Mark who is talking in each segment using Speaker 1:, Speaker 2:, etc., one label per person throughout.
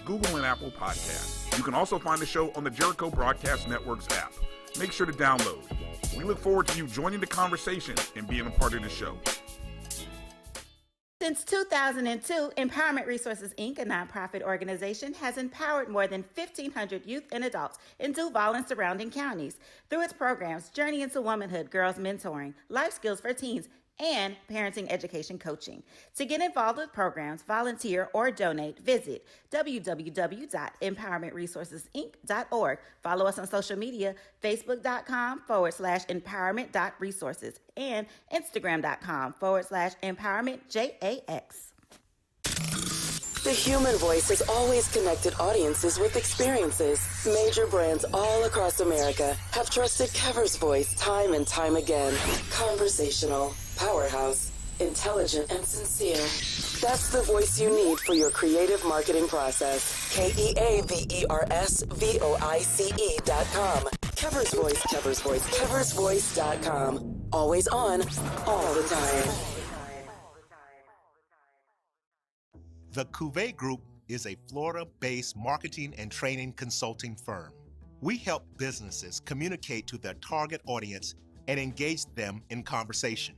Speaker 1: Google and Apple Podcasts. You can also find the show on the Jericho Broadcast Network's app. Make sure to download. We look forward to you joining the conversation and being a part of the show.
Speaker 2: Since 2002, Empowerment Resources, Inc., a nonprofit organization, has empowered more than 1,500 youth and adults in Duval and surrounding counties. Through its programs, Journey into Womanhood, Girls Mentoring, Life Skills for Teens, and Parenting Education Coaching. To get involved with programs, volunteer, or donate, visit www.empowermentresourcesinc.org. Follow us on social media, facebook.com/empowerment.resources and instagram.com/empowermentJAX.
Speaker 3: The human voice has always connected audiences with experiences. Major brands all across America have trusted Kever's voice time and time again. Conversational, powerhouse, intelligent, and sincere. That's the voice you need for your creative marketing process. KEAVERSVOICE.com. Kever's Voice, Kever's Voice, KeversVoice.com. Always on, all the time.
Speaker 4: The Cuvée Group is a Florida-based marketing and training consulting firm. We help businesses communicate to their target audience and engage them in conversation.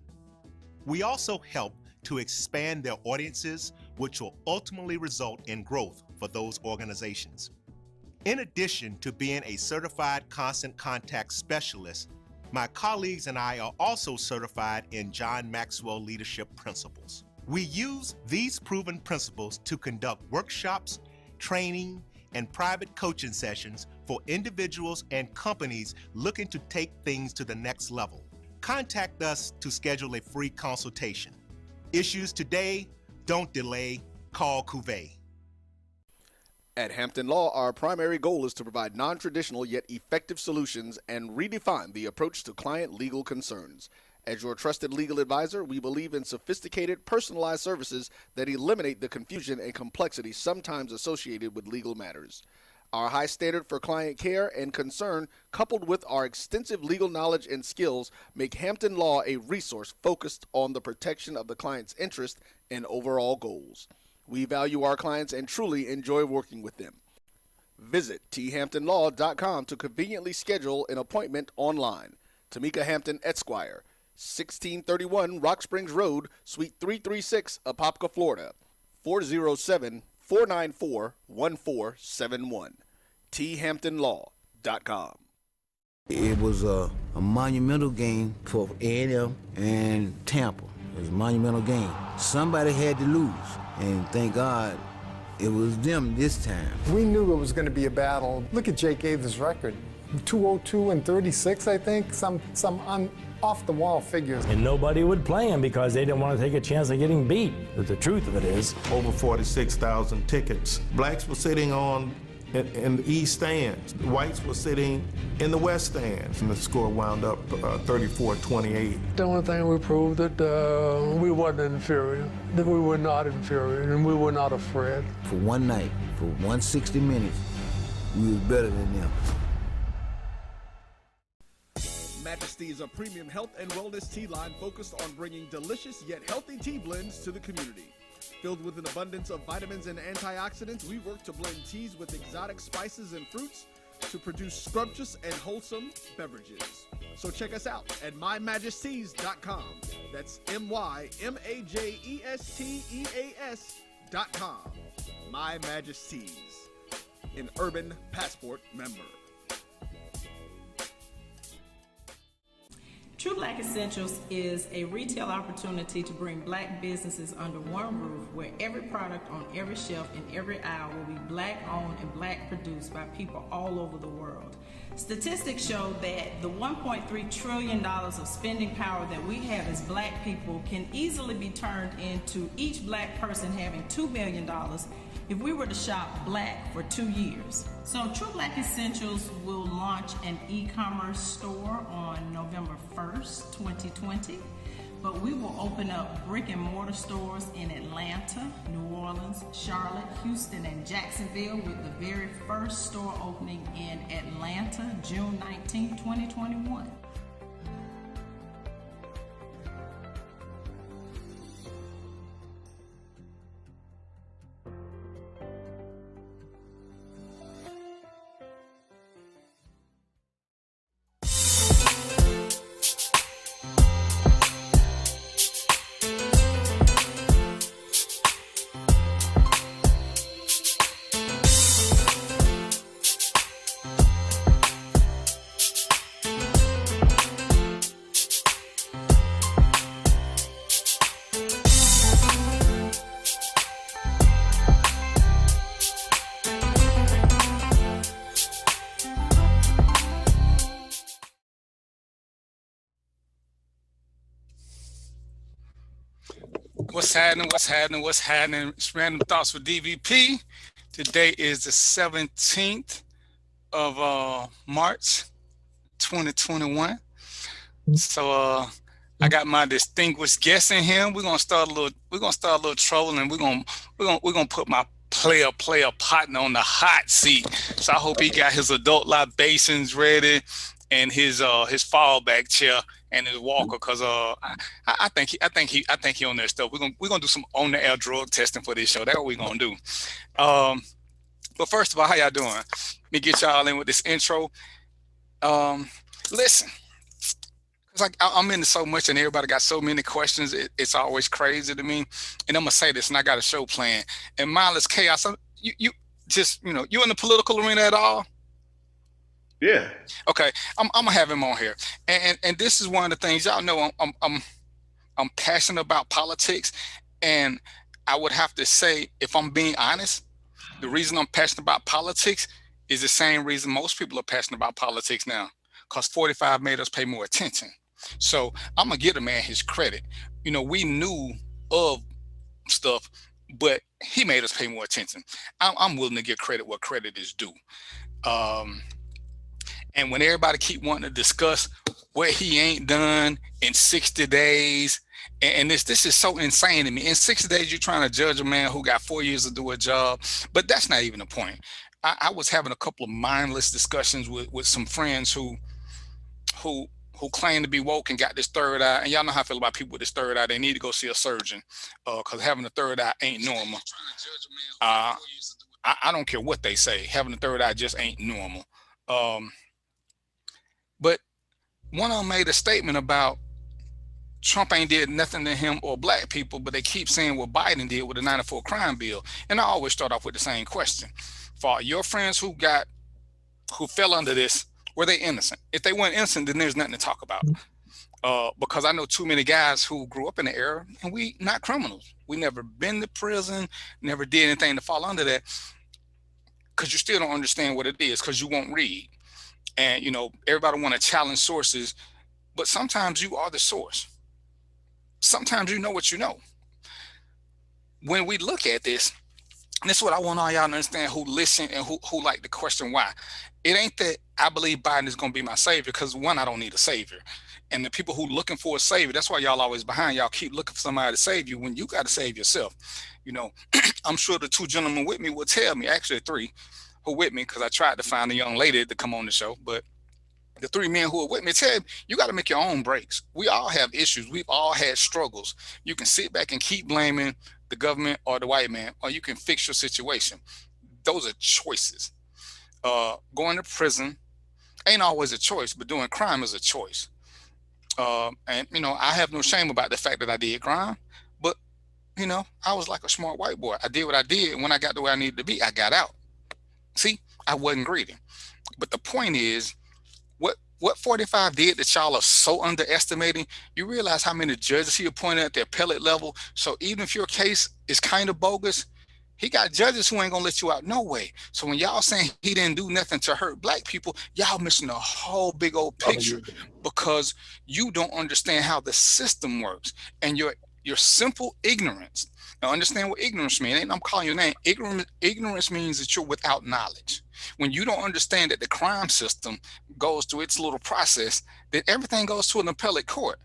Speaker 4: We also help to expand their audiences, which will ultimately result in growth for those organizations. In addition to being a certified constant contact specialist, my colleagues and I are also certified in John Maxwell Leadership Principles. We use these proven principles to conduct workshops, training, and private coaching sessions for individuals and companies looking to take things to the next level. Contact us to schedule a free consultation. Issues today, don't delay, call Cuvée.
Speaker 5: At Hampton Law, our primary goal is to provide non-traditional yet effective solutions and redefine the approach to client legal concerns. As your trusted legal advisor, we believe in sophisticated, personalized services that eliminate the confusion and complexity sometimes associated with legal matters. Our high standard for client care and concern, coupled with our extensive legal knowledge and skills, make Hampton Law a resource focused on the protection of the client's interest and overall goals. We value our clients and truly enjoy working with them. Visit thamptonlaw.com to conveniently schedule an appointment online. Tamika Hampton Esquire, 1631 Rock Springs Road, Suite 336, Apopka, Florida, 407-494-1471. thamptonlaw.com.
Speaker 6: It was a monumental game for A&M and Tampa. It was a monumental game. Somebody had to lose, and thank God it was them this time.
Speaker 7: We knew it was going to be a battle. Look at Jake Ave's record. 202 and 36, I think, some off-the-wall figures.
Speaker 8: And nobody would play him because they didn't want to take a chance of getting beat. But the truth of it is,
Speaker 9: over 46,000 tickets. Blacks were sitting in the east stands. The whites were sitting in the west stands. And the score wound up 34-28.
Speaker 10: The only thing we proved that we wasn't inferior, that we were not inferior, and we were not afraid.
Speaker 6: For one night, for 160 minutes, we was better than them.
Speaker 5: Majesty is a premium health and wellness tea line focused on bringing delicious yet healthy tea blends to the community. Filled with an abundance of vitamins and antioxidants, we work to blend teas with exotic spices and fruits to produce scrumptious and wholesome beverages. So check us out at mymajesties.com. That's MyMajesties.com. My Majesties, an Urban Passport member.
Speaker 11: True Black Essentials is a retail opportunity to bring Black businesses under one roof where every product on every shelf in every aisle will be Black owned and Black produced by people all over the world. Statistics show that the $1.3 trillion of spending power that we have as Black people can easily be turned into each Black person having $2 million if we were to shop Black for 2 years. So True Black Essentials will launch an e-commerce store on November 1st, 2020, but we will open up brick and mortar stores in Atlanta, New Orleans, Charlotte, Houston, and Jacksonville, with the very first store opening in Atlanta, June 19, 2021.
Speaker 12: What's happening? What's happening? What's happening? It's Random Thoughts with DVP. Today is the 17th of March, 2021. So I got my distinguished guest in here. We're gonna start a little trolling. We're gonna put my player partner on the hot seat. So I hope he got his adult libations ready and his fallback chair and his walker, because I think he on that stuff. We're gonna do some on the air drug testing for this show. That's what we're gonna do. But first of all, how y'all doing? Let me get y'all in with this intro. Listen, because I'm into so much and everybody got so many questions. It's always crazy to me. And I'm gonna say this, and I got a show planned. And mindless chaos. You just you in the political arena at all?
Speaker 13: Yeah.
Speaker 12: Okay, I'm gonna have him on here, and this is one of the things y'all know. I'm passionate about politics, and I would have to say, if I'm being honest, the reason I'm passionate about politics is the same reason most people are passionate about politics now, because 45 made us pay more attention. So I'm gonna give the man his credit. We knew of stuff, but he made us pay more attention. I'm willing to give credit where credit is due. And when everybody keep wanting to discuss what he ain't done in 60 days, and this is so insane to me. In 60 days, you're trying to judge a man who got 4 years to do a job, but that's not even the point. I was having a couple of mindless discussions with some friends who claim to be woke and got this third eye. And y'all know how I feel about people with this third eye. They need to go see a surgeon, because having a third eye ain't normal. I don't care what they say. Having a third eye just ain't normal. But one of them made a statement about Trump ain't did nothing to him or black people, but they keep saying what Biden did with the 94 crime bill. And I always start off with the same question. For your friends who fell under this, were they innocent? If they weren't innocent, then there's nothing to talk about. Because I know too many guys who grew up in the era, and we not criminals. We never been to prison, never did anything to fall under that, because you still don't understand what it is, because you won't read. And, everybody want to challenge sources, but sometimes you are the source. Sometimes you know what you know. When we look at this, and this is what I want all y'all to understand who listen and who like to question why. It ain't that I believe Biden is going to be my savior, because one, I don't need a savior. And the people who looking for a savior, that's why y'all always behind. Y'all keep looking for somebody to save you when you got to save yourself. I'm sure the two gentlemen with me will tell me, actually three, who with me, because I tried to find a young lady to come on the show, but the three men who are with me tell you got to make your own breaks. We all have issues. We've all had struggles. You can sit back and keep blaming the government or the white man, or you can fix your situation. Those are choices. Going to prison ain't always a choice, but doing crime is a choice. And I have no shame about the fact that I did crime, but I was like a smart white boy. I did what I did, and when I got to where I needed to be, I got out. See, I wasn't greedy. But the point is, what 45 did that y'all are so underestimating, you realize how many judges he appointed at the appellate level. So even if your case is kind of bogus, he got judges who ain't gonna let you out no way. So when y'all saying he didn't do nothing to hurt black people, y'all missing a whole big old picture, because you don't understand how the system works, and your simple ignorance. Now understand what ignorance means. I'm calling your name. Ignorance means that you're without knowledge. When you don't understand that the crime system goes through its little process, then everything goes to an appellate court.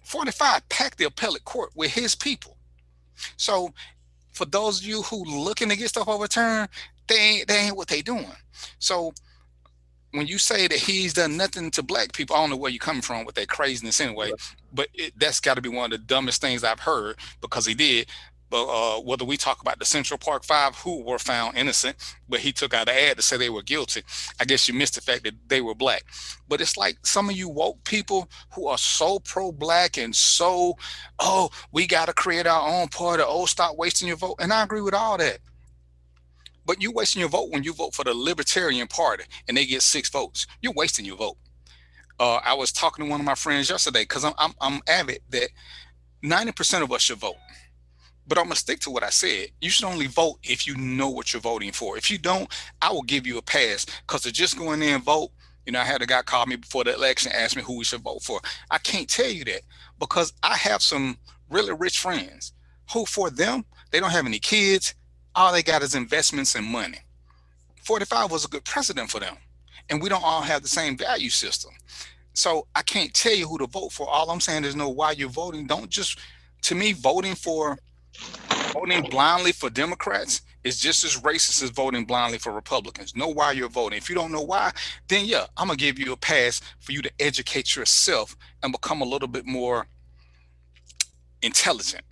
Speaker 12: 45 packed the appellate court with his people. So for those of you who looking to get stuff overturned, they ain't what they doing. So when you say that he's done nothing to black people, I don't know where you're coming from with that craziness anyway, but that's got to be one of the dumbest things I've heard, because he did. But whether we talk about the Central Park Five who were found innocent, but he took out an ad to say they were guilty, I guess you missed the fact that they were black. But it's like some of you woke people who are so pro-black and so, we got to create our own party, stop wasting your vote. And I agree with all that. But you wasting your vote when you vote for the Libertarian Party and they get 6 votes. You're wasting your vote. I was talking to one of my friends yesterday, because I'm avid that 90% of us should vote. But I'm going to stick to what I said. You should only vote if you know what you're voting for. If you don't, I will give you a pass, because to just go in there and vote, I had a guy call me before the election, ask me who we should vote for. I can't tell you that, because I have some really rich friends who, for them, they don't have any kids. All they got is investments and money. 45 was a good precedent for them. And we don't all have the same value system. So I can't tell you who to vote for. All I'm saying is know why you're voting. Don't just, to me, voting blindly for Democrats is just as racist as voting blindly for Republicans. Know why you're voting. If you don't know why, then yeah, I'm gonna give you a pass for you to educate yourself and become a little bit more intelligent,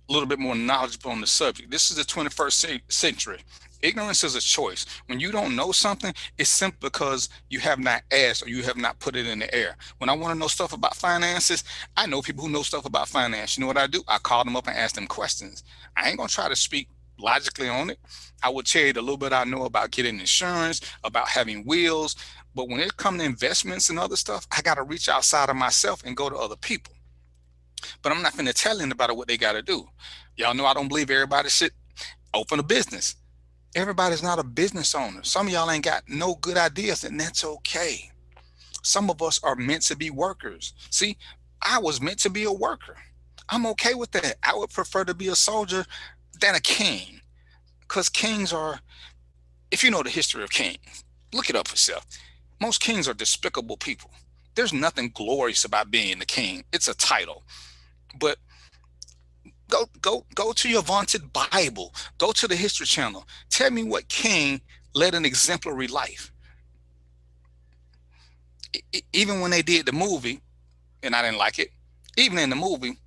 Speaker 12: a little bit more knowledgeable on the subject. This is the 21st century. Ignorance is a choice. When you don't know something, it's simply because you have not asked or you have not put it in the air. When I want to know stuff about finances, I know people who know stuff about finance. You know what I do? I call them up and ask them questions. I ain't going to try to speak logically on it. I will tell you the little bit I know about getting insurance, about having wills. But when it comes to investments and other stuff, I got to reach outside of myself and go to other people. But I'm not going to tell anybody what they got to do. Y'all know I don't believe everybody should open a business. Everybody's not a business owner. Some of y'all ain't got no good ideas, and that's okay. Some of us are meant to be workers. See, I was meant to be a worker. I'm okay with that. I would prefer to be a soldier than a king, because kings are, if you know the history of kings, look it up for yourself. Most kings are despicable people. There's nothing glorious about being the king. It's a title. But go to your vaunted Bible. Go to the History Channel. Tell me what king led an exemplary life. Even when they did the movie, and I didn't like it, even in the movie,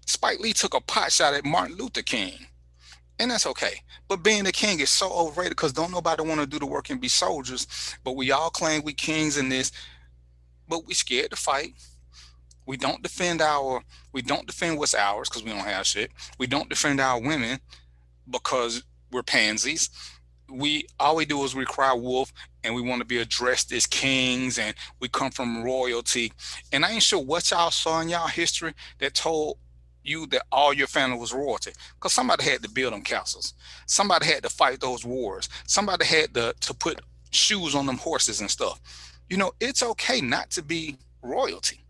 Speaker 12: Spike Lee took a pot shot at Martin Luther King. And that's okay. But being a king is so overrated because don't nobody want to do the work and be soldiers. But we all claim we kings in this, but we scared to fight. We don't defend what's ours because we don't have shit. We don't defend our women because we're pansies. All we do is we cry wolf and we want to be addressed as kings and we come from royalty. And I ain't sure what y'all saw in y'all history that told you that all your family was royalty, because somebody had to build them castles. Somebody had to fight those wars. Somebody had to put shoes on them horses and stuff. You know, it's okay not to be royalty.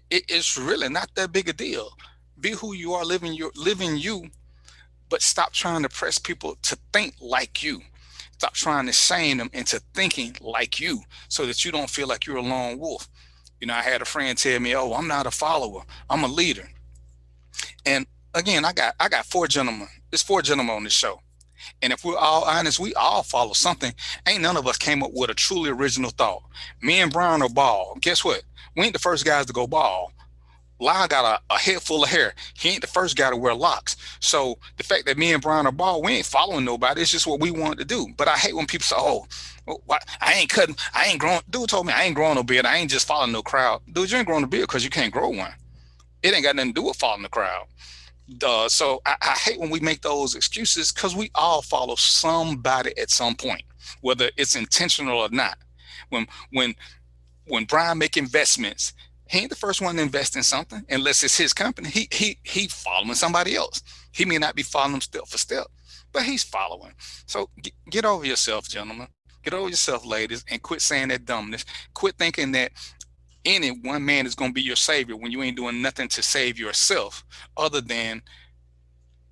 Speaker 12: It's really not that big a deal. Be who you are, living you, but stop trying to press people to think like you. Stop trying to shame them into thinking like you so that you don't feel like you're a lone wolf. You know, I had a friend tell me, oh, I'm not a follower, I'm a leader. And again, I got 4 gentlemen. There's 4 gentlemen on this show. And if we're all honest, we all follow something. Ain't none of us came up with a truly original thought. Me and Brian are bald. Guess what? We ain't the first guys to go bald. Lyle got a head full of hair. He ain't the first guy to wear locks. So the fact that me and Brian are bald, we ain't following nobody. It's just what we wanted to do. But I hate when people say, oh, I ain't growing. Dude told me I ain't growing no beard. I ain't just following no crowd. Dude, you ain't growing a beard because you can't grow one. It ain't got nothing to do with following the crowd. So I hate when we make those excuses because we all follow somebody at some point, whether it's intentional or not. When Brian make investments, he ain't the first one to invest in something unless it's his company. He following somebody else. He may not be following them step for step, but he's following. So get over yourself, gentlemen. Get over yourself, ladies, and quit saying that dumbness. Quit thinking that any one man is going to be your savior when you ain't doing nothing to save yourself other than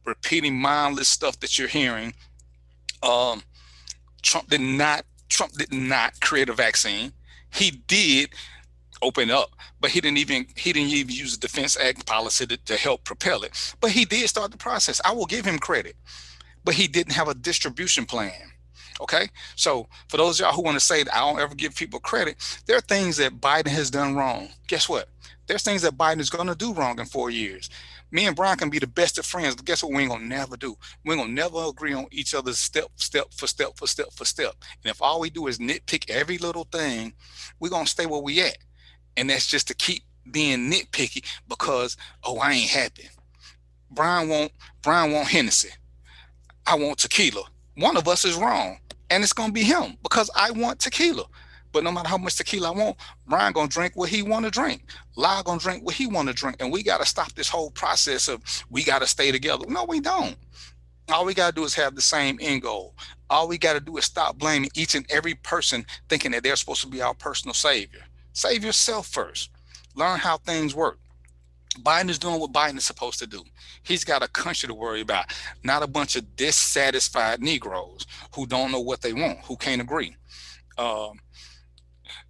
Speaker 12: repeating mindless stuff that you're hearing. Trump did not create a vaccine. He did open up, but he didn't even use the Defense Act policy to help propel it. But he did start the process. I will give him credit, but he didn't have a distribution plan. Okay, so for those of y'all who want to say that I don't ever give people credit, there are things that Biden has done wrong. Guess what? There's things that Biden is going to do wrong in 4 years. Me and Brian can be the best of friends, but guess what? We ain't gonna never do. We ain't gonna never agree on each other's step for step. And if all we do is nitpick every little thing, we're gonna stay where we at. And that's just to keep being nitpicky because, oh, I ain't happy. Brian want Hennessy. I want tequila. One of us is wrong, and it's gonna be him because I want tequila. But no matter how much tequila I want, Brian gonna drink what he want to drink. Lyle gonna drink what he want to drink, and we gotta stop this whole process of we gotta stay together. No, we don't. All we gotta do is have the same end goal. All we gotta do is stop blaming each and every person thinking that they're supposed to be our personal savior. Save yourself first. Learn how things work. Biden is doing what Biden is supposed to do. He's got a country to worry about, not a bunch of dissatisfied Negroes who don't know what they want, who can't agree. Um,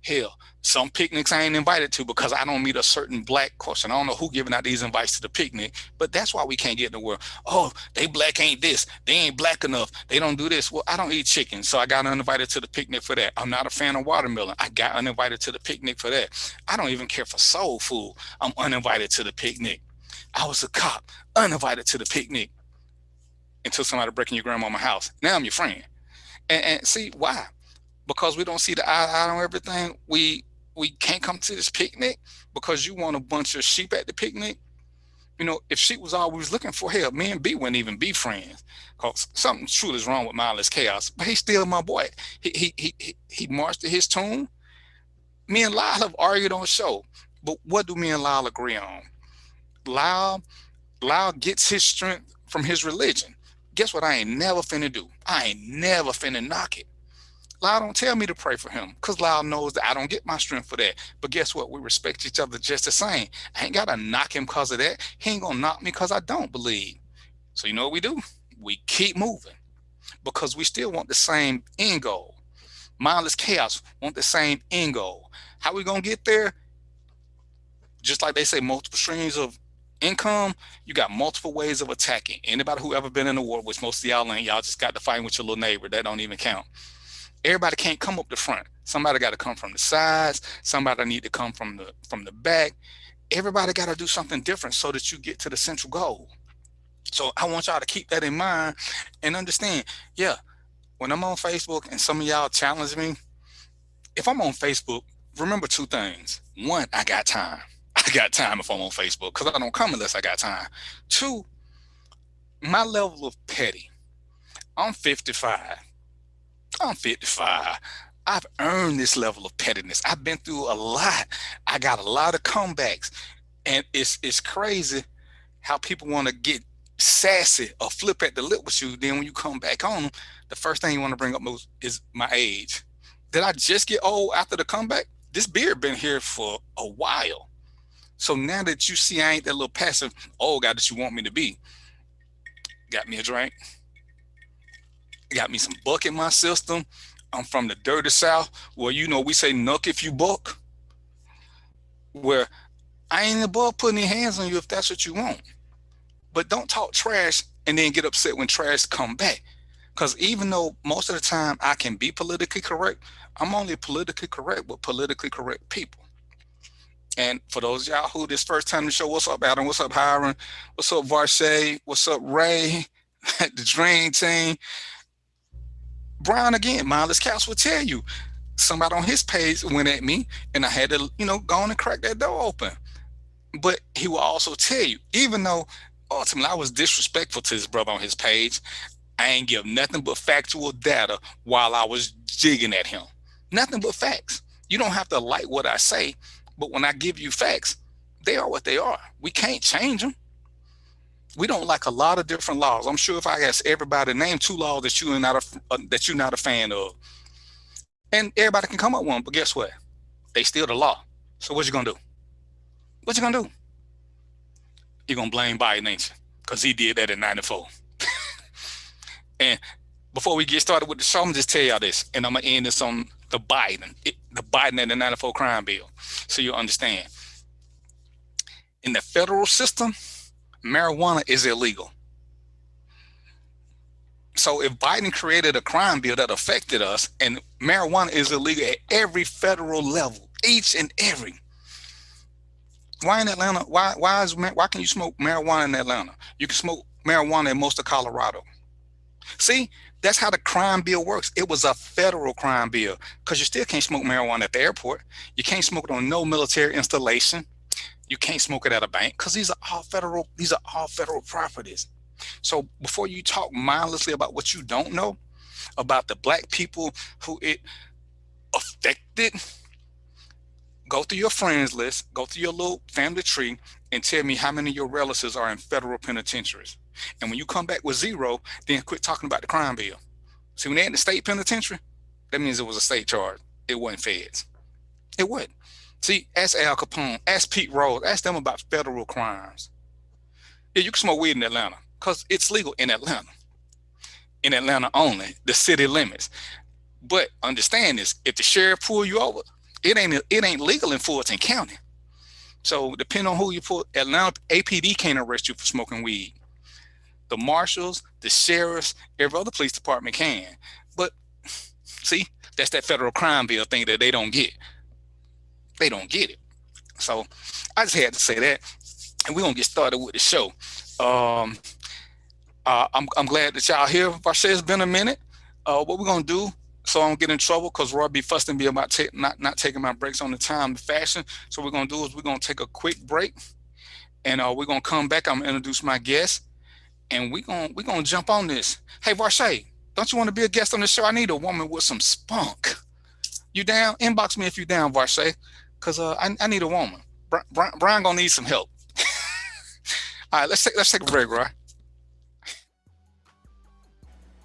Speaker 12: Hell, some picnics I ain't invited to because I don't meet a certain black question. I don't know who giving out these invites to the picnic, but that's why we can't get in the world. Oh, they black ain't this. They ain't black enough. They don't do this. Well, I don't eat chicken, so I got uninvited to the picnic for that. I'm not a fan of watermelon. I got uninvited to the picnic for that. I don't even care for soul food. I'm uninvited to the picnic. I was a cop, uninvited to the picnic until somebody breaking your grandmama's house. Now I'm your friend. And see why? Because we don't see the eye on everything. We can't come to this picnic because you want a bunch of sheep at the picnic. You know, if sheep was all we was looking for, hell, me and B wouldn't even be friends. Because something truly is wrong with Mindless Chaos. But he's still my boy. He marched to his tune. Me and Lyle have argued on the show. But what do me and Lyle agree on? Lyle gets his strength from his religion. Guess what I ain't never finna do? I ain't never finna knock it. Lyle don't tell me to pray for him because Lyle knows that I don't get my strength for that. But guess what? We respect each other just the same. I ain't got to knock him because of that. He ain't going to knock me because I don't believe. So you know what we do? We keep moving because we still want the same end goal. Mindless Chaos want the same end goal. How we going to get there? Just like they say, multiple streams of income, you got multiple ways of attacking. Anybody who ever been in a war, which most of y'all ain't, y'all just got to fight with your little neighbor. That don't even count. Everybody can't come up the front. Somebody got to come from the sides. Somebody need to come from the back. Everybody got to do something different so that you get to the central goal. So I want y'all to keep that in mind and understand, yeah, when I'm on Facebook and some of y'all challenge me, if I'm on Facebook, remember two things. One, I got time. I got time if I'm on Facebook because I don't come unless I got time. Two, my level of petty. I'm 55. I've earned this level of pettiness. I've been through a lot. I got a lot of comebacks. And it's crazy how people want to get sassy or flip at the lip with you. Then when you come back on them, the first thing you want to bring up is my age. Did I just get old after the comeback? This beard been here for a while. So now that you see I ain't that little passive old guy that you want me to be, got me a drink. Got me some buck in my system. I'm from the dirty South where, you know, we say nuck if you buck. Where I ain't above putting any hands on you if that's what you want. But don't talk trash and then get upset when trash come back. Because even though most of the time I can be politically correct, I'm only politically correct with politically correct people. And for those of y'all who this first time to show, what's up, Adam? What's up, Hiram? What's up, Varshay? What's up, Ray? The Dream Team. Brown again, Mindless Chaos will tell you. Somebody on his page went at me and I had to, you know, go on and crack that door open. But he will also tell you, even though ultimately I was disrespectful to his brother on his page, I ain't give nothing but factual data while I was jigging at him. Nothing but facts. You don't have to like what I say, but when I give you facts, they are what they are. We can't change them. We don't like a lot of different laws. I'm sure if I ask everybody, name 2 laws that you're not a fan of, and everybody can come up with one. But guess what? They still the law. So what you gonna do? What you gonna do? You're gonna blame Biden, ain't you? Because he did that in '94. And before we get started with the show, I'm gonna just tell y'all this, and I'm gonna end this on the Biden and the '94 crime bill, so you'll understand. In the federal system, marijuana is illegal. So if Biden created a crime bill that affected us, and marijuana is illegal at every federal level, each and every. Why in Atlanta? Why can you smoke marijuana in Atlanta? You can smoke marijuana in most of Colorado. See, that's how the crime bill works. It was a federal crime bill because you still can't smoke marijuana at the airport. You can't smoke it on no military installation. You can't smoke it at a bank because these are all federal properties. So before you talk mindlessly about what you don't know about the black people who it affected, go through your friends list, go through your little family tree, and tell me how many of your relatives are in federal penitentiaries. And when you come back with 0, then quit talking about the crime bill. See, when they're in the state penitentiary, that means it was a state charge. It wasn't feds. It wasn't. See, ask Al Capone, ask Pete Rose, ask them about federal crimes. Yeah, you can smoke weed in Atlanta because it's legal in Atlanta. In Atlanta only, the city limits. But understand this: if the sheriff pull you over, it ain't legal in Fulton County. So depending on who you pull, Atlanta APD can't arrest you for smoking weed. The marshals, the sheriffs, every other police department can. But see, that's that federal crime bill thing that they don't get. They don't get it. So I just had to say that, and we're gonna get started with the show. I'm glad that y'all here. Varshay, it's been a minute. What we're gonna do, so I don't get in trouble, because Roy be fussing me about not taking my breaks on the time and fashion. So what we're gonna do is we're gonna take a quick break, and we're gonna come back. I'm gonna introduce my guest, and we're gonna jump on this. Hey Varshay, don't you want to be a guest on the show? I need a woman with some spunk. You down? Inbox me if you down, Varshay, because I need a woman. Brian gonna need some help. All right, let's take a break, Roy.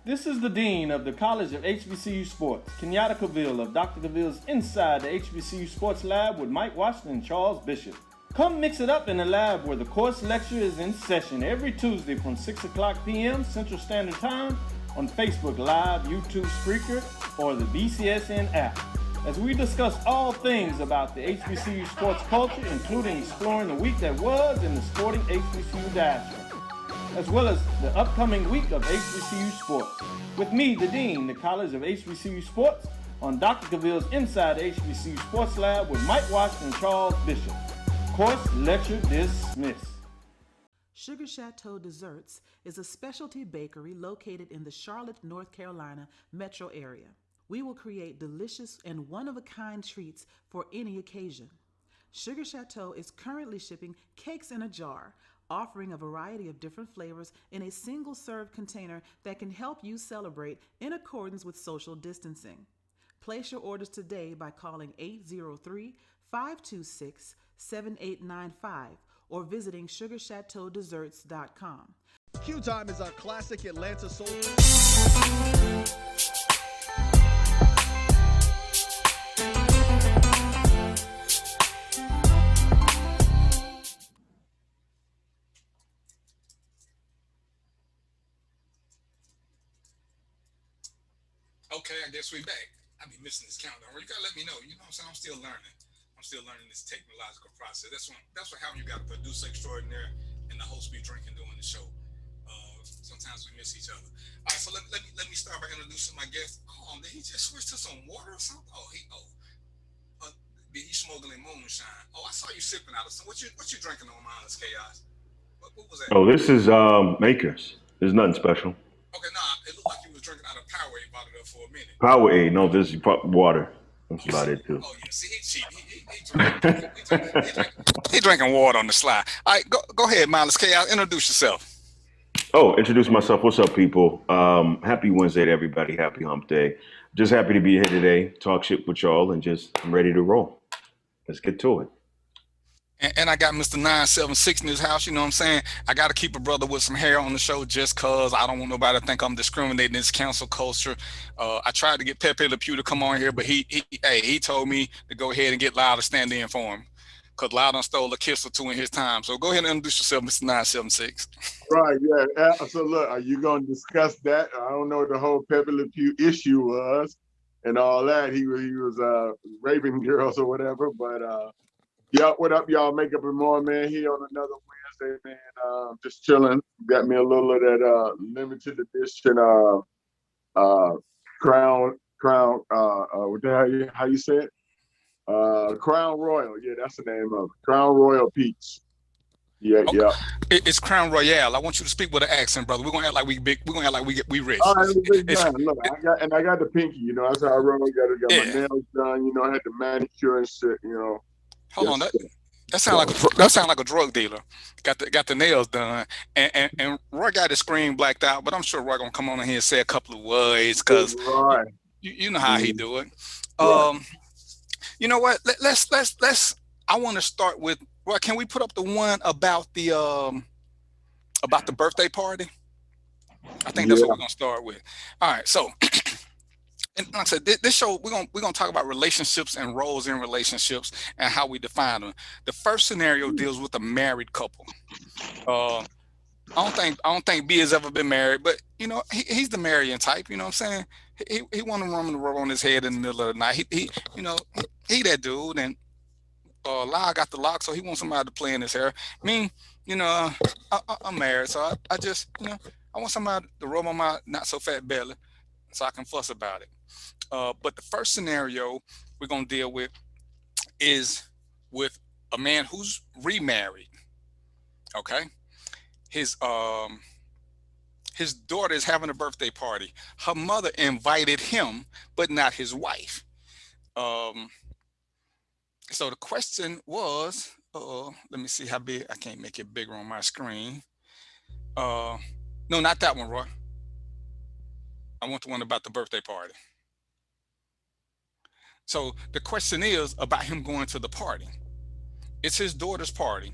Speaker 14: This is the Dean of the College of HBCU Sports, Kenyatta Cavill of Dr. Cavill's Inside the HBCU Sports Lab with Mike Washington and Charles Bishop. Come mix it up in the lab where the course lecture is in session every Tuesday from 6 o'clock p.m. Central Standard Time on Facebook Live, YouTube Spreaker, or the BCSN app, as we discuss all things about the HBCU sports culture, including exploring the week that was in the sporting HBCU diaspora, as well as the upcoming week of HBCU sports. With me, the Dean, the College of HBCU Sports, on Dr. Cavill's Inside the HBCU Sports Lab with Mike Washington and Charles Bishop. Course lecture dismissed.
Speaker 15: Sugar Chateau Desserts is a specialty bakery located in the Charlotte, North Carolina metro area. We will create delicious and one-of-a-kind treats for any occasion. Sugar Chateau is currently shipping cakes in a jar, offering a variety of different flavors in a single-serve container that can help you celebrate in accordance with social distancing. Place your orders today by calling 803-526-7895 or visiting sugarchateaudesserts.com.
Speaker 5: Q Time is our classic Atlanta soul.
Speaker 12: Okay, I guess we back. I be missing this countdown. You gotta let me know. You know what I'm saying? I'm still learning. I'm still learning this technological process. That's what how you got a producer extraordinaire and the host be drinking during the show. Sometimes we miss each other. All right, so let me start by introducing my guest. Oh, did he just switch to some water or something? Did he smoking moonshine? Oh, I saw you sipping out of some. What you drinking on Mindless Chaos? What was that?
Speaker 13: Oh, this is Makers. There's nothing special.
Speaker 12: Okay, it looked like you was drinking out of Powerade bottle there for a minute.
Speaker 13: Powerade. No, this is water. That's about it too.
Speaker 12: Oh yeah, see, he cheating. He drinking water on the slide. All right, go ahead, Mindless Chaos. Introduce yourself.
Speaker 13: Oh, introduce myself. What's up, people? Happy Wednesday to everybody. Happy Hump Day. Just happy to be here today. Talk shit with y'all, and I'm ready to roll. Let's get to it.
Speaker 12: And I got Mr. 976 in his house, you know what I'm saying? I got to keep a brother with some hair on the show just because I don't want nobody to think I'm discriminating against cancel culture. I tried to get Pepe Le Pew to come on here, but he told me to go ahead and get Loud to stand in for him because Loud done stole a kiss or two in his time. So go ahead and introduce yourself, Mr. 976.
Speaker 16: Right, yeah. So look, are you going to discuss that? I don't know what the whole Pepe Le Pew issue was and all that. He was raping girls or whatever, but yeah, what up, y'all? Makeup and more, man. Here on another Wednesday, man. Just chilling. Got me a little of that limited edition Crown. What the hell? How you say it? Crown Royal. Yeah, that's the name of it. Crown Royal Peach. Yeah, okay. Yeah.
Speaker 12: It's Crown Royale. I want you to speak with an accent, brother. We're gonna act like we big. We're gonna act like we rich.
Speaker 16: All right, look, I got the pinky. You know, that's how I run. I got my nails done. You know, I had the manicure and shit. You know.
Speaker 12: Hold on, that sound like a drug dealer. Got the nails done, and Roy got his screen blacked out. But I'm sure Roy gonna come on in here and say a couple of words because you know how he do it. You know what? Let's. I want to start with Roy. Can we put up the one about the birthday party? I think that's what we're gonna start with. All right, so And like I said, this show we're gonna talk about relationships and roles in relationships and how we define them. The first scenario deals with a married couple. I don't think B has ever been married, but you know he's the marrying type. You know what I'm saying? He want a woman to rub on his head in the middle of the night. He that dude, and Lyle got the lock, so he wants somebody to play in his hair. Me, you know, I'm married, so I just I want somebody to rub on my not so fat belly, so I can fuss about it. But the first scenario we're gonna deal with is with a man who's remarried. Okay, his daughter is having a birthday party. Her mother invited him, but not his wife. So the question was, let me see how big. I can't make it bigger on my screen. No, not that one, Roy. I want the one about the birthday party. So the question is about him going to the party. It's his daughter's party.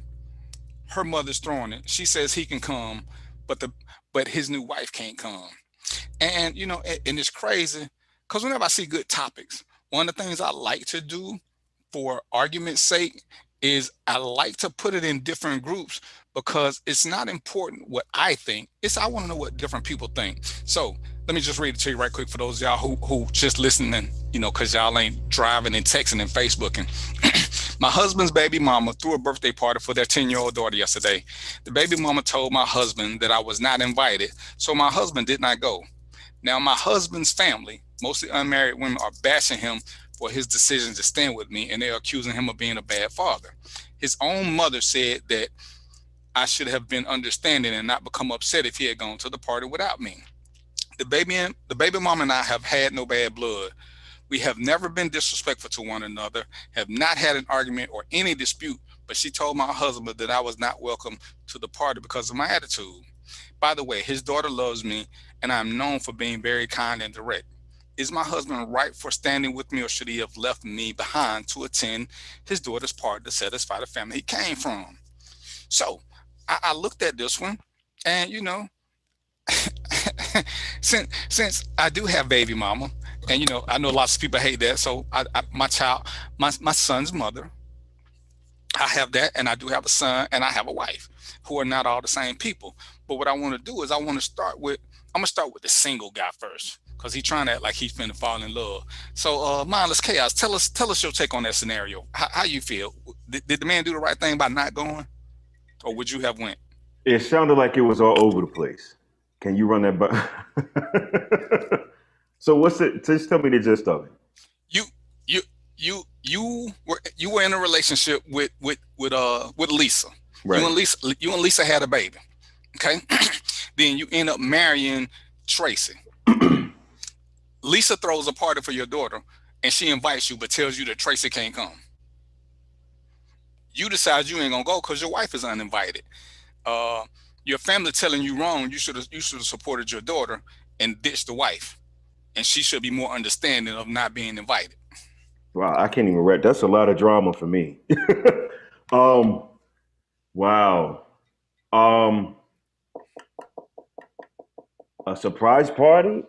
Speaker 12: Her mother's throwing it. She says he can come, but his new wife can't come. And and it's crazy because whenever I see good topics, one of the things I like to do for argument's sake is I like to put it in different groups because it's not important what I think. I want to know what different people think. So let me just read it to you right quick for those of y'all who just listening, because y'all ain't driving and texting and Facebooking. My husband's baby mama threw a birthday party for their 10-year-old daughter yesterday. The baby mama told my husband that I was not invited, so my husband did not go. Now, my husband's family, mostly unmarried women, are bashing him for his decision to stand with me, and they're accusing him of being a bad father. His own mother said that I should have been understanding and not become upset if he had gone to the party without me. The baby mama and I have had no bad blood. We have never been disrespectful to one another, have not had an argument or any dispute, but she told my husband that I was not welcome to the party because of my attitude. By the way, his daughter loves me, and I'm known for being very kind and direct. Is my husband right for standing with me, or should he have left me behind to attend his daughter's party to satisfy the family he came from? So I looked at this one, and since I do have baby mama, and I know lots of people hate that, so my son's mother, I have that, and I do have a son, and I have a wife, who are not all the same people. But what I want to do is I'm gonna start with the single guy first, because he's trying to act like he's finna fall in love. So Mindless Chaos, tell us your take on that scenario. How you feel? Did the man do the right thing by not going, or would you have went?
Speaker 13: It sounded like it was all over the place. Can you run that by? So what's it? Just tell me the gist of it.
Speaker 12: You were in a relationship with Lisa.
Speaker 13: Right.
Speaker 12: You and Lisa had a baby. Okay. Then you end up marrying Tracy. Lisa throws a party for your daughter, and she invites you, but tells you that Tracy can't come. You decide you ain't gonna go because your wife is uninvited. Your family telling you wrong. You should have supported your daughter and ditched the wife, and she should be more understanding of not being invited.
Speaker 13: Wow, I can't even read. That's a lot of drama for me. Wow. A surprise party?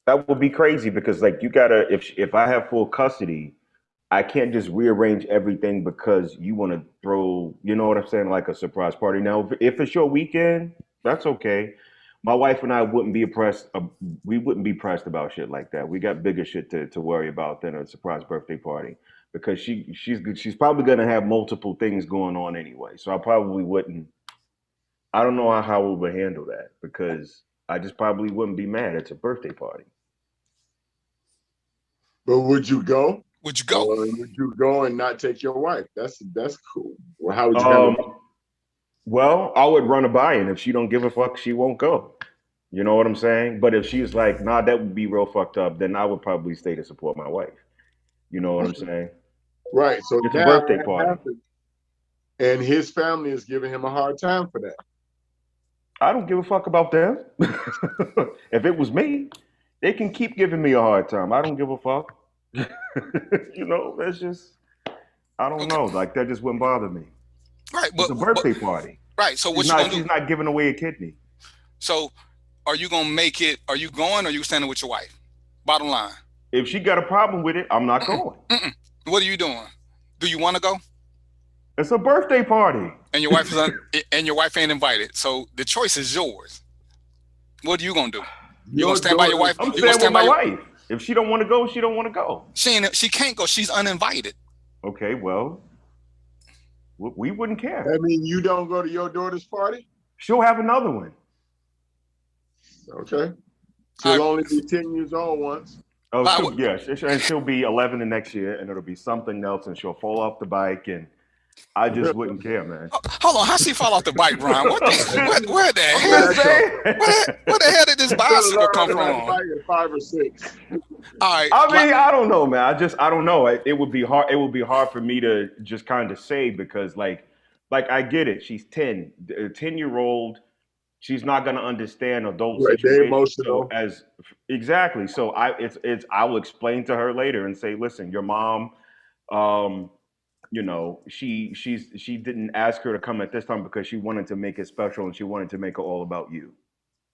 Speaker 13: That would be crazy because you gotta, if I have full custody, I can't just rearrange everything because you want to throw, you know what I'm saying, like a surprise party. Now, if it's your weekend, that's okay. My wife and I wouldn't be pressed. We wouldn't be pressed about shit like that. We got bigger shit to worry about than a surprise birthday party because she's probably gonna have multiple things going on anyway. So I probably wouldn't. I don't know how we would handle that because I just probably wouldn't be mad. It's a birthday party.
Speaker 16: But would you go?
Speaker 12: Would you go?
Speaker 16: Or would you go and not take your wife? That's cool. Well, how would you handle it?
Speaker 13: Well, I would run a by, and if she don't give a fuck, she won't go. You know what I'm saying? But if she's like, nah, that would be real fucked up, then I would probably stay to support my wife. You know what I'm saying?
Speaker 16: Right. So
Speaker 13: it's a birthday party.
Speaker 16: Happened, and his family is giving him a hard time for that.
Speaker 13: I don't give a fuck about them. If it was me, they can keep giving me a hard time. I don't give a fuck. That's just, I don't know. Like, that just wouldn't bother me.
Speaker 12: Right.
Speaker 13: It's a birthday party.
Speaker 12: Right. So
Speaker 13: she's not giving away a kidney.
Speaker 12: So are you going to make it? Are you going or are you standing with your wife? Bottom line.
Speaker 13: If she got a problem with it, I'm not going.
Speaker 12: What are you doing? Do you want to go?
Speaker 13: It's a birthday party.
Speaker 12: And your wife and your wife ain't invited. So the choice is yours. What are you gonna do? You gonna stand by your wife?
Speaker 13: I'm staying with my wife. If she don't want to go, she don't want to go.
Speaker 12: She can't go. She's uninvited.
Speaker 13: Okay, well, we wouldn't care.
Speaker 16: I mean, you don't go to your daughter's party?
Speaker 13: She'll have another one.
Speaker 16: Okay. She'll only be 10 years old once.
Speaker 13: Oh, yes. And she'll be 11 the next year, and it'll be something else, and she'll fall off the bike, and I just wouldn't care, man.
Speaker 12: Hold on, how she fall off the bike, Brian? Where the hell did this bicycle come from?
Speaker 16: 5 or 6.
Speaker 12: All right.
Speaker 13: I mean, I don't know, man. I don't know. It would be hard. It would be hard for me to just kind of say because, like I get it. She's 10. A 10-year-old. She's not gonna understand adult situations. So exactly. So I will explain to her later and say, listen, your mom, you know, she didn't ask her to come at this time because she wanted to make it special and she wanted to make it all about you.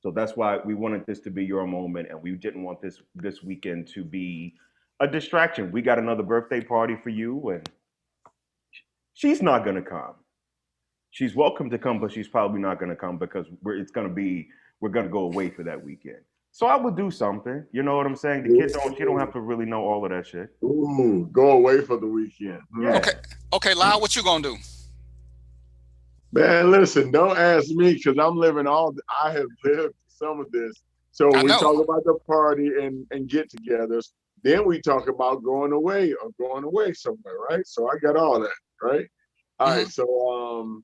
Speaker 13: So that's why we wanted this to be your moment, and we didn't want this weekend to be a distraction. We got another birthday party for you, and she's not gonna come. She's welcome to come, but she's probably not going to come because we're going to go away for that weekend. So I would do something. You know what I'm saying? The kids she don't have to really know all of that shit.
Speaker 16: Ooh, go away for the weekend.
Speaker 12: Yeah. Okay, Lyle, what you gonna do?
Speaker 16: Man, listen, don't ask me because I have lived some of this. So we talk about the party and get-togethers. Then we talk about going away somewhere, right? So I got all that, right? All right, so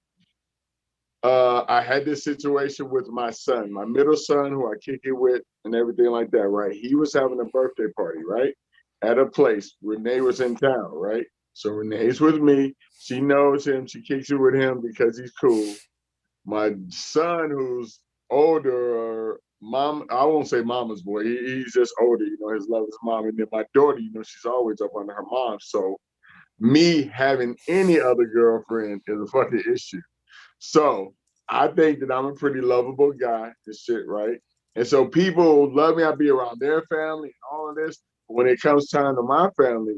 Speaker 16: I had this situation with my son, my middle son, who I kick it with and everything like that, right? He was having a birthday party, right? At a place. Renee was in town, right? So Renee's with me. She knows him. She kicks it with him because he's cool. My son, who's older, I won't say mama's boy. He's just older, you know, his love his mom. And then my daughter, you know, she's always up under her mom. So me having any other girlfriend is a fucking issue. So I think that I'm a pretty lovable guy and shit, right? And so people love me. I be around their family and all of this. But when it comes time to my family,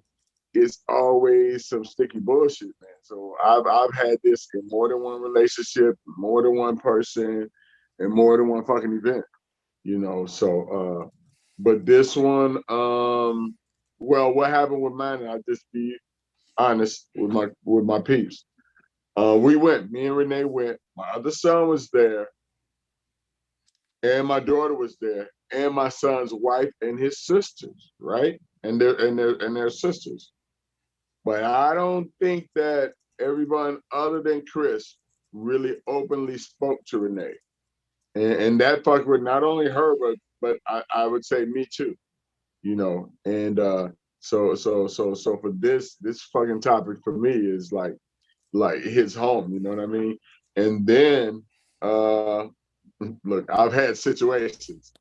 Speaker 16: it's always some sticky bullshit, man. So I've had this in more than one relationship, more than one person, and more than one fucking event, you know. So, but this one, well, what happened with mine? And I'll just be honest with my peeps. We went. Me and Renee went. My other son was there, and my daughter was there, and my son's wife and his sisters, right? And their sisters. But I don't think that everyone other than Chris really openly spoke to Renee, and that fucked with not only her, but I would say me too, you know. And so for this fucking topic for me is like his home, you know what I mean? And then, look, I've had situations.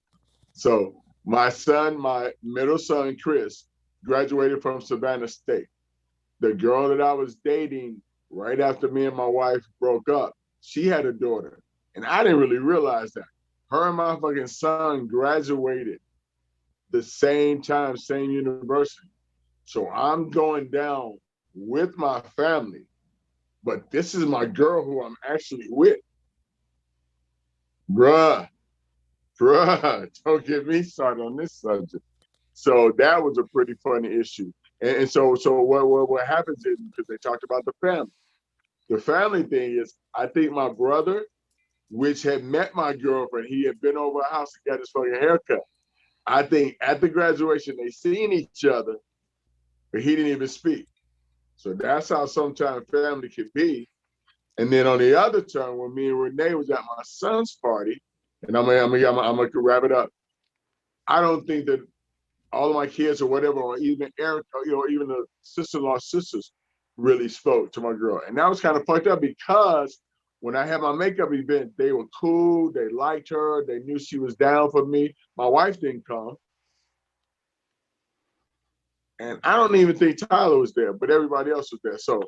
Speaker 16: So my middle son, Chris, graduated from Savannah State. The girl that I was dating right after me and my wife broke up, she had a daughter. And I didn't really realize that. Her and my fucking son graduated the same time, same university. So I'm going down with my family. But this is my girl who I'm actually with. Bruh, don't get me started on this subject. So that was a pretty funny issue. And so what happens is, because they talked about the family. The family thing is, I think my brother, which had met my girlfriend, he had been over her house and got his fucking haircut. I think at the graduation, they seen each other, but he didn't even speak. So that's how sometimes family can be. And then on the other turn, when me and Renee was at my son's party, and I'm gonna wrap it up. I don't think that all of my kids or whatever, or even Eric, or, you know, even the sister-in-law sisters really spoke to my girl. And that was kind of fucked up because when I had my makeup event, they were cool, they liked her, they knew she was down for me. My wife didn't come. And I don't even think Tyler was there, but everybody else was there. So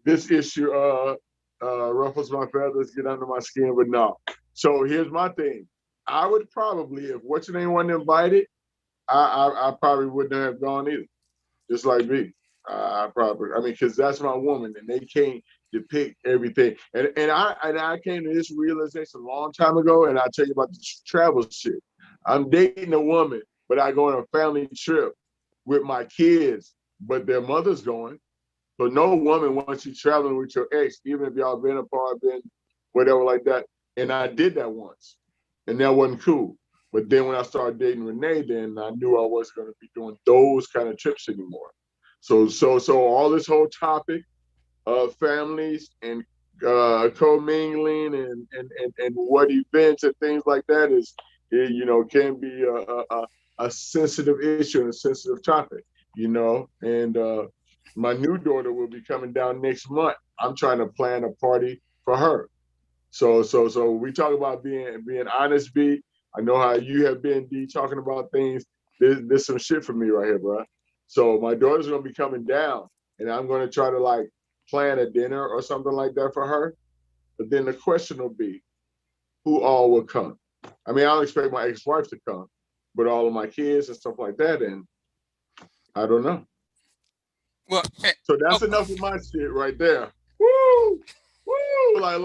Speaker 16: this issue ruffles my feathers, get under my skin, but no. So here's my thing. I would probably, if what's your name wasn't invited, I probably wouldn't have gone either. Just like me. I mean, because that's my woman, and they can't depict everything. And I came to this realization a long time ago, and I'll tell you about the travel shit. I'm dating a woman, but I go on a family trip with my kids, but their mother's going. So no woman wants you traveling with your ex, even if y'all been apart, been whatever like that. And I did that once, and that wasn't cool. But then when I started dating Renee, then I knew I wasn't going to be doing those kind of trips anymore. So all this whole topic of families and commingling and what events and things like that is, can be a sensitive issue and a sensitive topic, And my new daughter will be coming down next month. I'm trying to plan a party for her. So we talk about being honest, B. I know how you have been, D, talking about things. There's some shit for me right here, bro. So my daughter's gonna be coming down, and I'm gonna try to plan a dinner or something like that for her. But then the question will be, who all will come? I mean, I don't expect my ex-wife to come, but all of my kids and stuff like that, and I don't know.
Speaker 12: Well,
Speaker 16: so that's enough of my shit right there. Woo, woo, like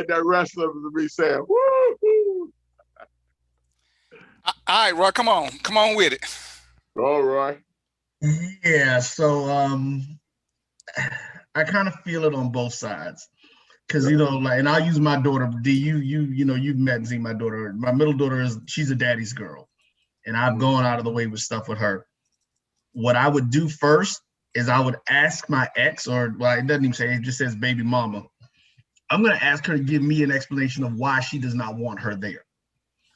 Speaker 16: that wrestler to be saying, woo.
Speaker 12: All right, Roy, come on with it.
Speaker 16: All right.
Speaker 17: Yeah, so I kind of feel it on both sides, because and I'll use my daughter. D, you've met and seen my daughter. My middle daughter she's a daddy's girl, and I've gone out of the way with stuff with her. What I would do first is I would ask my ex, it doesn't even say, it just says baby mama. I'm gonna ask her to give me an explanation of why she does not want her there,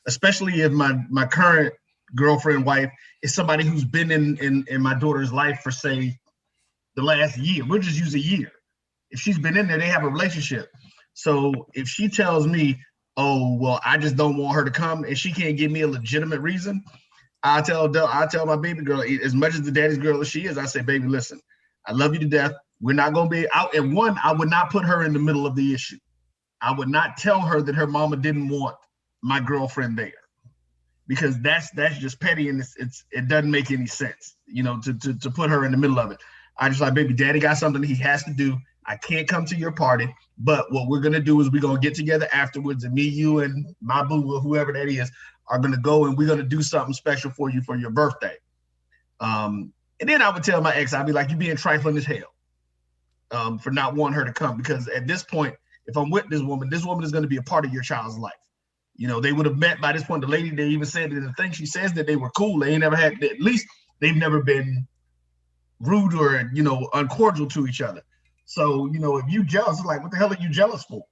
Speaker 17: especially if my current girlfriend, wife, is somebody who's been in my daughter's life for, say, the last year. We'll just use a year. If she's been in there, they have a relationship. So if she tells me, oh, well, I just don't want her to come, and she can't give me a legitimate reason, I tell my baby girl, as much as the daddy's girl as she is, I say, baby, listen, I love you to death. We're not going to be out. And one, I would not put her in the middle of the issue. I would not tell her that her mama didn't want my girlfriend there, because that's just petty, and it doesn't make any sense, to put her in the middle of it. I just like, baby, daddy got something he has to do. I can't come to your party, but what we're going to do is we're going to get together afterwards, and me, you, and my boo, or whoever that is, are going to go, and we're going to do something special for you for your birthday. And then I would tell my ex, I'd be like, you being trifling as hell for not wanting her to come, because at this point, if I'm with this woman is going to be a part of your child's life. They would have met by this point. The lady, they even said that the thing she says that they were cool. They ain't never had, at least they've never been rude or, uncordial to each other. So, if you jealous, it's like, what the hell are you jealous for?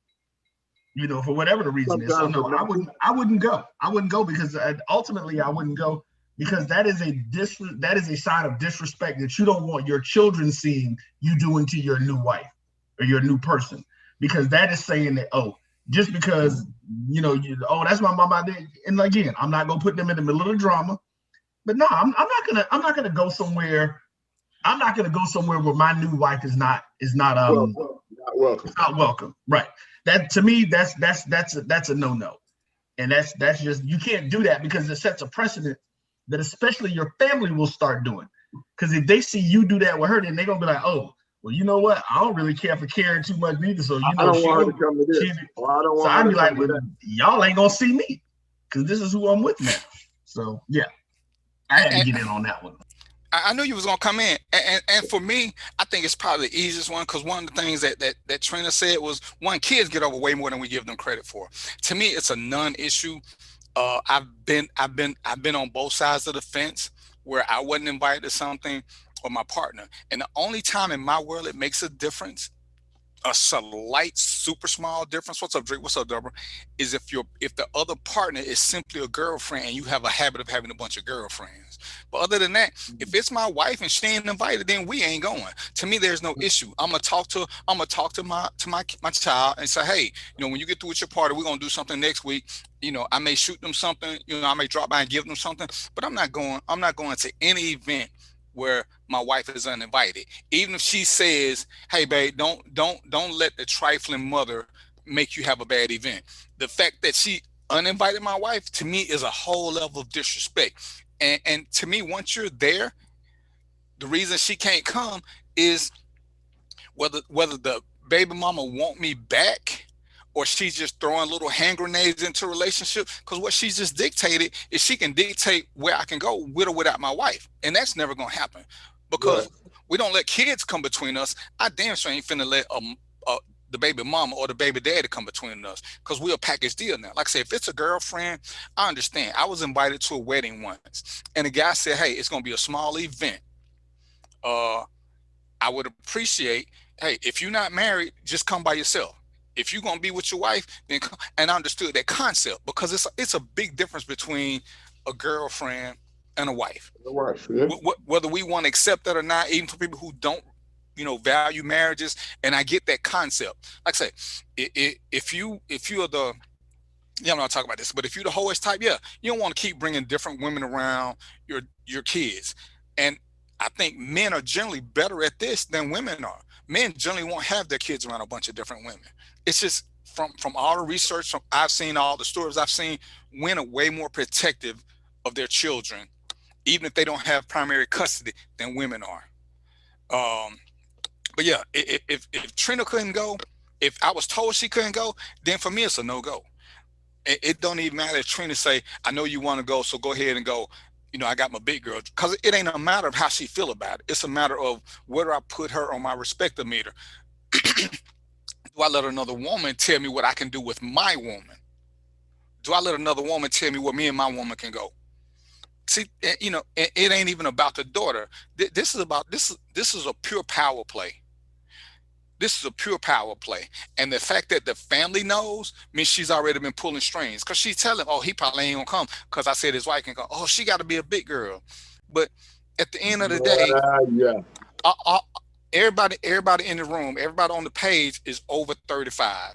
Speaker 17: For whatever the reason is. So no, I wouldn't go. I wouldn't go, because ultimately I wouldn't go, because that is a sign of disrespect that you don't want your children seeing you doing to your new wife or your new person, because that is saying that, oh, just because, that's my mama. And again, I'm not going to put them in the middle of the drama, but no, I'm not going to go somewhere. I'm not going to go somewhere where my new wife is not welcome. Right. That, to me, that's a no-no. And that's just, you can't do that, because it sets a precedent that especially your family will start doing. Because if they see you do that with her, then they're going to be like, oh, well, you know what? I don't really care for Karen too much either. So,
Speaker 16: I don't want her to come to this.
Speaker 17: So I'd be like, well, y'all ain't going to see me, because this is who I'm with now. So, yeah, I had to get in on that one.
Speaker 12: I knew you was gonna come in, and for me, I think it's probably the easiest one, because one of the things that Trina said was, one, kids get over way more than we give them credit for. To me, it's a non-issue. I've been on both sides of the fence where I wasn't invited to something, or my partner, and the only time in my world it makes a difference, a slight, super small difference. What's up, Drake? What's up, Deborah? Is if the other partner is simply a girlfriend and you have a habit of having a bunch of girlfriends. But other than that, if it's my wife and she ain't invited, then we ain't going. To me, there's no issue. I'm gonna talk to my child and say, hey, when you get through with your party, we're gonna do something next week. I may shoot them something. I may drop by and give them something. But I'm not going to any event where my wife is uninvited, even if she says, hey babe, don't let the trifling mother make you have a bad event. The fact that she uninvited my wife, to me, is a whole level of disrespect. And to me, once you're there, the reason she can't come is whether the baby mama want me back, or she's just throwing little hand grenades into a relationship. Because what she's just dictated is she can dictate where I can go with or without my wife, and that's never gonna happen because we don't let kids come between us. I damn sure ain't finna let the baby mama or the baby daddy come between us, because we're a package deal now. Like I said, if it's a girlfriend, I understand. I was invited to a wedding once, and the guy said, "Hey, it's gonna be a small event. I would appreciate, hey, if you're not married, just come by yourself. If you're gonna be with your wife, then come." And I understood that concept, because it's a big difference between a girlfriend and a wife. Whether we want to accept that or not, even for people who don't, value marriages, and I get that concept. Like I say, if you're the, I'm not talking about this, but if you're the hoest type, you don't want to keep bringing different women around your kids. And I think men are generally better at this than women are. Men generally won't have their kids around a bunch of different women. It's just from all the research I've seen, all the stories I've seen, men are way more protective of their children, even if they don't have primary custody, than women are. But yeah, if Trina couldn't go, if I was told she couldn't go, then for me it's a no-go. It don't even matter if Trina say, "I know you want to go, so go ahead and go. I got my big girl," because it ain't a matter of how she feel about it. It's a matter of whether I put her on my respectometer. Do I let another woman tell me what I can do with my woman? Do I let another woman tell me where me and my woman can go? See, it ain't even about the daughter. This is a pure power play. This is a pure power play. And the fact that the family knows means she's already been pulling strings, because she's telling, "Oh, he probably ain't gonna come because I said his wife can come. Oh, she got to be a big girl." But at the end of the day, everybody in the room, everybody on the page is over 35.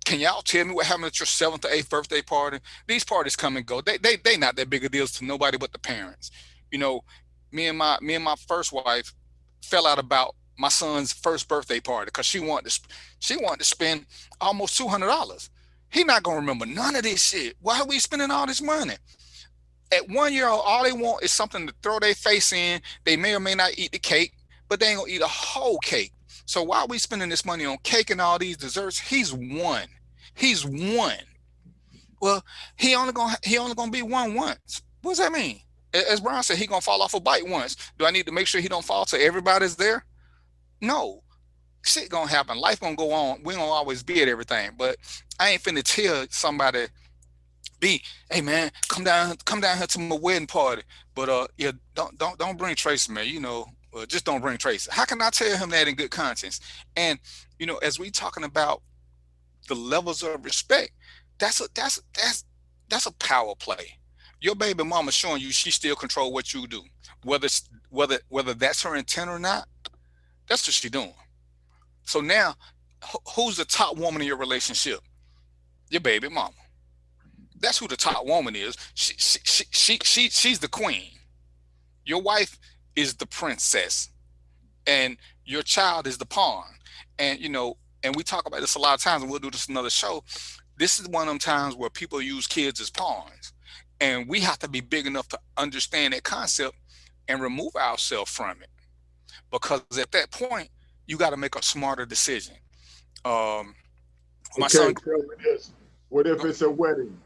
Speaker 12: Can y'all tell me what happened at your 7th or 8th birthday party? These parties come and go. They not that big a deal to nobody but the parents. Me and my first wife fell out about my son's first birthday party, because she wanted to spend almost $200. He not gonna remember none of this shit. Why are we spending all this money? At 1 year old, all they want is something to throw their face in. They may or may not eat the cake, but they ain't gonna eat a whole cake. So why are we spending this money on cake and all these desserts? He's one. Well, he only gonna be one once. What does that mean? As Brian said, he gonna fall off a bike once. Do I need to make sure he don't fall so everybody's there? No. Shit gonna happen. Life gonna go on. We gonna always be at everything. But I ain't finna tell somebody, "Hey man, come down here to my wedding party." But don't bring Tracy, man. Just don't bring Tracy. How can I tell him that in good conscience? And as we talking about the levels of respect, that's a power play. Your baby mama showing you she still control what you do, whether that's her intent or not. That's what she's doing. So now, who's the top woman in your relationship? Your baby mama. That's who the top woman is. She's the queen. Your wife is the princess, and your child is the pawn. And and we talk about this a lot of times, and we'll do this another show. This is one of them times where people use kids as pawns, and we have to be big enough to understand that concept and remove ourselves from it. Because at that point, you got to make a smarter decision. My son.
Speaker 16: Tell me this. What if it's a wedding?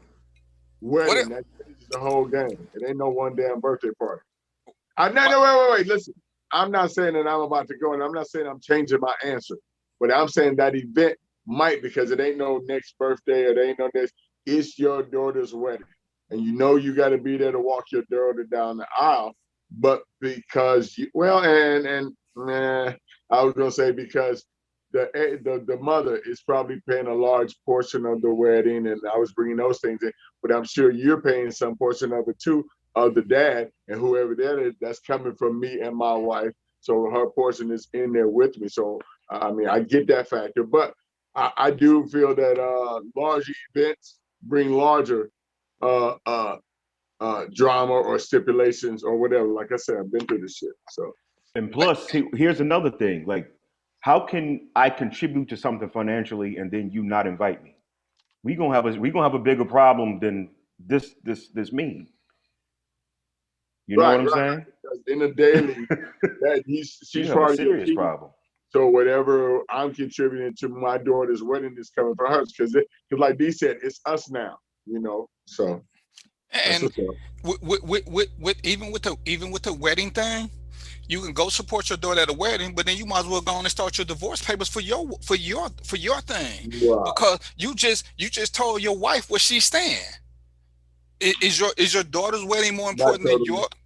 Speaker 16: That changes the whole game. It ain't no one damn birthday party. Wait. Listen, I'm not saying that I'm about to go, and I'm not saying I'm changing my answer. But I'm saying that event might, because it ain't no next birthday, or it ain't no next. It's your daughter's wedding, and you got to be there to walk your daughter down the aisle. But because I was gonna say, because the mother is probably paying a large portion of the wedding, and I was bringing those things in. But I'm sure you're paying some portion of it too, of the dad and whoever that is. That's coming from me and my wife, so her portion is in there with me. So I get that factor, but I do feel that large events bring larger drama or stipulations or whatever. Like I said, I've been through this shit. So,
Speaker 13: and plus, here's another thing. Like, how can I contribute to something financially and then you not invite me? We gonna have a bigger problem than this mean. You know what I'm saying?
Speaker 16: Because in the daily, that she's
Speaker 13: have
Speaker 16: part
Speaker 13: a
Speaker 16: of your
Speaker 13: serious
Speaker 16: team.
Speaker 13: problem.
Speaker 16: So whatever I'm contributing to my daughter's wedding is coming from hers, because like D said, it's us now. You know, so.
Speaker 12: And with even with the wedding thing, you can go support your daughter at a wedding, but then you might as well go on and start your divorce papers for your thing, because you just told your wife where she's staying. Is your daughter's wedding more important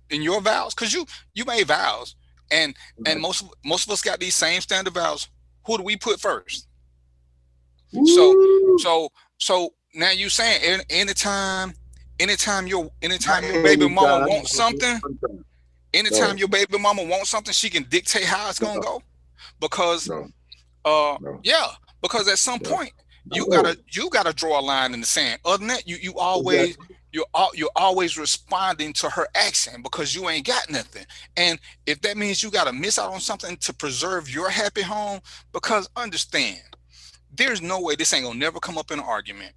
Speaker 12: than your vows? Because you made vows, and most of us got these same standard vows. Who do we put first? So now you saying anytime your baby mama wants something, anytime your baby mama wants something, she can dictate how it's gonna go, because because at some point you gotta draw a line in the sand. Other than that, you're always responding to her action because you ain't got nothing. And if that means you gotta miss out on something to preserve your happy home, because understand, there's no way this ain't gonna never come up in an argument.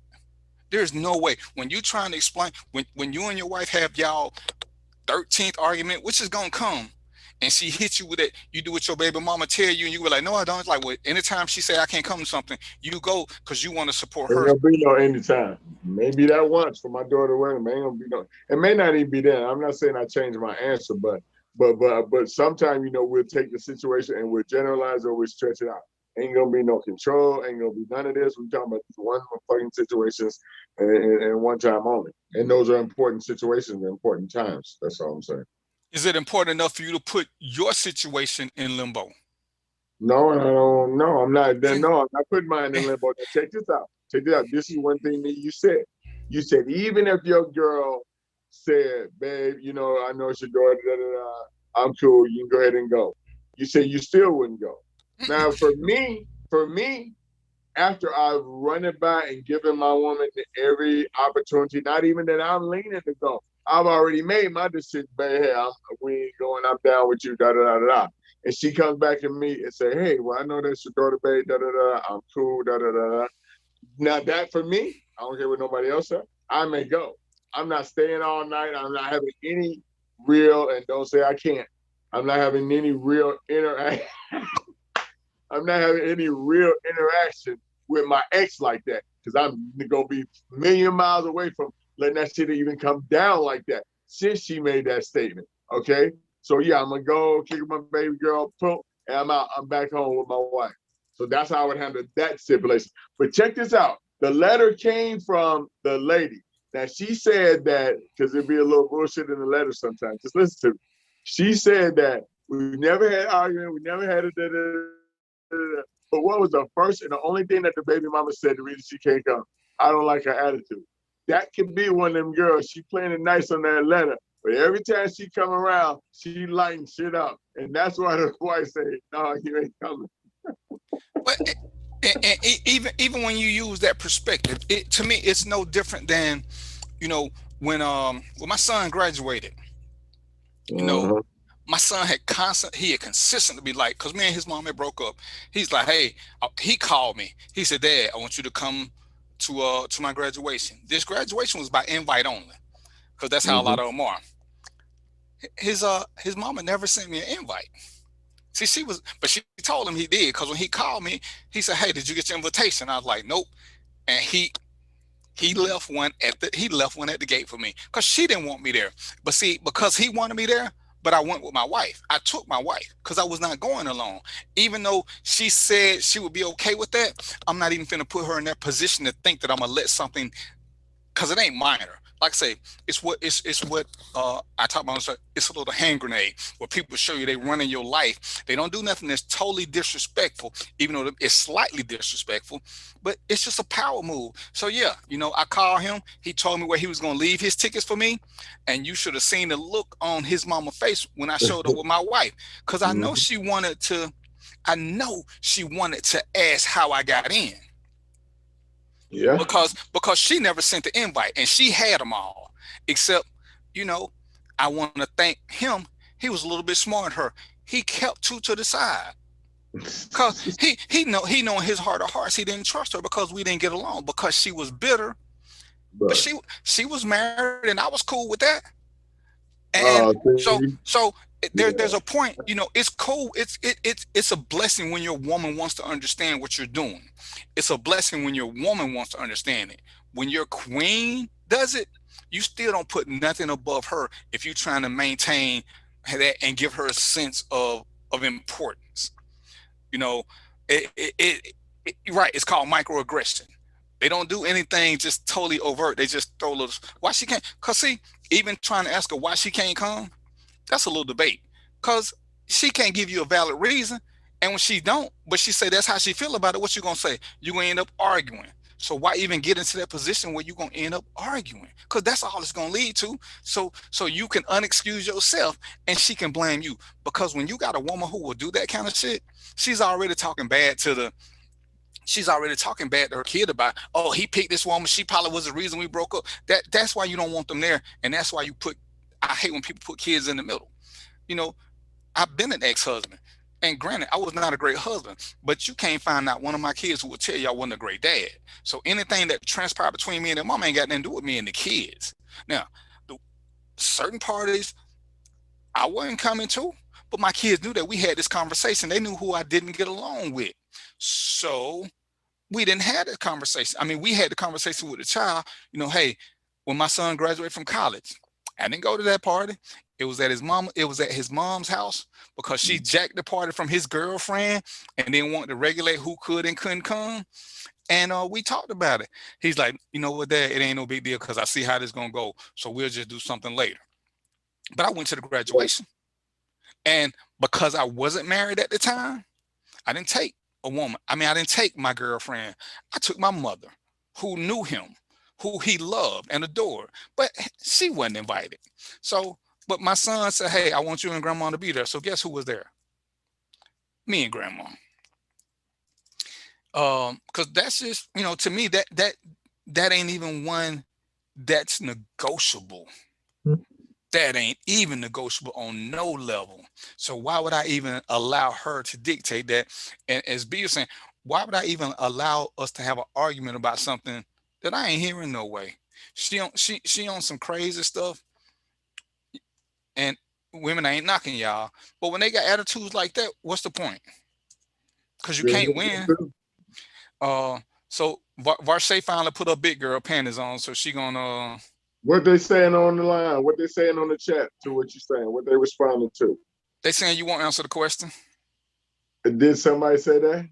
Speaker 12: There's no way. When you trying to explain, when you and your wife have y'all 13th argument, which is gonna come, and she hits you with it, you do what your baby mama tell you, and you were like, no, I don't. It's like, well, anytime she say I can't come to something, you go because you want to support her.
Speaker 16: Ain't gonna be no anytime. Maybe that once for my daughter wedding, ain't gonna be no. It may not even be that. I'm not saying I changed my answer, but sometimes we'll take the situation and we'll generalize or we'll stretch it out. Ain't gonna be no control. Ain't gonna be none of this. We're talking about one fucking situations and one time only. And those are important situations and important times. That's all I'm saying.
Speaker 12: Is it important enough for you to put your situation in limbo?
Speaker 16: No, I don't. No, I'm not. No, I'm not putting mine in limbo. Now, check this out. This is one thing that you said. You said even if your girl said, "Babe, I know it's your daughter. I'm cool. You can go ahead and go." You said you still wouldn't go. Now, for me, after I've run it by and given my woman every opportunity, not even that I'm leaning to go, I've already made my decision, babe, hey, we ain't going, I'm down with you, da-da-da-da-da. And she comes back to me and say, hey, well, I know that's your daughter, babe, da-da-da, I'm cool, da-da-da-da. Now, that for me, I don't care what nobody else says, I may go. I'm not staying all night. I'm not having any real, and don't say I can't, I'm not having any real interaction. I'm not having any real interaction with my ex like that, because I'm gonna be a million miles away from letting that shit even come down like that since she made that statement. Okay, so yeah, I'm gonna go kick my baby girl, boom, and I'm out. I'm back home with my wife. So that's how I would handle that stipulation. But check this out: the letter came from the lady. Now she said that, because it'd be a little bullshit in the letter sometimes. Just listen to me. She said that we never had argument, we never had a but what was the first and the only thing that the baby mama said the reason she can't come? I don't like her attitude. That could be one of them girls. She playing it nice on that letter, but every time she come around, she lighten shit up, and that's why the wife say, "No, you ain't coming."
Speaker 12: But even when you use that perspective, to me, it's no different than, when my son graduated, my son had consistently be like, because me and his mom had broke up. He's like, hey, he called me. He said, Dad, I want you to come to my graduation. This graduation was by invite only, because that's how a lot of them are. His mama never sent me an invite. See, she told him he did, because when he called me, he said, hey, did you get your invitation? I was like, nope. And he left one at the gate for me, because she didn't want me there. But see, because he wanted me there, but I went with my wife. I took my wife because I was not going alone. Even though she said she would be okay with that, I'm not even finna put her in that position to think that I'm gonna let something, because it ain't minor. Like I say, it's what I talk about. It's a little hand grenade where people show you they running your life. They don't do nothing that's totally disrespectful, even though it's slightly disrespectful, but it's just a power move. So yeah, I called him. He told me where he was going to leave his tickets for me. And you should have seen the look on his mama's face when I showed up with my wife. Because I know she wanted to ask how I got in. Yeah. Because she never sent the invite, and she had them all. Except, I want to thank him. He was a little bit smart than her. He kept two to the side. Because he know in his heart of hearts he didn't trust her, because we didn't get along, because she was bitter. But she was married, and I was cool with that. And so there's a point, you know, it's cool. It's a blessing when your woman wants to understand what you're doing. It's a blessing when your woman wants to understand it. When your queen does it, you still don't put nothing above her if you're trying to maintain that and give her a sense of importance. You know, right, it's called microaggression. They don't do anything just totally overt. They just throw little, why she can't, cause see, even trying to ask her why she can't come, that's a little debate. Cause she can't give you a valid reason. And when she don't, but she say that's how she feel about it, what you gonna say? You're gonna end up arguing. So why even get into that position where you're gonna end up arguing? Because that's all it's gonna lead to. So you can unexcuse yourself and she can blame you. Because when you got a woman who will do that kind of shit, she's already talking bad to her kid about, oh, he picked this woman, she probably was the reason we broke up. That's why you don't want them there. And that's why I hate when people put kids in the middle. You know, I've been an ex-husband. And granted, I was not a great husband, but you can't find out one of my kids who will tell you I wasn't a great dad. So anything that transpired between me and their mom ain't got nothing to do with me and the kids. Now, certain parties I wasn't coming to, but my kids knew that we had this conversation. They knew who I didn't get along with. So we didn't have that conversation. I mean, we had the conversation with the child, you know, hey, when my son graduated from college, I didn't go to that party. It was at his mom's house because she jacked the party from his girlfriend and then wanted to regulate who could and couldn't come. And we talked about it. He's like, you know what, Dad, it ain't no big deal because I see how this is going to go. So we'll just do something later. But I went to the graduation. And because I wasn't married at the time, I didn't take a woman. I mean, I didn't take my girlfriend. I took my mother, who knew him, who he loved and adored, but she wasn't invited. So, but my son said, hey, I want you and Grandma to be there. So guess who was there? Me and Grandma. Because that's just, you know, to me, that ain't even one that's negotiable. That ain't even negotiable on no level. So why would I even allow her to dictate that? And as B was saying, why would I even allow us to have an argument about something that I ain't hearing no way? She on some crazy stuff. And women ain't knocking y'all. But when they got attitudes like that, what's the point? Because you can't win. So Varshay finally put her big girl panties on, so she gonna
Speaker 16: what they saying on the line, what they saying on the chat to what you saying, what they responding to.
Speaker 12: They saying you won't answer the question.
Speaker 16: Did somebody say that?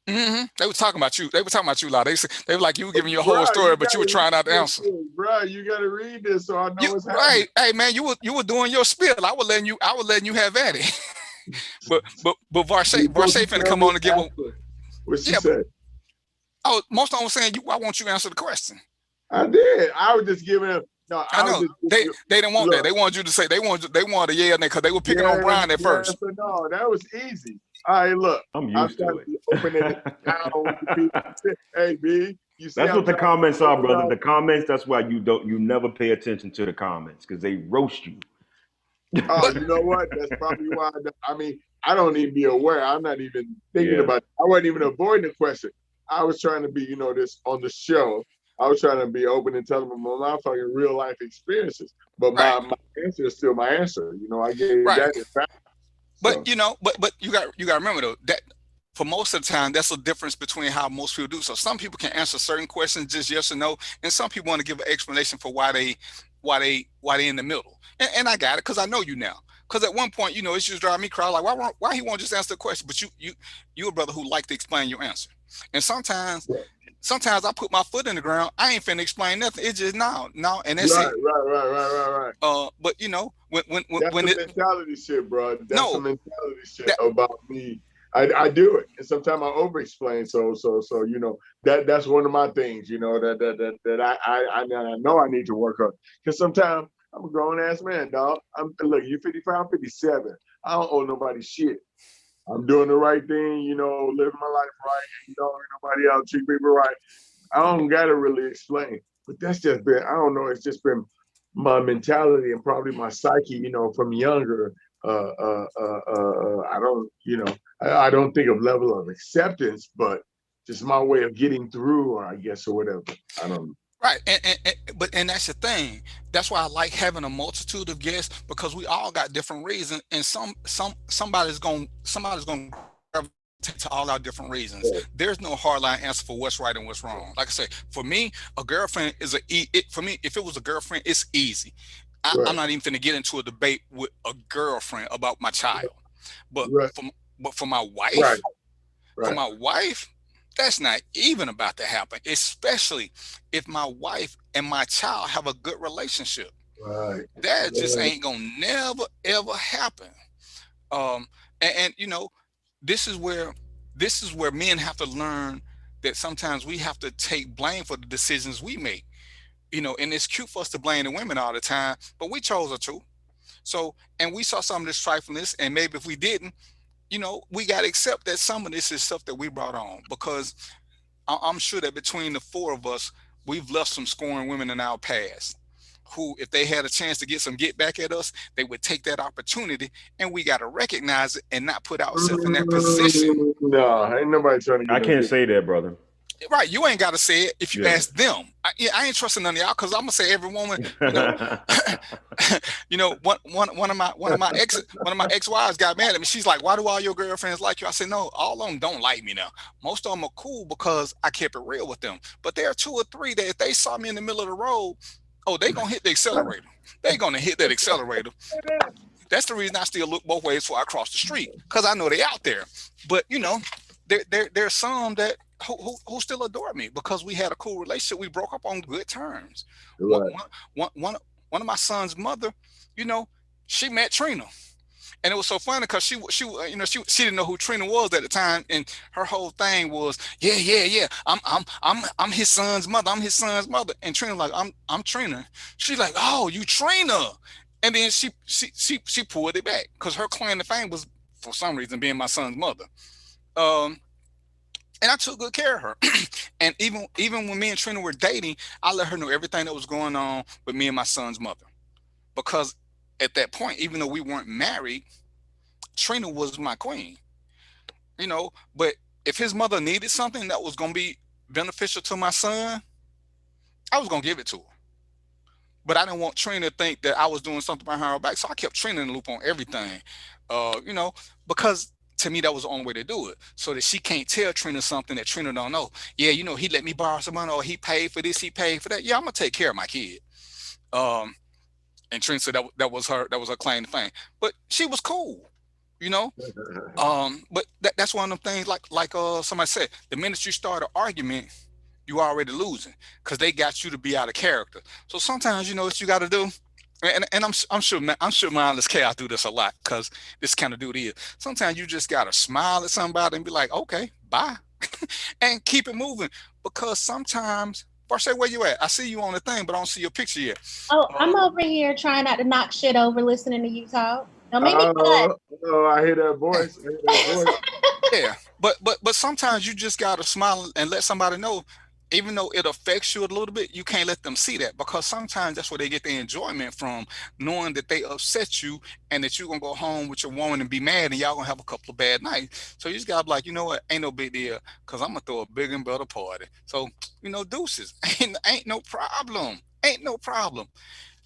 Speaker 12: Mm-hmm. They were talking about you. They were talking about you a lot. They were like, you were giving your whole story, but you were trying not to answer.
Speaker 16: Bro, you gotta read this so I know what's happening.
Speaker 12: Right. Hey man, you were doing your spiel. I was letting you have at it. but Varshay finna come on and give a
Speaker 16: what she said.
Speaker 12: Oh, most of them was saying I want you to answer the question.
Speaker 16: I did. I was just giving them. No,
Speaker 12: I know they didn't want that. They wanted you to say they wanted a yeah because they were picking on Brian at first.
Speaker 16: No, that was easy. All right, look.
Speaker 13: I'm used to it.
Speaker 16: Hey, B, you see
Speaker 13: that's what the comments are, brother. The comments. That's why you never pay attention to the comments because they roast you.
Speaker 16: Oh, you know what? That's probably why. I mean, I don't even be aware. I'm not even thinking about it. I wasn't even avoiding the question. I was trying to be, you know, this on the show. I was trying to be open and telling them my fucking real life experiences. But my answer is still my answer. You know, I gave that in fact.
Speaker 12: But you know, but you got to remember though that for most of the time that's the difference between how most people do. So some people can answer certain questions just yes or no, and some people want to give an explanation for why they in the middle. And I got it because I know you now. Because at one point, you know, it's just driving me crazy. Like why he won't just answer the question? But you a brother who like to explain your answer. And sometimes I put my foot in the ground. I ain't finna explain nothing. It's just no, and that's it.
Speaker 16: Right.
Speaker 12: But you know, when
Speaker 16: that's mentality shit, bro. That's some mentality shit about me. I do it, and sometimes I over-explain. So you know that's one of my things. You know that I know I need to work on because sometimes I'm a grown ass man, dog. Look, you 55, I'm 57. I don't owe nobody shit. I'm doing the right thing, you know, living my life right, you know, nobody else treat people right. I don't gotta really explain, but that's just been, I don't know, it's just been my mentality and probably my psyche, you know, from younger. I don't, you know, I don't think of level of acceptance, but just my way of getting through, or I guess, or whatever. I don't know.
Speaker 12: Right, and that's the thing. That's why I like having a multitude of guests, because we all got different reasons, and somebody's going to gravitate to all our different reasons. There's no hard line answer for what's right and what's wrong. Like I say, for me, a girlfriend is for me, if it was a girlfriend, it's easy. I'm not even going to get into a debate with a girlfriend about my child, but for my wife, for my wife, that's not even about to happen, especially if my wife and my child have a good relationship. That just ain't gonna never ever happen. And you know, this is where men have to learn that sometimes we have to take blame for the decisions we make. You know, and it's cute for us to blame the women all the time, but we chose her too. So, and we saw some of this triflingness, and maybe if we didn't, you know, we got to accept that some of this is stuff that we brought on, because I'm sure that between the four of us, we've left some scorned women in our past who, if they had a chance to get back at us, they would take that opportunity, and we got to recognize it and not put ourselves in that position.
Speaker 16: No, ain't nobody trying to get
Speaker 13: I can't say that, brother.
Speaker 12: Right, you ain't got to say it if you ask them. I ain't trusting none of y'all, because I'm gonna say every woman. You know, you know, one of my ex-wives got mad at me. She's like, "Why do all your girlfriends like you?" I said, "No, all of them don't like me now. Most of them are cool because I kept it real with them. But there are 2 or 3 that if they saw me in the middle of the road, oh, they gonna hit the accelerator. They gonna hit that accelerator." That's the reason I still look both ways before I cross the street, because I know they out there. But you know, there's some that who still adore me because we had a cool relationship. We broke up on good terms. One of my son's mother, you know, she met Trina, and it was so funny because she didn't know who Trina was at the time, and her whole thing was yeah I'm his son's mother. I'm his son's mother. And Trina like, I'm Trina. She's like, oh, you Trina. And then she pulled it back because her claim to fame was, for some reason, being my son's mother. And I took good care of her. And even when me and Trina were dating, I let her know everything that was going on with me and my son's mother. Because at that point, even though we weren't married, Trina was my queen. You know, but if his mother needed something that was going to be beneficial to my son, I was going to give it to her. But I didn't want Trina to think that I was doing something behind her back. So I kept Trina in the loop on everything, you know, because to me, that was the only way to do it, so that she can't tell Trina something that Trina don't know. Yeah, you know, he let me borrow some money, or he paid for this, he paid for that. Yeah, I'm gonna take care of my kid. And Trina said that was her claim to fame. But she was cool, you know. But that's one of them things. Like somebody said, the minute you start an argument, you already losing, because they got you to be out of character. So sometimes, you know what you got to do. And I'm sure mindless chaos do this a lot, because this kind of dude is. Sometimes you just gotta smile at somebody and be like, okay, bye, and keep it moving. Because sometimes, Barchay, where you at? I see you on the thing, but I don't see your picture yet.
Speaker 18: Oh, I'm over here trying not to knock shit over listening to you talk. Don't make me cut.
Speaker 16: Oh, I hear that voice.
Speaker 12: Yeah, but sometimes you just gotta smile and let somebody know. Even though it affects you a little bit, you can't let them see that, because sometimes that's where they get the enjoyment from, knowing that they upset you and that you're going to go home with your woman and be mad, and y'all going to have a couple of bad nights. So you just got to be like, you know what, ain't no big deal, because I'm going to throw a bigger and better party. So, you know, deuces, ain't no problem. Ain't no problem.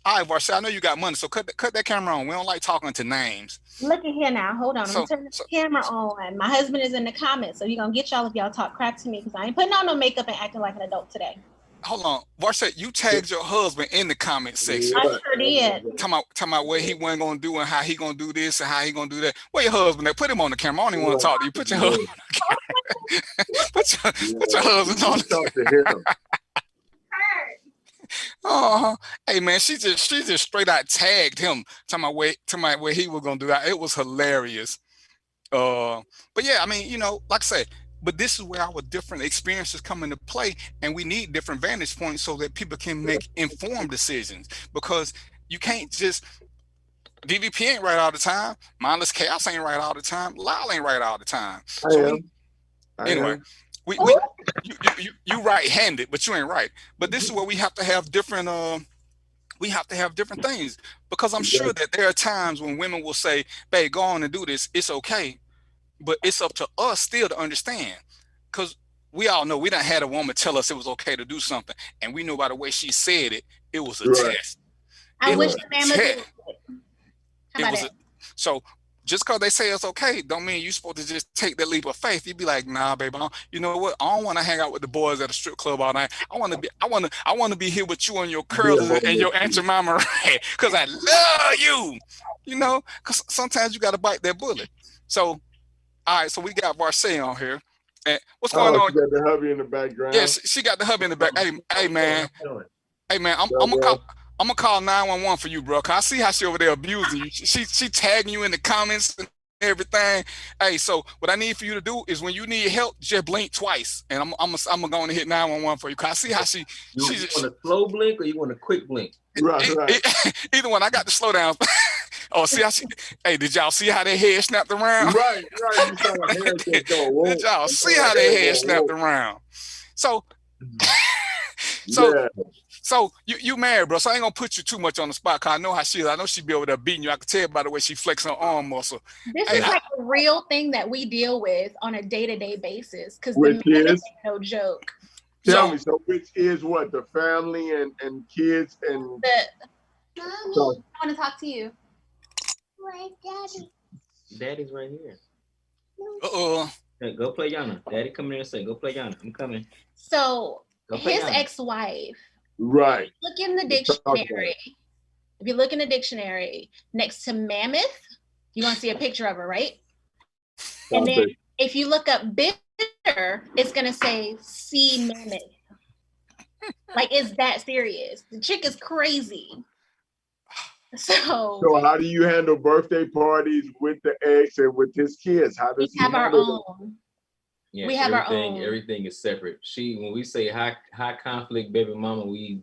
Speaker 12: All right, Varsha, I know you got money, so cut that camera on. We don't like talking to names.
Speaker 18: Look at here now. Hold on. I'm turning the camera on. My husband is in the comments, so you're going to get y'all if y'all talk crap to me, because I ain't putting on no makeup and acting like an adult today.
Speaker 12: Hold on. Varsha, you tagged your husband in the comment section.
Speaker 18: I sure did.
Speaker 12: Talking about what he wasn't going to do and how he going to do this and how he going to do that. Where your husband at? Put him on the camera. I don't even want to talk to you. Put your husband on the camera. put your husband on the camera. Talk to him. Hey man, she just straight out tagged him to my where he was gonna do that. It was hilarious. But yeah, I mean, you know, like I said, but this is where our different experiences come into play, and we need different vantage points so that people can make informed decisions. Because you can't just DVP ain't right all the time, mindless chaos ain't right all the time, Lyle ain't right all the time. So anyway. You right-handed, but you ain't right. But this is where we have to have different things, because I'm sure that there are times when women will say, babe, go on and do this, it's okay. But it's up to us still to understand, because we all know we done had a woman tell us it was okay to do something, and we know by the way she said it, it was a test.
Speaker 18: I wish the man was. How about it?
Speaker 12: So just because they say it's okay, don't mean you're supposed to just take that leap of faith. You'd be like, nah, baby, you know what? I don't want to hang out with the boys at a strip club all night. I want to be here with you and your curls and your Aunt Jemima, because I love you. You know, because sometimes you got to bite that bullet. So, all right, so we got Varsay on here. And what's going on?
Speaker 16: She got the hubby in the background.
Speaker 12: Yes, she got the hubby in the back. Hey, man. Hey, man, I'm gonna call 911 for you, bro. Cause I see how she over there abusing you. She tagging you in the comments and everything. Hey, so what I need for you to do is when you need help, just blink twice, and I'm gonna go and hit 911 for you. Cause I see how she.
Speaker 19: You want a slow blink or you want a quick blink?
Speaker 16: Right.
Speaker 12: Either one. I got the slow down. Oh, see how she. Hey, did y'all see how their head snapped around?
Speaker 16: Right.
Speaker 12: Did y'all see how their head snapped around? So. So you married, bro. So I ain't gonna put you too much on the spot, cause I know how she is. I know she be over there beating you. I can tell by the way she flex her arm muscle.
Speaker 18: This is like a real thing that we deal with on a day-to-day basis, because
Speaker 16: the men is
Speaker 18: no joke.
Speaker 16: Tell me, so which is what? The family and kids and
Speaker 18: Mommy, I want to talk to you. Where's Daddy?
Speaker 19: Daddy's right here.
Speaker 12: Uh-oh.
Speaker 19: Hey, go play Yana. Daddy coming in and say, go play Yana. I'm coming.
Speaker 18: So his ex-wife.
Speaker 16: Right.
Speaker 18: Look in the dictionary. If you look in the dictionary, next to mammoth, you're gonna see a picture of her, right? And then if you look up bitter, it's gonna say sea mammoth. Like, it's that serious. The chick is crazy. So
Speaker 16: how do you handle birthday parties with the ex and with his kids? How does
Speaker 18: we have our own?
Speaker 19: Yeah,
Speaker 18: we have our own.
Speaker 19: Everything is separate. When we say high conflict baby mama, we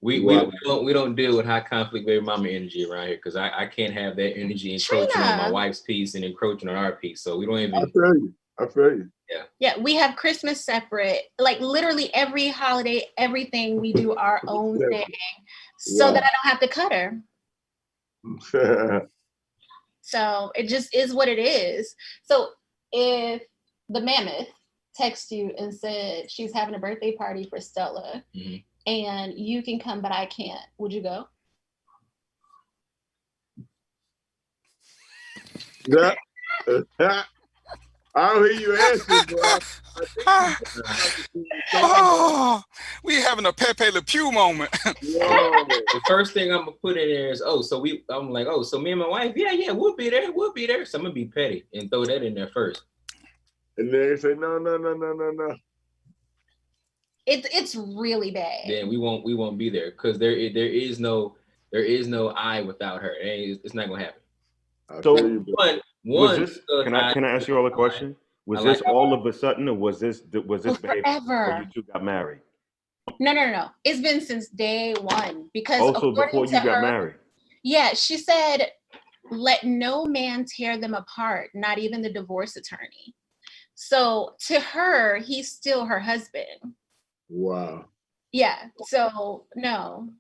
Speaker 19: don't deal with high conflict baby mama energy around here, because I can't have that energy encroaching on my wife's piece and encroaching on our piece. So we don't even.
Speaker 16: I feel you.
Speaker 18: Yeah, we have Christmas separate. Like literally every holiday, everything we do our own thing, so that I don't have to cut her. So it just is what it is. So if the mammoth texts you and said she's having a birthday party for Stella, and you can come but I can't, would you go?
Speaker 16: I don't hear you answer, bro.
Speaker 12: We having a Pepe Le Pew moment.
Speaker 19: The first thing I'm gonna put in there is, so me and my wife, yeah, we'll be there. So I'm gonna be petty and throw that in there first.
Speaker 16: And they say no.
Speaker 18: It's really bad.
Speaker 19: Then we won't be there, because there is no I without her. It's not gonna happen.
Speaker 13: So
Speaker 19: one.
Speaker 13: Can I ask you all a question? Was this all of a sudden, or was this behavior before you two got married?
Speaker 18: No. It's been since day one, because
Speaker 13: also before you got married.
Speaker 18: Yeah, she said, "Let no man tear them apart, not even the divorce attorney." So to her, he's still her husband.
Speaker 16: Wow.
Speaker 18: Yeah. So no.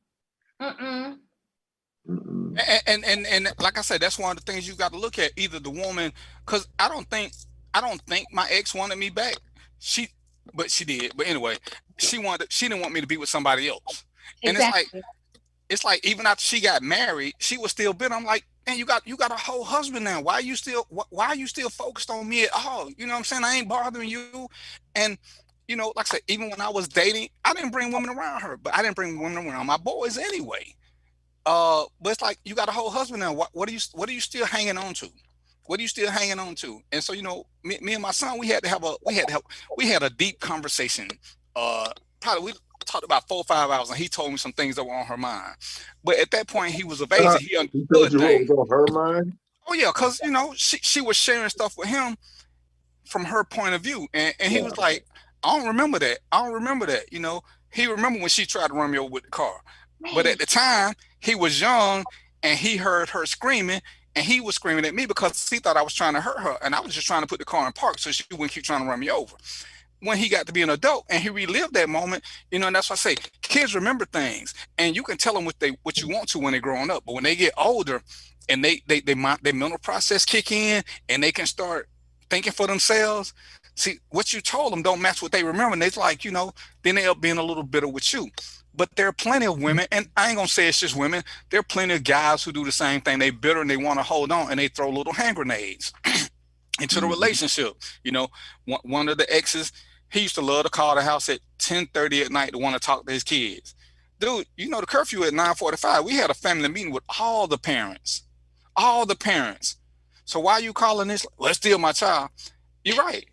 Speaker 12: And like I said, that's one of the things you got to look at. Either the woman, because I don't think my ex wanted me back. But she did. But anyway, she didn't want me to be with somebody else.
Speaker 18: Exactly.
Speaker 12: And it's like even after she got married, she was still bitter. I'm like, man, you got a whole husband now. Why are you still focused on me at all? You know what I'm saying? I ain't bothering you. And you know, like I said, even when I was dating, I didn't bring women around her, but I didn't bring women around my boys anyway. But it's like, you got a whole husband now. What are you still hanging on to? What are you still hanging on to? And so, you know, me and my son, we had a deep conversation. Probably we talked about 4 or 5 hours, and he told me some things that were on her mind. But at that point, he was of age. He understood things.
Speaker 16: What was on her mind?
Speaker 12: Oh yeah, because you know, she was sharing stuff with him from her point of view, and he was like, I don't remember that. You know, he remembered when she tried to run me over with the car. But at the time, he was young, and he heard her screaming, and he was screaming at me because he thought I was trying to hurt her, and I was just trying to put the car in park so she wouldn't keep trying to run me over. When he got to be an adult and he relived that moment, you know, and that's why I say kids remember things, and you can tell them what you want to when they're growing up, but when they get older and their mental process kick in and they can start thinking for themselves, See, what you told them don't match what they remember. And it's like, then they end up being a little bitter with you. But there are plenty of women, and I ain't gonna say it's just women. There are plenty of guys who do the same thing. They bitter and they want to hold on, and they throw little hand grenades into the relationship. One of the exes, he used to love to call the house at 10:30 at night to want to talk to his kids. Dude, the curfew at 9:45. We had a family meeting with all the parents. So why are you calling this? Let's steal my child. You're right.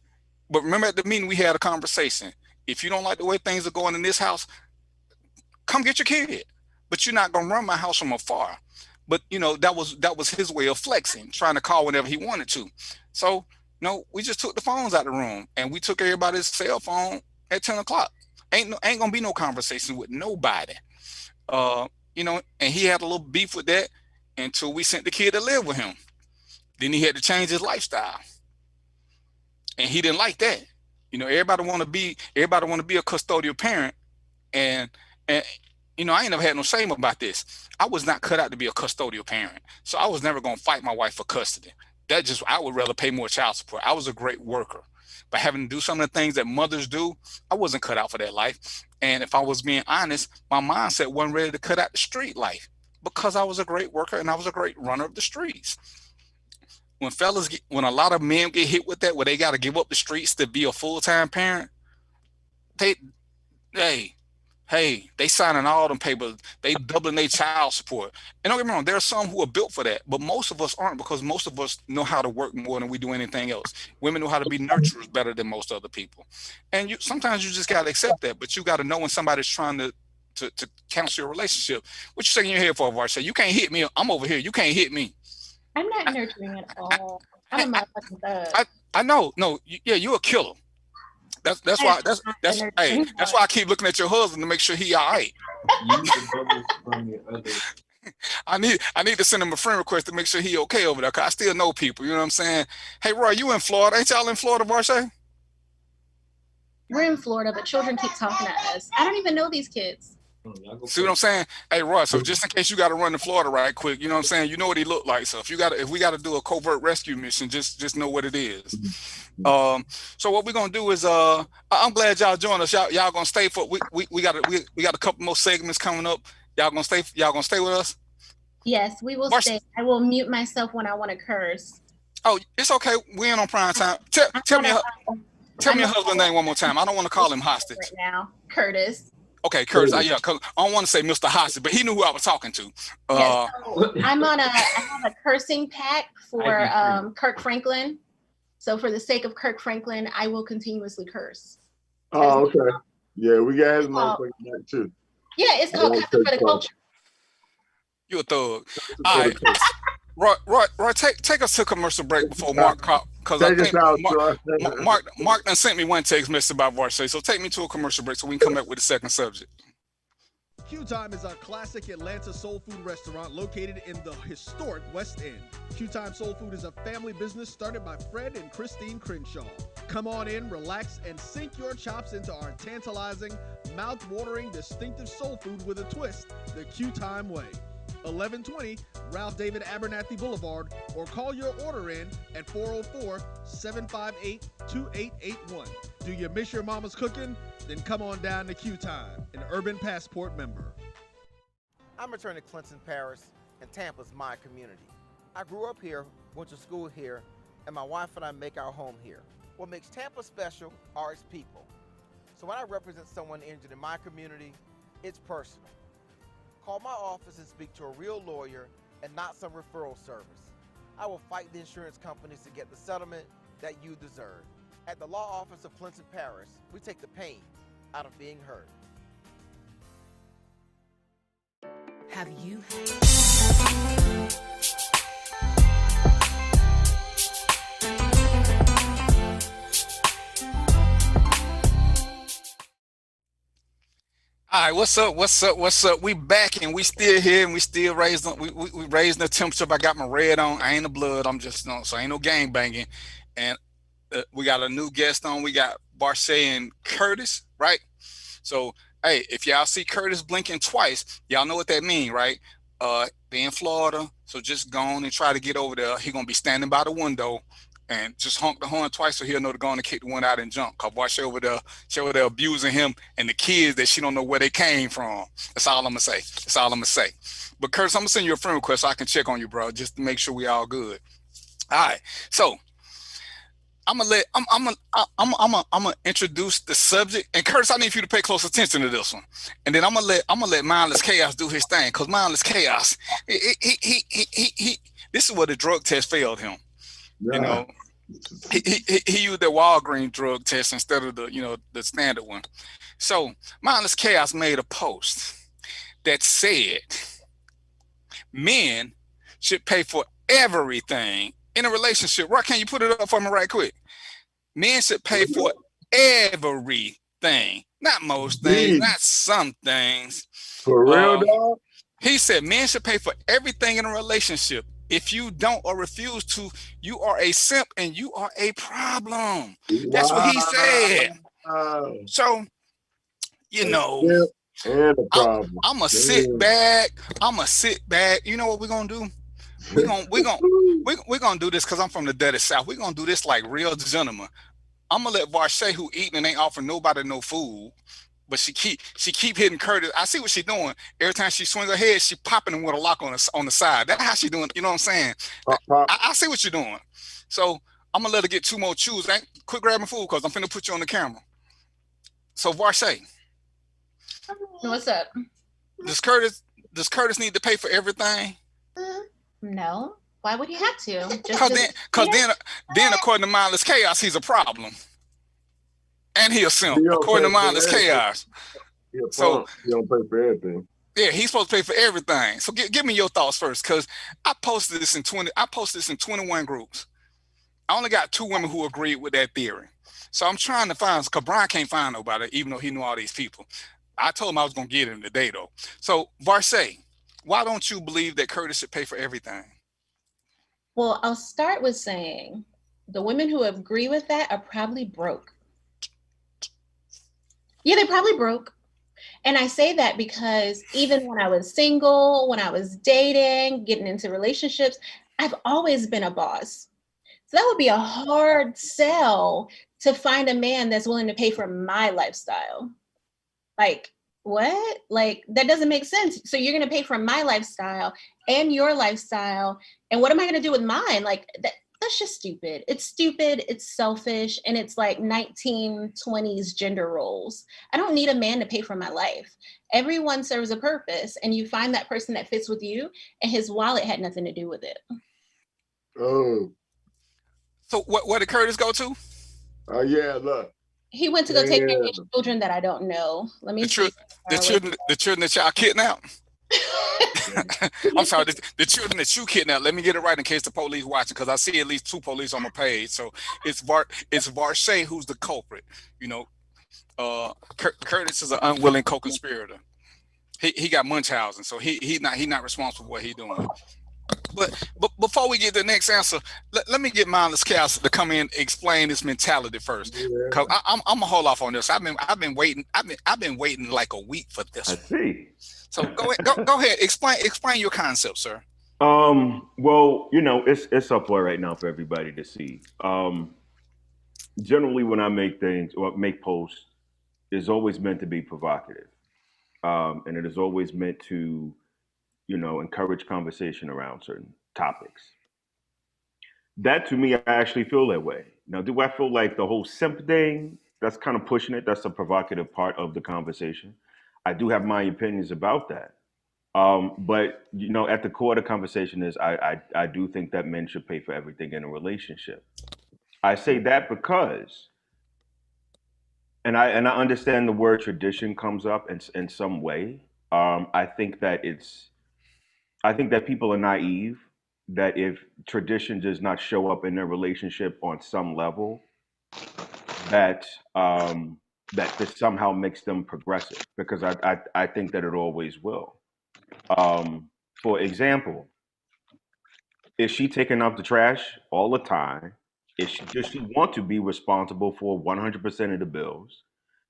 Speaker 12: But remember at the meeting, we had a conversation. If you don't like the way things are going in this house, come get your kid. But you're not going to run my house from afar. But, that was his way of flexing, trying to call whenever he wanted to. So, we just took the phones out of the room and we took everybody's cell phone at 10 o'clock. Ain't going to be no conversation with nobody. And he had a little beef with that until we sent the kid to live with him. Then he had to change his lifestyle. And he didn't like that. Everybody want to be a custodial parent. And I ain't never had no shame about this. I was not cut out to be a custodial parent. So I was never going to fight my wife for custody. I would rather pay more child support. I was a great worker. But having to do some of the things that mothers do, I wasn't cut out for that life. And if I was being honest, my mindset wasn't ready to cut out the street life because I was a great worker and I was a great runner of the streets. When a lot of men get hit with that, where they got to give up the streets to be a full-time parent, they signing all them papers, they doubling their child support. And don't get me wrong, there are some who are built for that, but most of us aren't, because most of us know how to work more than we do anything else. Women know how to be nurturers better than most other people. And sometimes you just got to accept that, but you got to know when somebody's trying to cancel your relationship. What you shaking your head for, Varsha? You can't hit me. I'm over here. You can't hit me.
Speaker 18: I'm not nurturing at all. I'm a motherfucking thug.
Speaker 12: I know. No, you're a killer. That's why I keep looking at your husband to make sure he all right. I need to send him a friend request to make sure he okay over there, because I still know people. You know what I'm saying? Hey, Roy, you in Florida? Ain't y'all in Florida, Varsha?
Speaker 18: We're in Florida, but children keep talking at us. I don't even know these kids.
Speaker 12: See what I'm saying? Hey, Roy, so just in case you got to run to Florida right quick, you know what I'm saying? You know what he looked like. So if we got to do a covert rescue mission, just know what it is. So what we're gonna do is I'm glad y'all joined us. Y'all gonna stay for we got a couple more segments coming up. Y'all gonna stay with us?
Speaker 18: Yes, we will stay. I will mute myself when I want to curse.
Speaker 12: Oh, it's okay. We ain't on prime time. Tell me your husband's name one more time. I don't want to call him hostage.
Speaker 18: Right now, Curtis.
Speaker 12: Okay, Curtis. I don't want to say Mr. Hostage, but he knew who I was talking to.
Speaker 18: Yes, so I have a cursing pack for Kirk Franklin. So for the sake of Kirk Franklin, I will continuously curse.
Speaker 16: Oh, okay. Yeah, we got his motherfucking back too.
Speaker 18: Yeah, it's called Custom for the Culture.
Speaker 12: You a thug. All right. Roy, take us to commercial break before Mark caught. Because I think Mark done sent me one text message about Varsha. So take me to a commercial break so we can come back with the second subject.
Speaker 20: Q Time is a classic Atlanta soul food restaurant located in the historic West End. Q Time Soul Food is a family business started by Fred and Christine Crenshaw. Come on in, relax, and sink your chops into our tantalizing, mouth-watering, distinctive soul food with a twist, the Q Time way. 1120 Ralph David Abernathy Boulevard, or call your order in at 404-758-2881. Do you miss your mama's cooking? Then come on down to Q Time, an Urban Passport member.
Speaker 21: I'm attorney Clinton Paris, and Tampa's my community. I grew up here, went to school here, and my wife and I make our home here. What makes Tampa special are its people. So when I represent someone injured in my community, it's personal. Call my office and speak to a real lawyer and not some referral service. I will fight the insurance companies to get the settlement that you deserve. At the law office of Clinton Paris, we take the pain out of being heard.
Speaker 22: Have you
Speaker 12: All right, what's up? We back and we still here and we still raising the temperature. I got my red on. I ain't the blood. I'm just so ain't no gang banging. And we got a new guest on. We got Varsha and Curtis, right? So hey, if y'all see Curtis blinking twice, y'all know what that means, right? They in Florida, so just go on and try to get over there. He gonna be standing by the window and just honk the horn twice so he'll know to go on and kick the one out and jump. Cause watch over there abusing him and the kids that she don't know where they came from. That's all I'm gonna say. That's all I'm gonna say. But Curtis, I'm gonna send you a friend request so I can check on you, bro, just to make sure we all good. All right. So I'm gonna introduce the subject, and Curtis, I need you to pay close attention to this one, and then I'm gonna let Mindless Chaos do his thing, cause Mindless Chaos, he this is where the drug test failed him. Yeah. You know, he used the Walgreens drug test instead of the standard one. So Mindless Chaos made a post that said men should pay for everything in a relationship. Roy, can you put it up for me right quick? Men should pay for everything, not most things, not some things.
Speaker 16: For real, dog?
Speaker 12: He said men should pay for everything in a relationship. If you don't or refuse to, you are a simp and you are a problem. That's what he said. So, you know, I'm gonna sit back. You know what we're gonna do? We're gonna do this because I'm from the dirty South. We're gonna do this like real gentlemen. I'm gonna let Varshay, who eating and ain't offering nobody no food, but she keep hitting Curtis. I see what she doing. Every time she swings her head, she popping him with a lock on the side. That's how she doing. You know what I'm saying? I see what you're doing. So I'm gonna let her get 2 more chews. Quit grabbing food because I'm finna put you on the camera. So Varshay,
Speaker 18: what's up?
Speaker 12: Does Curtis need to pay for everything?
Speaker 18: No. Why would he have to?
Speaker 12: Because then according to Mindless Chaos, he's a problem. And he a simp, according to Mindless Chaos. So
Speaker 16: he don't pay for everything.
Speaker 12: Yeah, he's supposed to pay for everything. So give me your thoughts first, because I posted this in 21 groups. I only got 2 women who agreed with that theory. So I'm trying to find, because Brian can't find nobody, even though he knew all these people. I told him I was gonna get him today though. So Varshay, why don't you believe that Curtis should pay for everything?
Speaker 18: Well, I'll start with saying the women who agree with that are probably broke. Yeah, they're probably broke. And I say that because even when I was single, when I was dating, getting into relationships, I've always been a boss. So that would be a hard sell to find a man that's willing to pay for my lifestyle. Like, what? Like, that doesn't make sense. So you're going to pay for my lifestyle and your lifestyle. And what am I going to do with mine? Like, that's just stupid. It's stupid. It's selfish. And it's like 1920s gender roles. I don't need a man to pay for my life. Everyone serves a purpose. And you find that person that fits with you, and his wallet had nothing to do with it.
Speaker 16: Oh.
Speaker 12: So where did Curtis go to?
Speaker 16: Oh, yeah, look.
Speaker 18: He went to go take care of children that I don't know. Let me see.
Speaker 12: The children that y'all kidnapped? I'm sorry, the children that you kidnapped. Let me get it right in case the police watching, because I see at least 2 police on my page. So it's Varshay who's the culprit. You know, Curtis is an unwilling co-conspirator. He got Munchausen, so he not responsible for what he doing. But before we get the next answer, let me get Mindless Chaos to come in and explain this mentality first. Cause I'm gonna hold off on this. I've been waiting like a week for this.
Speaker 13: I see.
Speaker 12: So go ahead, explain your concept, sir.
Speaker 13: Well, you know, it's up for right now for everybody to see. Generally, when I make things or make posts, it's always meant to be provocative, and it is always meant to, you know, encourage conversation around certain topics. That to me, I actually feel that way. Now, do I feel like the whole simp thing, that's kind of pushing it? That's a provocative part of the conversation. I do have my opinions about that. But, you know, at the core of the conversation is I do think that men should pay for everything in a relationship. I say that because, and I understand the word tradition comes up in some way. I think that people are naive, that if tradition does not show up in their relationship on some level, that this somehow makes them progressive, because I think that it always will. For example, is she taking out the trash all the time? Does she want to be responsible for 100% of the bills?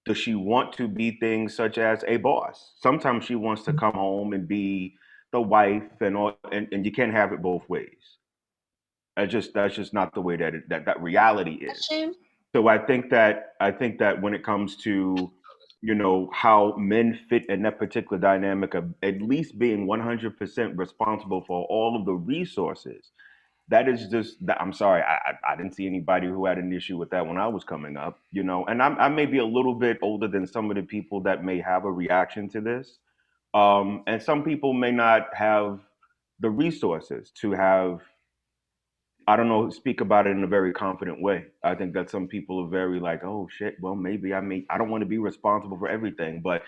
Speaker 13: Does she want to be things such as a boss? Sometimes she wants to come home and be the wife and all, and you can't have it both ways. That's just not the way that reality is. So I think that when it comes to, you know, how men fit in that particular dynamic of at least being 100% responsible for all of the resources, that is just that. I'm sorry, I didn't see anybody who had an issue with that when I was coming up, you know. And I may be a little bit older than some of the people that may have a reaction to this, and some people may not have the resources to have, I don't know, speak about it in a very confident way. I think that some people are very like, oh shit, well maybe I don't want to be responsible for everything. But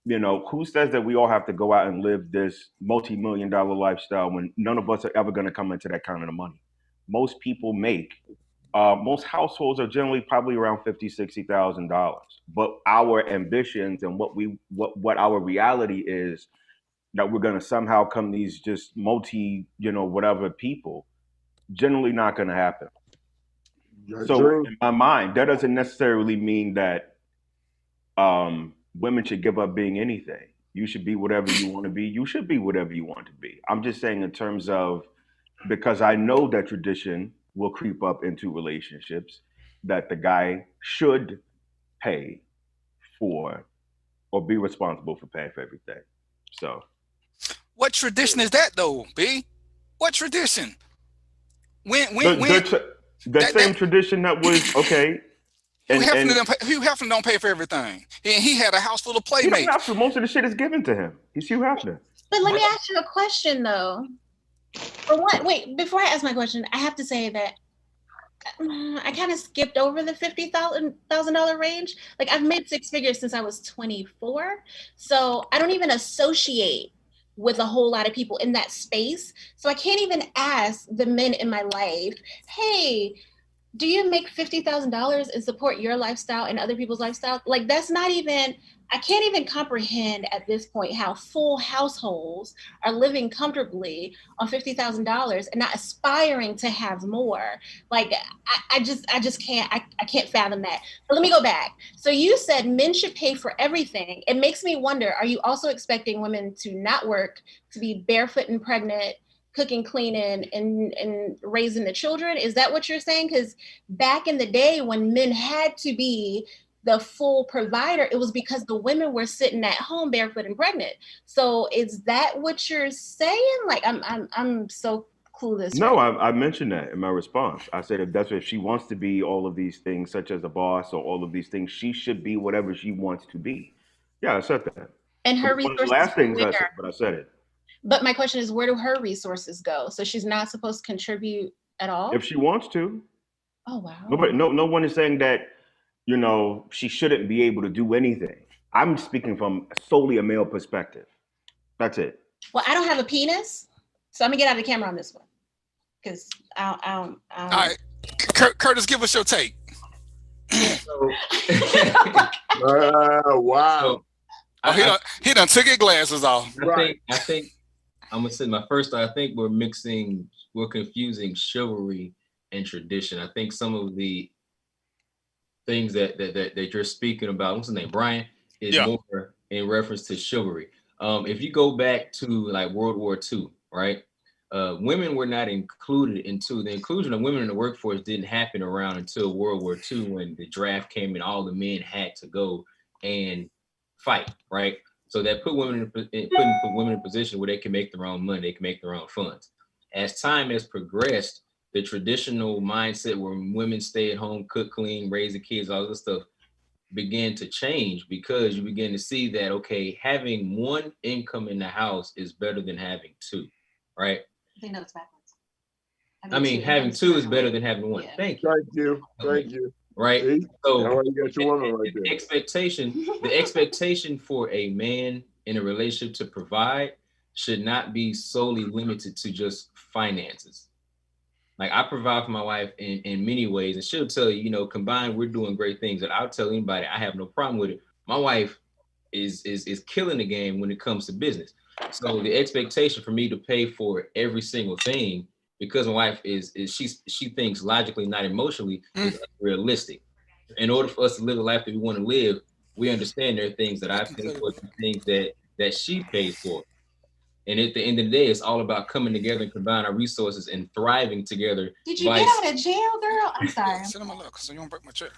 Speaker 13: you know, who says that we all have to go out and live this multi-million dollar lifestyle when none of us are ever going to come into that kind of money? Most people make, most households are generally probably around $50,000, $60,000. But our ambitions and what our reality is, that we're going to somehow come these just multi, you know, whatever people, generally not going to happen. So in my mind, that doesn't necessarily mean that women should give up being anything. You should be whatever you want to be. You should be whatever you want to be. I'm just saying in terms of, because I know that tradition will creep up into relationships, that the guy should pay for or be responsible for paying for everything. So
Speaker 12: what tradition is that though, B? What tradition?
Speaker 13: The same tradition that was okay.
Speaker 12: Hugh Hefner don't pay for everything. He had a house full of playmates.
Speaker 13: He don't have to. Most of the shit is given to him. He's Hugh Hefner.
Speaker 18: But let me ask you a question though. For what? Wait, before I ask my question, I have to say that I kind of skipped over the $50,000 range. Like I've made six figures since I was 24, so I don't even associate with a whole lot of people in that space. So I can't even ask the men in my life, hey, do you make $50,000 and support your lifestyle and other people's lifestyle? Like that's not even, I can't even comprehend at this point how full households are living comfortably on $50,000 and not aspiring to have more. Like I just can't, I can't fathom that. But let me go back. So you said men should pay for everything. It makes me wonder, are you also expecting women to not work, to be barefoot and pregnant, cooking, cleaning, and raising the children? Is that what you're saying? Because back in the day when men had to be the full provider, it was because the women were sitting at home barefoot and pregnant. So is that what you're saying? Like I'm so clueless.
Speaker 13: No, I mentioned that in my response. I said if she wants to be all of these things, such as a boss or all of these things, she should be whatever she wants to be. Yeah, I said that.
Speaker 18: And her resources.
Speaker 13: One of the last things I said, but I said it.
Speaker 18: But my question is, where do her resources go? So she's not supposed to contribute at all?
Speaker 13: If she wants to.
Speaker 18: Oh, wow.
Speaker 13: No one is saying that, you know, she shouldn't be able to do anything. I'm speaking from solely a male perspective. That's it.
Speaker 18: Well, I don't have a penis, so I'm gonna get out of the camera on this one. Because
Speaker 12: All right, Curtis, give us your take.
Speaker 16: Wow.
Speaker 12: He done took his glasses off.
Speaker 19: I think I'm gonna say my first thought. I think we're confusing chivalry and tradition. I think some of the things that you're speaking about, what's his name, Brian, is more in reference to chivalry. If you go back to like World War II, right? Women were not included into the inclusion of women in the workforce didn't happen around until World War II when the draft came and all the men had to go and fight, right? So that put women in a position where they can make their own money, they can make their own funds. As time has progressed, the traditional mindset where women stay at home, cook, clean, raise the kids, all this stuff began to change because you begin to see that, okay, having one income in the house is better than having two, right?
Speaker 18: I think that's backwards.
Speaker 19: I mean, having two is better than having one. Yeah. Thank you.
Speaker 16: Thank you.
Speaker 19: Right.
Speaker 16: See?
Speaker 19: So
Speaker 16: you got your woman right there.
Speaker 19: The expectation for a man in a relationship to provide should not be solely limited to just finances. Like I provide for my wife in many ways, and she'll tell you, you know, combined, we're doing great things. And I'll tell anybody, I have no problem with it. My wife is killing the game when it comes to business. So the expectation for me to pay for every single thing, because my wife she thinks logically, not emotionally, is realistic. In order for us to live the life that we want to live, we understand there are things that I pay for, things that she pays for. And at the end of the day, it's all about coming together and combining our resources and thriving together.
Speaker 18: Did you get out of jail, girl? I'm sorry.
Speaker 12: Sit on my lap so you don't break my chair.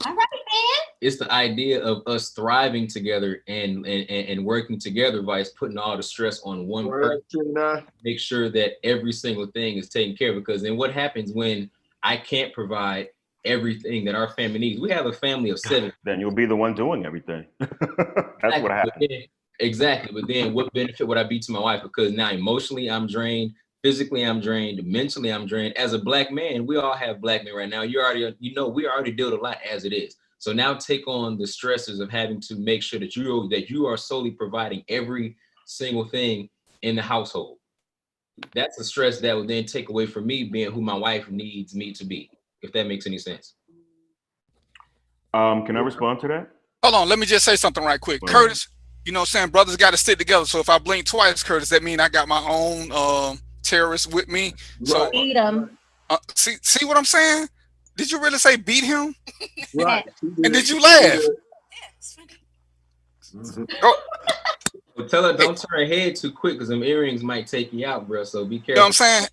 Speaker 18: All right, man.
Speaker 19: It's the idea of us thriving together and working together, Vice, putting all the stress on one person. Make sure that every single thing is taken care of, because then what happens when I can't provide everything that our family needs? We have a family of 7.
Speaker 13: Then you'll be the one doing everything. That's what happens.
Speaker 19: Exactly. But then what benefit would I be to my wife? Because now emotionally I'm drained, physically I'm drained, mentally I'm drained. As a Black man, we all have Black men right now. We already deal with a lot as it is. So now take on the stresses of having to make sure that you are solely providing every single thing in the household. That's a stress that will then take away from me being who my wife needs me to be, if that makes any sense.
Speaker 13: Can I respond to that?
Speaker 12: Hold on, let me just say something right quick. Curtis, you know what I'm saying? Brothers got to stick together. So if I blink twice, Curtis, that means I got my own terrorists with me. So
Speaker 18: beat him.
Speaker 12: See what I'm saying? Did you really say beat him?
Speaker 16: Right.
Speaker 12: And did you laugh? Go.
Speaker 19: Well, tell her don't turn her head too quick, because them earrings might take you out, bro. So be careful.
Speaker 12: You know what I'm saying?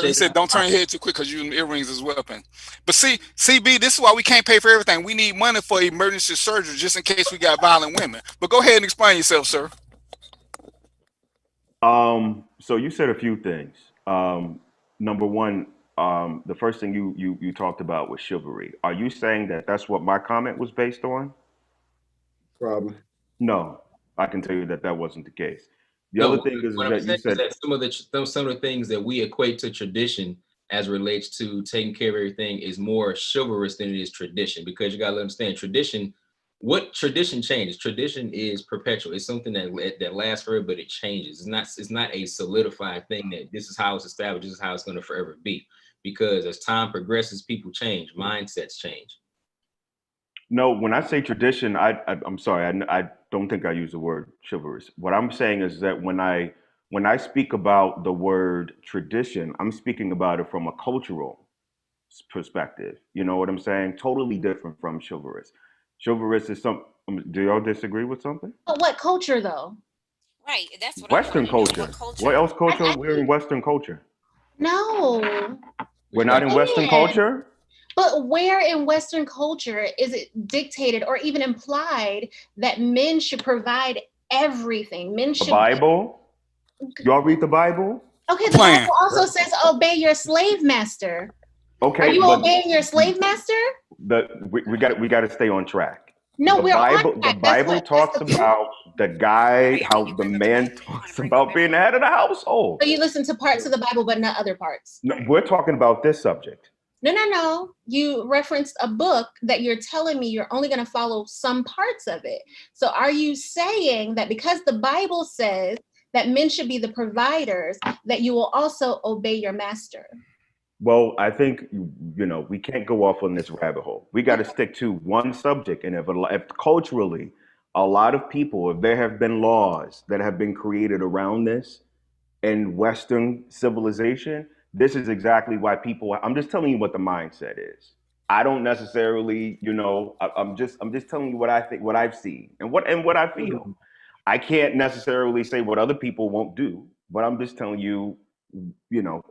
Speaker 12: He said don't turn your head too quick because using earrings as a weapon. But see, CB, this is why we can't pay for everything. We need money for emergency surgery just in case we got violent women. But go ahead and explain yourself, sir.
Speaker 13: So you said a few things. Number one, the first thing you talked about was chivalry. Are you saying that that's what my comment was based on?
Speaker 16: Probably.
Speaker 13: No, I can tell you that that wasn't the case. The other thing is that you said
Speaker 19: that some of the things that we equate to tradition as relates to taking care of everything is more chivalrous than it is tradition, because you got to understand tradition. What tradition changes? Tradition is perpetual. It's something that lasts forever, but it changes. It's not a solidified thing that this is how it's established. This is how it's going to forever be. Because as time progresses, people change, mindsets change.
Speaker 13: No, when I say tradition, I'm sorry, I don't think I use the word chivalrous. What I'm saying is that when I speak about the word tradition, I'm speaking about it from a cultural perspective. You know what I'm saying? Totally different from chivalrous. Chivalrous is do y'all disagree with something?
Speaker 18: But what culture, though?
Speaker 1: Right, that's what
Speaker 13: Western culture. What else culture? We're in Western culture.
Speaker 18: No.
Speaker 13: We're not in Western culture?
Speaker 18: But where in Western culture is it dictated or even implied that men should provide everything? Men should.
Speaker 13: The Bible? Y'all read the Bible?
Speaker 18: Okay, the Bible also says obey your slave master.
Speaker 13: Okay.
Speaker 18: Are you obeying your slave master?
Speaker 13: We got to stay on track.
Speaker 18: No, we're on track.
Speaker 13: The Bible talks about the guy, how the man talks about being the head of the household.
Speaker 18: So you listen to parts of the Bible, but not other parts.
Speaker 13: No, we're talking about this subject.
Speaker 18: No. You referenced a book that you're telling me you're only going to follow some parts of it. So are you saying that because the Bible says that men should be the providers, that you will also obey your master?
Speaker 13: Well, I think, we can't go off on this rabbit hole. We got to stick to one subject. And if culturally, a lot of people, if there have been laws that have been created around this in Western civilization, this is exactly why I'm just telling you what the mindset is. I don't necessarily, I'm just telling you what I think, what I've seen and what I feel. I can't necessarily say what other people won't do, but I'm just telling you,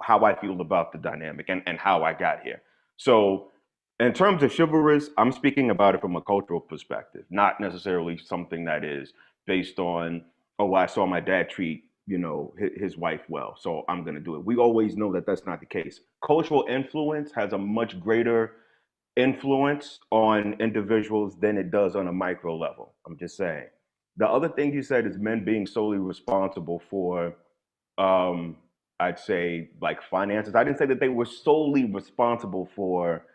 Speaker 13: how I feel about the dynamic and how I got here. So in terms of chivalrous, I'm speaking about it from a cultural perspective, not necessarily something that is based on, I saw my dad treat his wife well, so I'm going to do it. We always know that that's not the case. Cultural influence has a much greater influence on individuals than it does on a micro level. I'm just saying. The other thing you said is men being solely responsible for, I'd say, like finances. I didn't say that they were solely responsible for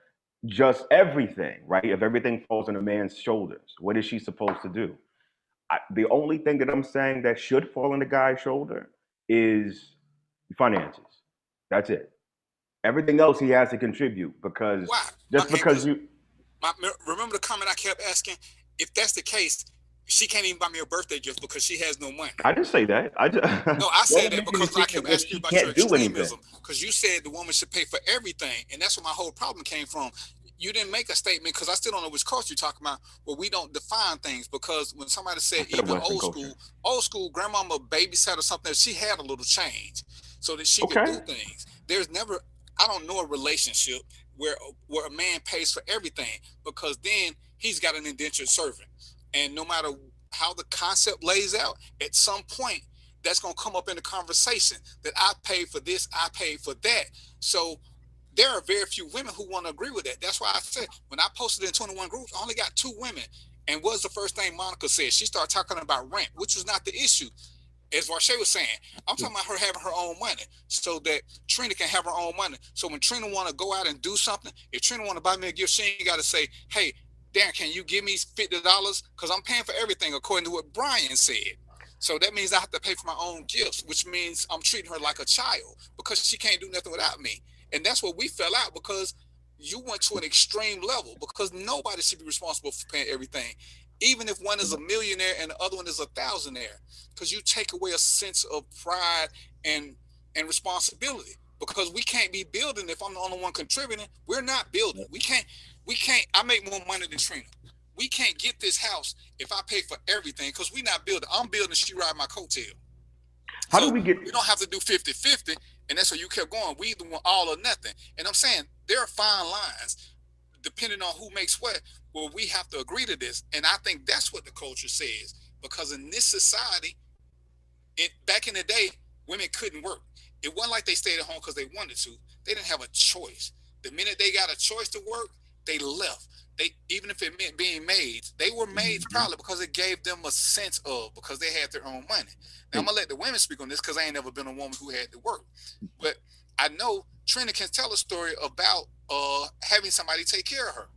Speaker 13: just everything, right? If everything falls on a man's shoulders, what is she supposed to do? The only thing that I'm saying that should fall on the guy's shoulder is finances. That's it. Everything else he has to contribute because
Speaker 12: remember the comment I kept asking? If that's the case, she can't even buy me a birthday gift because she has no money.
Speaker 13: I didn't say that.
Speaker 12: I said that because I kept asking you about your extremism. Because you said the woman should pay for everything, and that's where my whole problem came from. you didn't make a statement, because I still don't know which culture you're talking about, where we don't define things. Because when somebody said even
Speaker 13: Western
Speaker 12: old school, grandmama babysat or something, she had a little change so that she could
Speaker 13: Okay.
Speaker 12: do things. There's never, I don't know a relationship where a man pays for everything, because then he's got an indentured servant. And no matter how the concept lays out, at some point that's going to come up in the conversation that I paid for this, I paid for that. So there are very few women who want to agree with that. That's why I said, when I posted in 21 groups, I only got 2 women. And what's the first thing Monica said? She started talking about rent, which was not the issue. As Varshay was saying, I'm talking about her having her own money so that Trina can have her own money. So when Trina want to go out and do something, if Trina want to buy me a gift, she ain't got to say, hey, Darren, can you give me $50? Because I'm paying for everything according to what Brian said. So that means I have to pay for my own gifts, which means I'm treating her like a child because she can't do nothing without me. And that's where we fell out, because you went to an extreme level, because nobody should be responsible for paying everything, even if one is a millionaire and the other one is a thousandaire, because you take away a sense of pride and responsibility. Because we can't be building if I'm the only one contributing. We're not building. We can't. I make more money than Trina. We can't get this house if I pay for everything, because we're not building. I'm building, she ride my coattail.
Speaker 13: How do we get?
Speaker 12: We don't have to do 50-50, and that's why you kept going. We either want all or nothing. And I'm saying there are fine lines depending on who makes what, where we have to agree to this. And I think that's what the culture says, because in this society, back in the day, women couldn't work. It wasn't like they stayed at home because they wanted to. They didn't have a choice. The minute they got a choice to work, they left. Even if it meant being maids, they were maids probably because it gave them a sense of, because they had their own money. Now I'm gonna let the women speak on this, because I ain't never been a woman who had to work. But I know Trina can tell a story about having somebody take care of her.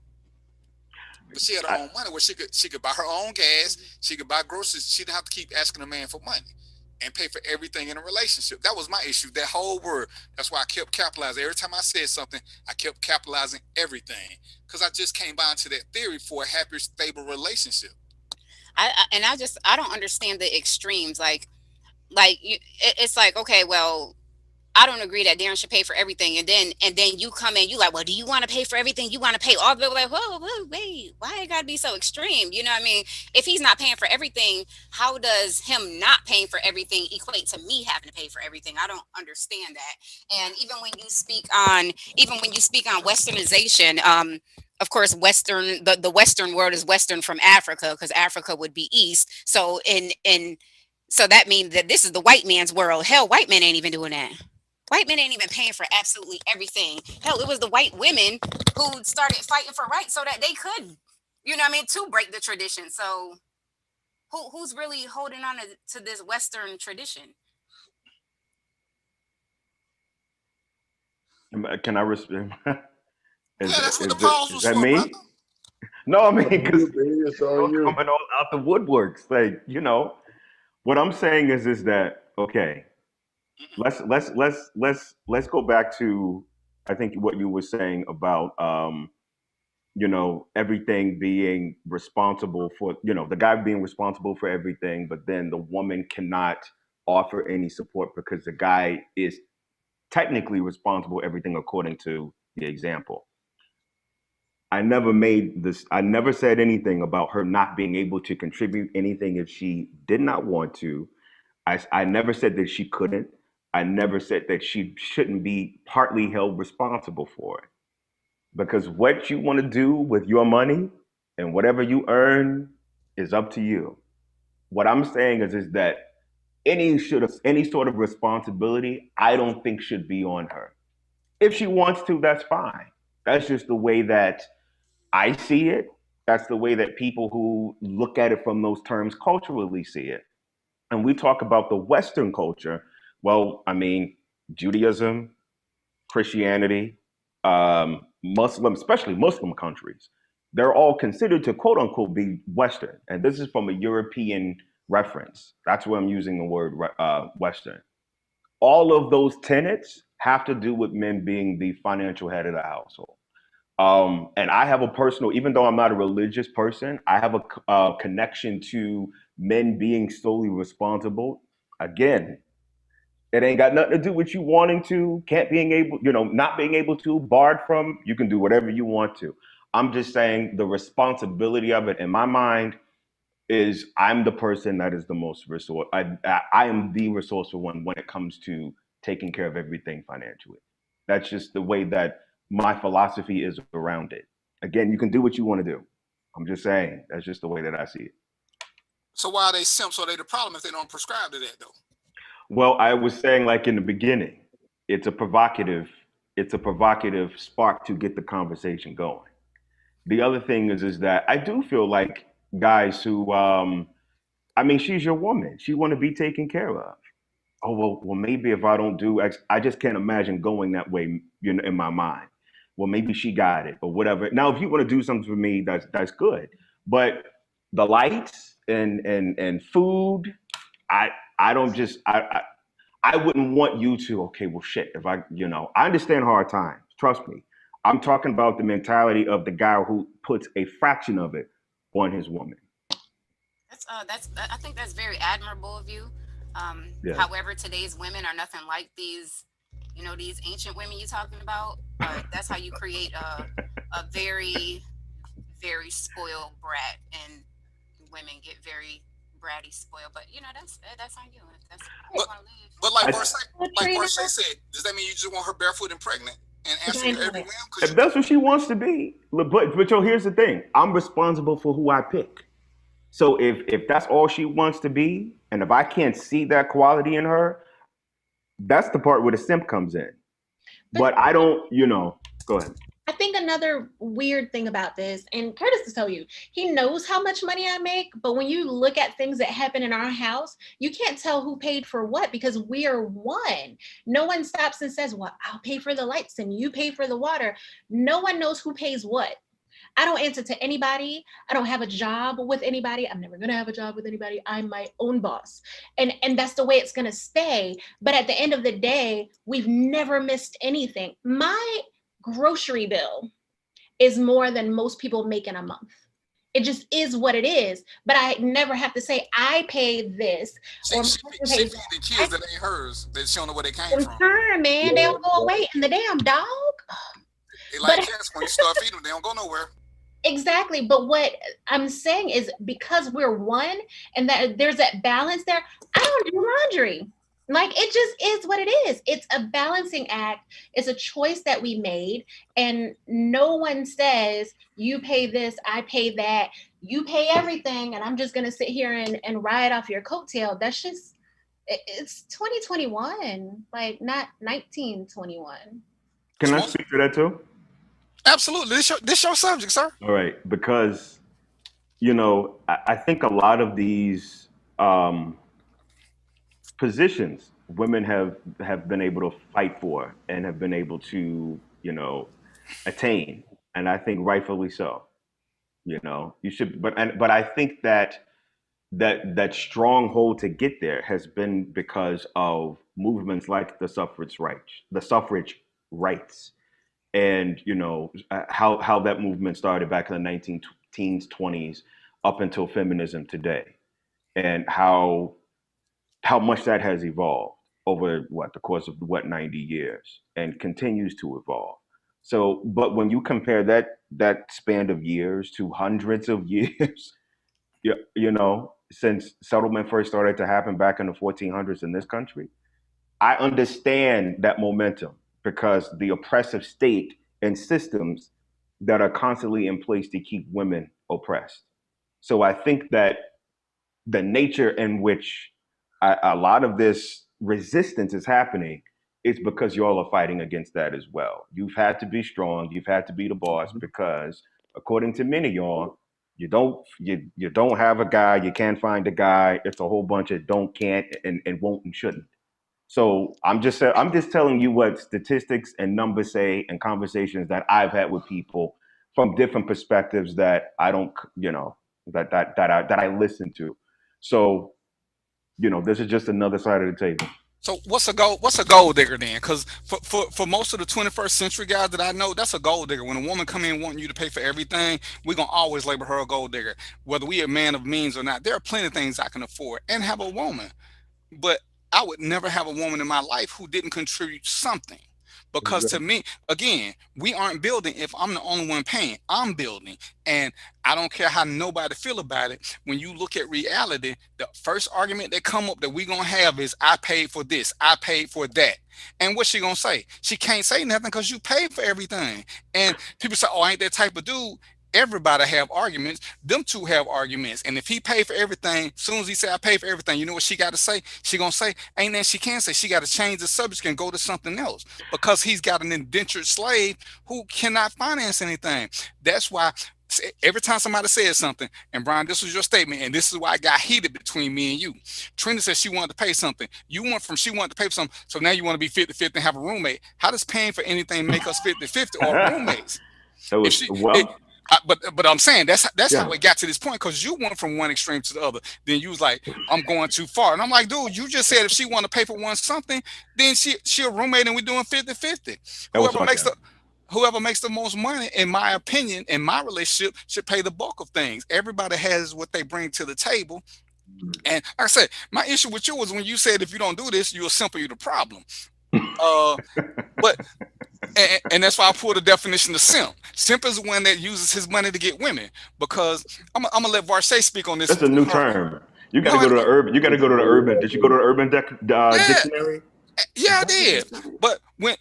Speaker 12: But she had her own money where she could buy her own gas, she could buy groceries, she didn't have to keep asking a man for money and pay for everything in a relationship. That was my issue, that whole word. That's why I kept capitalizing. Every time I said something, I kept capitalizing everything, because I just came by into that theory for a happier, stable relationship.
Speaker 1: I don't understand the extremes. It's like, okay, well, I don't agree that Darren should pay for everything, and then you come in, you like, well, do you want to pay for everything? You want to pay all the way? Like, whoa, wait, why it gotta be so extreme? You know what I mean? If he's not paying for everything, how does him not paying for everything equate to me having to pay for everything? I don't understand that. And even when you speak on westernization, of course, the Western world is Western from Africa, because Africa would be East. So so that means that this is the white man's world. Hell, white men ain't even doing that. White men ain't even paying for absolutely everything. Hell, it was the white women who started fighting for rights so that they could, you know what I mean, to break the tradition. So who's really holding on to this Western tradition?
Speaker 13: Can I respond?
Speaker 12: That's what the pause was
Speaker 13: that
Speaker 12: for,
Speaker 13: me?
Speaker 12: brother.
Speaker 13: No, I mean, because
Speaker 16: it's
Speaker 13: coming all out the woodworks. Like, what I'm saying is that, okay, let's go back to, I think, what you were saying about everything being responsible for, the guy being responsible for everything, but then the woman cannot offer any support because the guy is technically responsible for everything according to the example. I never said anything about her not being able to contribute anything if she did not want to. I never said that she couldn't. I never said that she shouldn't be partly held responsible for it. Because what you want to do with your money and whatever you earn is up to you. What I'm saying is that any sort of responsibility, I don't think should be on her. If she wants to, that's fine. That's just the way that I see it. That's the way that people who look at it from those terms culturally see it. And we talk about the Western culture. Well, I mean, Judaism, Christianity, Muslim, especially Muslim countries, they're all considered to quote unquote be Western. And this is from a European reference. That's where I'm using the word Western. All of those tenets have to do with men being the financial head of the household. And I have a personal, even though I'm not a religious person, I have a connection to men being solely responsible. Again, It ain't got nothing to do with you wanting to, can't being able, not being able to, barred from. You can do whatever you want to. I'm just saying the responsibility of it in my mind is I'm the person that is the most resource. I am the resourceful one when it comes to taking care of everything financially. That's just the way that my philosophy is around it. Again, you can do what you want to do. I'm just saying that's just the way that I see it.
Speaker 12: So why are they simps? So they the problem if they don't prescribe to that though?
Speaker 13: Well, I was saying like in the beginning, it's a provocative, it's a provocative spark to get the conversation going. The other thing is that I do feel like guys who, I mean, she's your woman. She want to be taken care of. Oh well, maybe if I don't do X, I just can't imagine going that way, in my mind. Well, maybe she got it or whatever. Now, if you want to do something for me, that's good. But the lights and food, I I don't just I wouldn't want you to. Okay, well, shit. If I understand hard times. Trust me. I'm talking about the mentality of the guy who puts a fraction of it on his woman.
Speaker 1: That's I think that's very admirable of you.
Speaker 13: Yeah.
Speaker 1: However, today's women are nothing like these, these ancient women you're talking about. That's how you create a very, very spoiled brat, and women get very bratty spoiled. But that's on you. If that's how you want to live.
Speaker 12: But like Versace said, does that mean you just want her barefoot and pregnant and answering every whim?
Speaker 13: If that's what she wants to be, but here's the thing: I'm responsible for who I pick. So if that's all she wants to be, and if I can't see that quality in her, that's the part where the simp comes in. But I don't, go ahead.
Speaker 18: I think another weird thing about this, and Curtis will tell you, he knows how much money I make, but when you look at things that happen in our house, you can't tell who paid for what because we are one. No one stops and says, well, I'll pay for the lights and you pay for the water. No one knows who pays what. I don't answer to anybody. I don't have a job with anybody. I'm never going to have a job with anybody. I'm my own boss. And that's the way it's going to stay. But at the end of the day, we've never missed anything. My grocery bill is more than most people make in a month. It just is what it is. But I never have to say I paid this.
Speaker 12: She feed the kids that ain't hers. They don't know where they came from.
Speaker 18: Man, they don't go away. And the damn dog.
Speaker 12: They like cats. When you start feeding them, they don't go nowhere.
Speaker 18: Exactly. But what I'm saying is because we're one and that there's that balance there, I don't do laundry. Like, it just is what it is. It's a balancing act. It's a choice that we made. And no one says, you pay this, I pay that, you pay everything, and I'm just going to sit here and ride off your coattail. That's just, it's 2021, like not 1921.
Speaker 13: Can I speak to that too?
Speaker 12: Absolutely. This your subject, sir.
Speaker 13: All right. Because, I think a lot of these positions women have been able to fight for and have been able to, attain. And I think rightfully so. You should, but I think that stronghold to get there has been because of movements like the suffrage rights, and how that movement started back in the 19 teens, 20s, up until feminism today, and how much that has evolved over the course of 90 years and continues to evolve. So, but when you compare that span of years to hundreds of years, since settlement first started to happen back in the 1400s in this country, I understand that momentum because the oppressive state and systems that are constantly in place to keep women oppressed. So I think that the nature in which a lot of this resistance is happening is because y'all are fighting against that as well. You've had to be strong. You've had to be the boss because, according to many of y'all, you don't have a guy. You can't find a guy. It's a whole bunch of don't, can't, and won't and shouldn't. So I'm just telling you what statistics and numbers say and conversations that I've had with people from different perspectives that I don't, that I listen to. So, this is just another side of the table.
Speaker 12: So what's a gold digger then? Because for most of the 21st century guys that I know, that's a gold digger. When a woman come in wanting you to pay for everything, we're gonna always label her a gold digger, whether we a man of means or not. There are plenty of things I can afford and have a woman, but I would never have a woman in my life who didn't contribute something. Because to me, again, we aren't building if I'm the only one paying. I'm building. And I don't care how nobody feel about it. When you look at reality, the first argument that come up that we gonna have is I paid for this, I paid for that. And what's she gonna say? She can't say nothing because you paid for everything. And people say, oh, I ain't that type of dude. Everybody have arguments. Them two have arguments. And if he paid for everything, as soon as he say I paid for everything, you know what she got to say? She gonna say, ain't that she can't say. She got to change the subject and go to something else because he's got an indentured slave who cannot finance anything. That's why every time somebody says something, and Brian, this was your statement, and this is why I got heated between me and you. Trina said she wanted to pay something. You went from she wanted to pay for something, so now you want to be 50-50 and have a roommate. How does paying for anything make us 50-50 or roommates?
Speaker 13: So
Speaker 12: If she,
Speaker 13: well,
Speaker 12: but I'm saying that's
Speaker 13: Yeah.
Speaker 12: how it got to this point because you went from one extreme to the other. Then you was like, I'm going too far, and I'm like, dude, you just said if she want to pay for one something, then she a roommate and we doing 50-50.
Speaker 13: that was
Speaker 12: Whoever makes the
Speaker 13: sarcasm.
Speaker 12: whoever makes the most money, in my opinion, in my relationship, should pay the bulk of things. Everybody has what they bring to the table. And like I said, my issue with you was when you said if you don't do this, you're simple, you're the problem. But and that's why I pulled the definition of simp. Simp is one that uses his money to get women. Because I'm gonna let Varshay speak on this.
Speaker 13: That's a new term. You got to
Speaker 12: No,
Speaker 13: go to the urban. You got to go to the urban. Did you go to the urban dictionary?
Speaker 12: yeah, I did. But when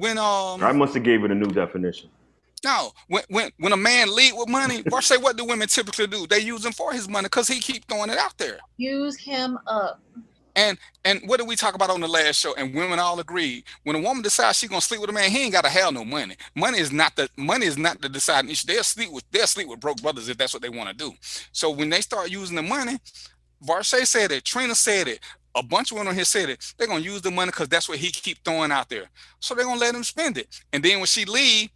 Speaker 13: I must have gave it a new definition.
Speaker 12: no, when a man lead with money, Varshay, what do women typically do? They use him for his money because he keep throwing it out there.
Speaker 18: Use him up.
Speaker 12: And what did we talk about on the last show? And women all agreed. When a woman decides she's gonna sleep with a man, he ain't gotta have no money. Money is not the deciding issue. They'll sleep with broke brothers if that's what they want to do. So when they start using the money, Varshay said it, Trina said it, a bunch of women on here said it. They're gonna use the money because that's what he keep throwing out there. So they're gonna let him spend it. And then when she leave,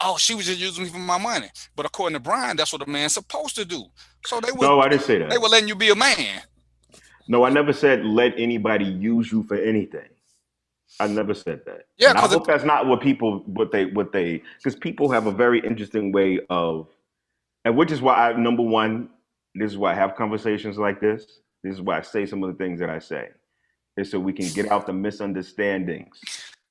Speaker 12: oh, she was just using me for my money. But according to Brian, that's what a man's supposed to do. So
Speaker 13: No, I didn't say
Speaker 12: they
Speaker 13: that.
Speaker 12: were letting you be a man.
Speaker 13: No, I never said let anybody use you for anything. I never said that.
Speaker 12: Yeah,
Speaker 13: And I
Speaker 12: because
Speaker 13: hope that's not what because people have a very interesting way of, and which is why number one, this is why I have conversations like this. This is why I say some of the things that I say, is so we can get out the misunderstandings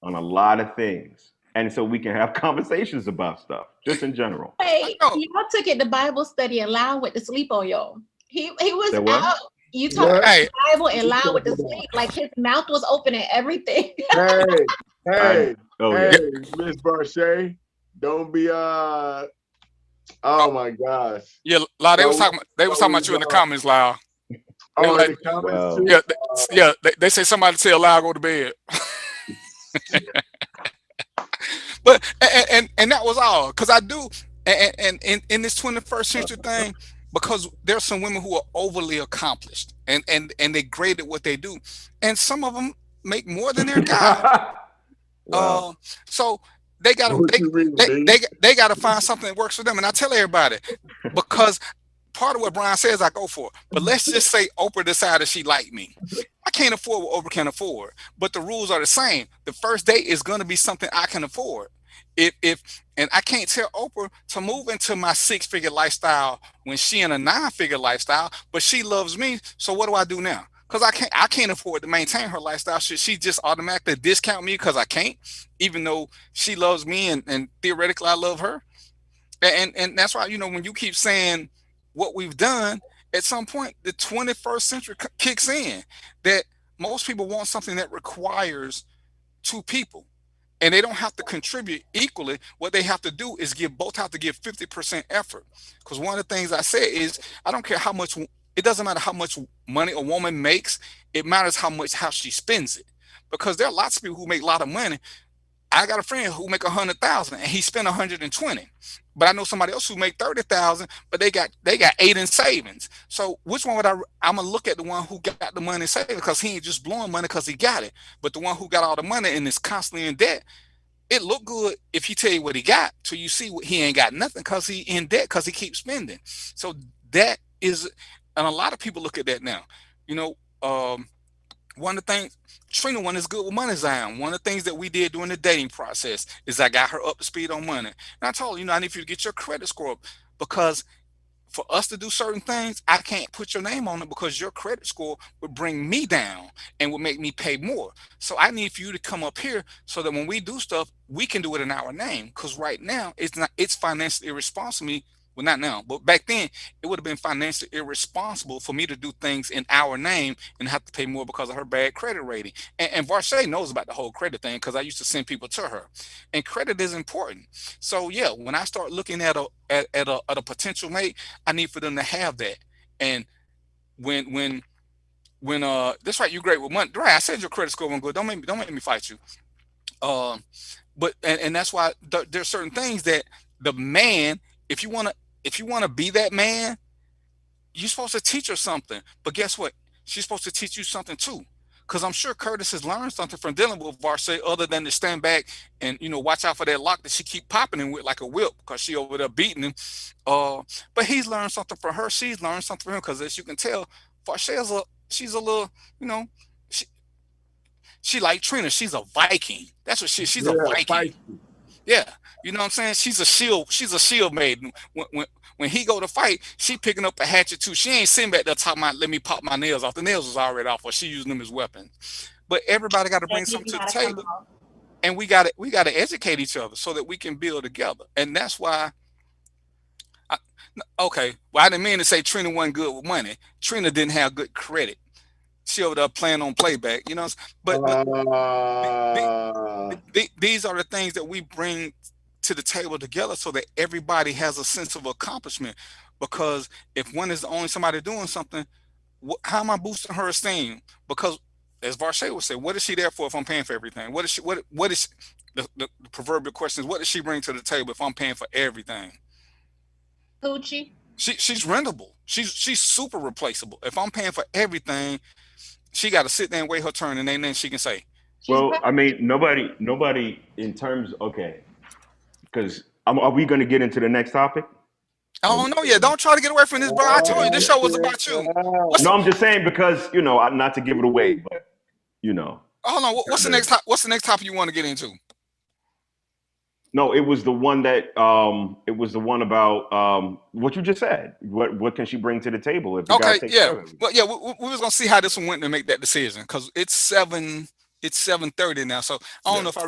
Speaker 13: on a lot of things, and so we can have conversations about stuff, just in general.
Speaker 18: Hey, y'all took it to Bible study and Lyle went to sleep on y'all. He was
Speaker 13: Say what?
Speaker 18: out. You talked about the Bible and Lyle went to sleep. Like his mouth was open and everything.
Speaker 16: Hey,
Speaker 13: Oh,
Speaker 16: hey,
Speaker 13: yeah.
Speaker 16: Miss Barche, don't be oh my gosh.
Speaker 12: Yeah, Lau, they was talking about you in the comments, Lau. They were
Speaker 16: Oh,
Speaker 12: like,
Speaker 16: in the comments
Speaker 13: Wow.
Speaker 16: too?
Speaker 12: yeah, they say somebody tell Lau go to bed. But and that was all because I do and in this 21st century thing, because there's some women who are overly accomplished and they're great at what they do, and some of them make more than their guy.
Speaker 13: Wow.
Speaker 12: So they gotta
Speaker 16: What you reading, B?
Speaker 12: they gotta find something that works for them. And I tell everybody, because part of what Brian says I go for. But let's just say Oprah decided she liked me. I can't afford what Oprah can afford, but the rules are the same. The first date is gonna be something I can afford. If and I can't tell Oprah to move into my 6-figure lifestyle when she in a 9-figure lifestyle, but she loves me. So what do I do now? Because I can't afford to maintain her lifestyle. Should she just automatically discount me because I can't, even though she loves me and theoretically I love her? And that's why, when you keep saying what we've done, at some point the 21st century kicks in that most people want something that requires two people. And they don't have to contribute equally. What they have to do is both have to give 50% effort. Because one of the things I say is, I don't care how much, it doesn't matter how much money a woman makes. It matters how she spends it. Because there are lots of people who make a lot of money. I got a friend who make 100,000 and he spent 120. But I know somebody else who make 30,000, but they got 8 in savings. So which one would I'm gonna look at the one who got the money saved because he ain't just blowing money because he got it, but the one who got all the money and is constantly in debt. It look good if he tell you what he got till you see what he ain't got nothing because he in debt because he keeps spending. So that is, and a lot of people look at that now. One of the things, Trina one is good with money, Zion. One of the things that we did during the dating process is I got her up to speed on money. And I told her, I need for you to get your credit score up because for us to do certain things, I can't put your name on it because your credit score would bring me down and would make me pay more. So I need for you to come up here so that when we do stuff, we can do it in our name. Because right now, it's financially irresponsible. Well, not now, but back then, it would have been financially irresponsible for me to do things in our name and have to pay more because of her bad credit rating. And Varshay knows about the whole credit thing because I used to send people to her. And credit is important. So yeah, when I start looking at a potential mate, I need for them to have that. And when that's right, you're great with money. Right, I said your credit score won't good. Don't make me fight you. Um, but that's why there's certain things that the man, if you wanna be that man, you're supposed to teach her something. But guess what? She's supposed to teach you something too. Because I'm sure Curtis has learned something from dealing with Varshay other than to stand back and watch out for that lock that she keep popping him with like a whip because she over there beating him. But he's learned something from her. She's learned something from him because as you can tell, she's a little, you know, she, she like Trina. She's a Viking. That's what she's a Viking. Yeah, you know what I'm saying? She's a shield. She's a shield maiden. When he go to fight, she picking up a hatchet too. She ain't sitting back there talking about let me pop my nails off. The nails was already off, or she using them as weapons. But everybody got to bring something to the table, and we got to educate each other so that we can build together. And that's why. Okay, well I didn't mean to say Trina wasn't good with money. Trina didn't have good credit. She over there playing on playback, but these are the things that we bring to the table together so that everybody has a sense of accomplishment. Because if one is the only somebody doing something, how am I boosting her esteem? Because as Varshay would say, what is she there for if I'm paying for everything? What is the proverbial question is what does she bring to the table if I'm paying for everything?
Speaker 18: Poochie.
Speaker 12: She's rentable. She's super replaceable. If I'm paying for everything, she got to sit there and wait her turn, and then she can say.
Speaker 13: Well, I mean, nobody in terms. Okay, because are we going to get into the next topic?
Speaker 12: I don't know yet. Don't try to get away from this, bro. I told you this show was about you.
Speaker 13: No, I'm just saying because not to give it away, but
Speaker 12: Hold on. What's the next topic you want to get into?
Speaker 13: No, it was the one that it was the one about what you just said. What can she bring to the table if the guy takes care of it?
Speaker 12: Well, yeah, we was gonna see how this one went to make that decision because it's 7:30 now. So I don't know if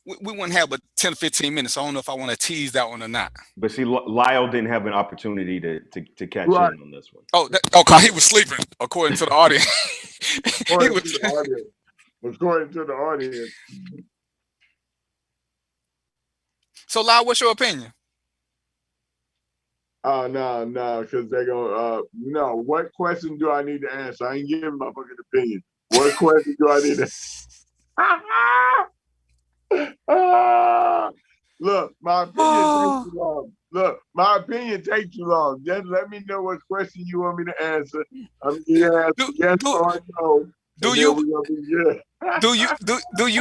Speaker 12: we wouldn't have but 10 or 15 minutes. So I don't know if I want to tease that one or not.
Speaker 13: But see, Lyle didn't have an opportunity to catch in on this one.
Speaker 12: Oh, okay, he was sleeping according to the audience.
Speaker 16: According to the audience.
Speaker 12: So, Lyle, what's your opinion?
Speaker 16: Oh, no, because they're going to, no, what question do I need to answer? I ain't giving my fucking opinion. What question do I need to Look, my opinion takes too long. Look, my opinion takes too long. Just let me know what question you want me to answer. I'm yes or no. Do
Speaker 12: you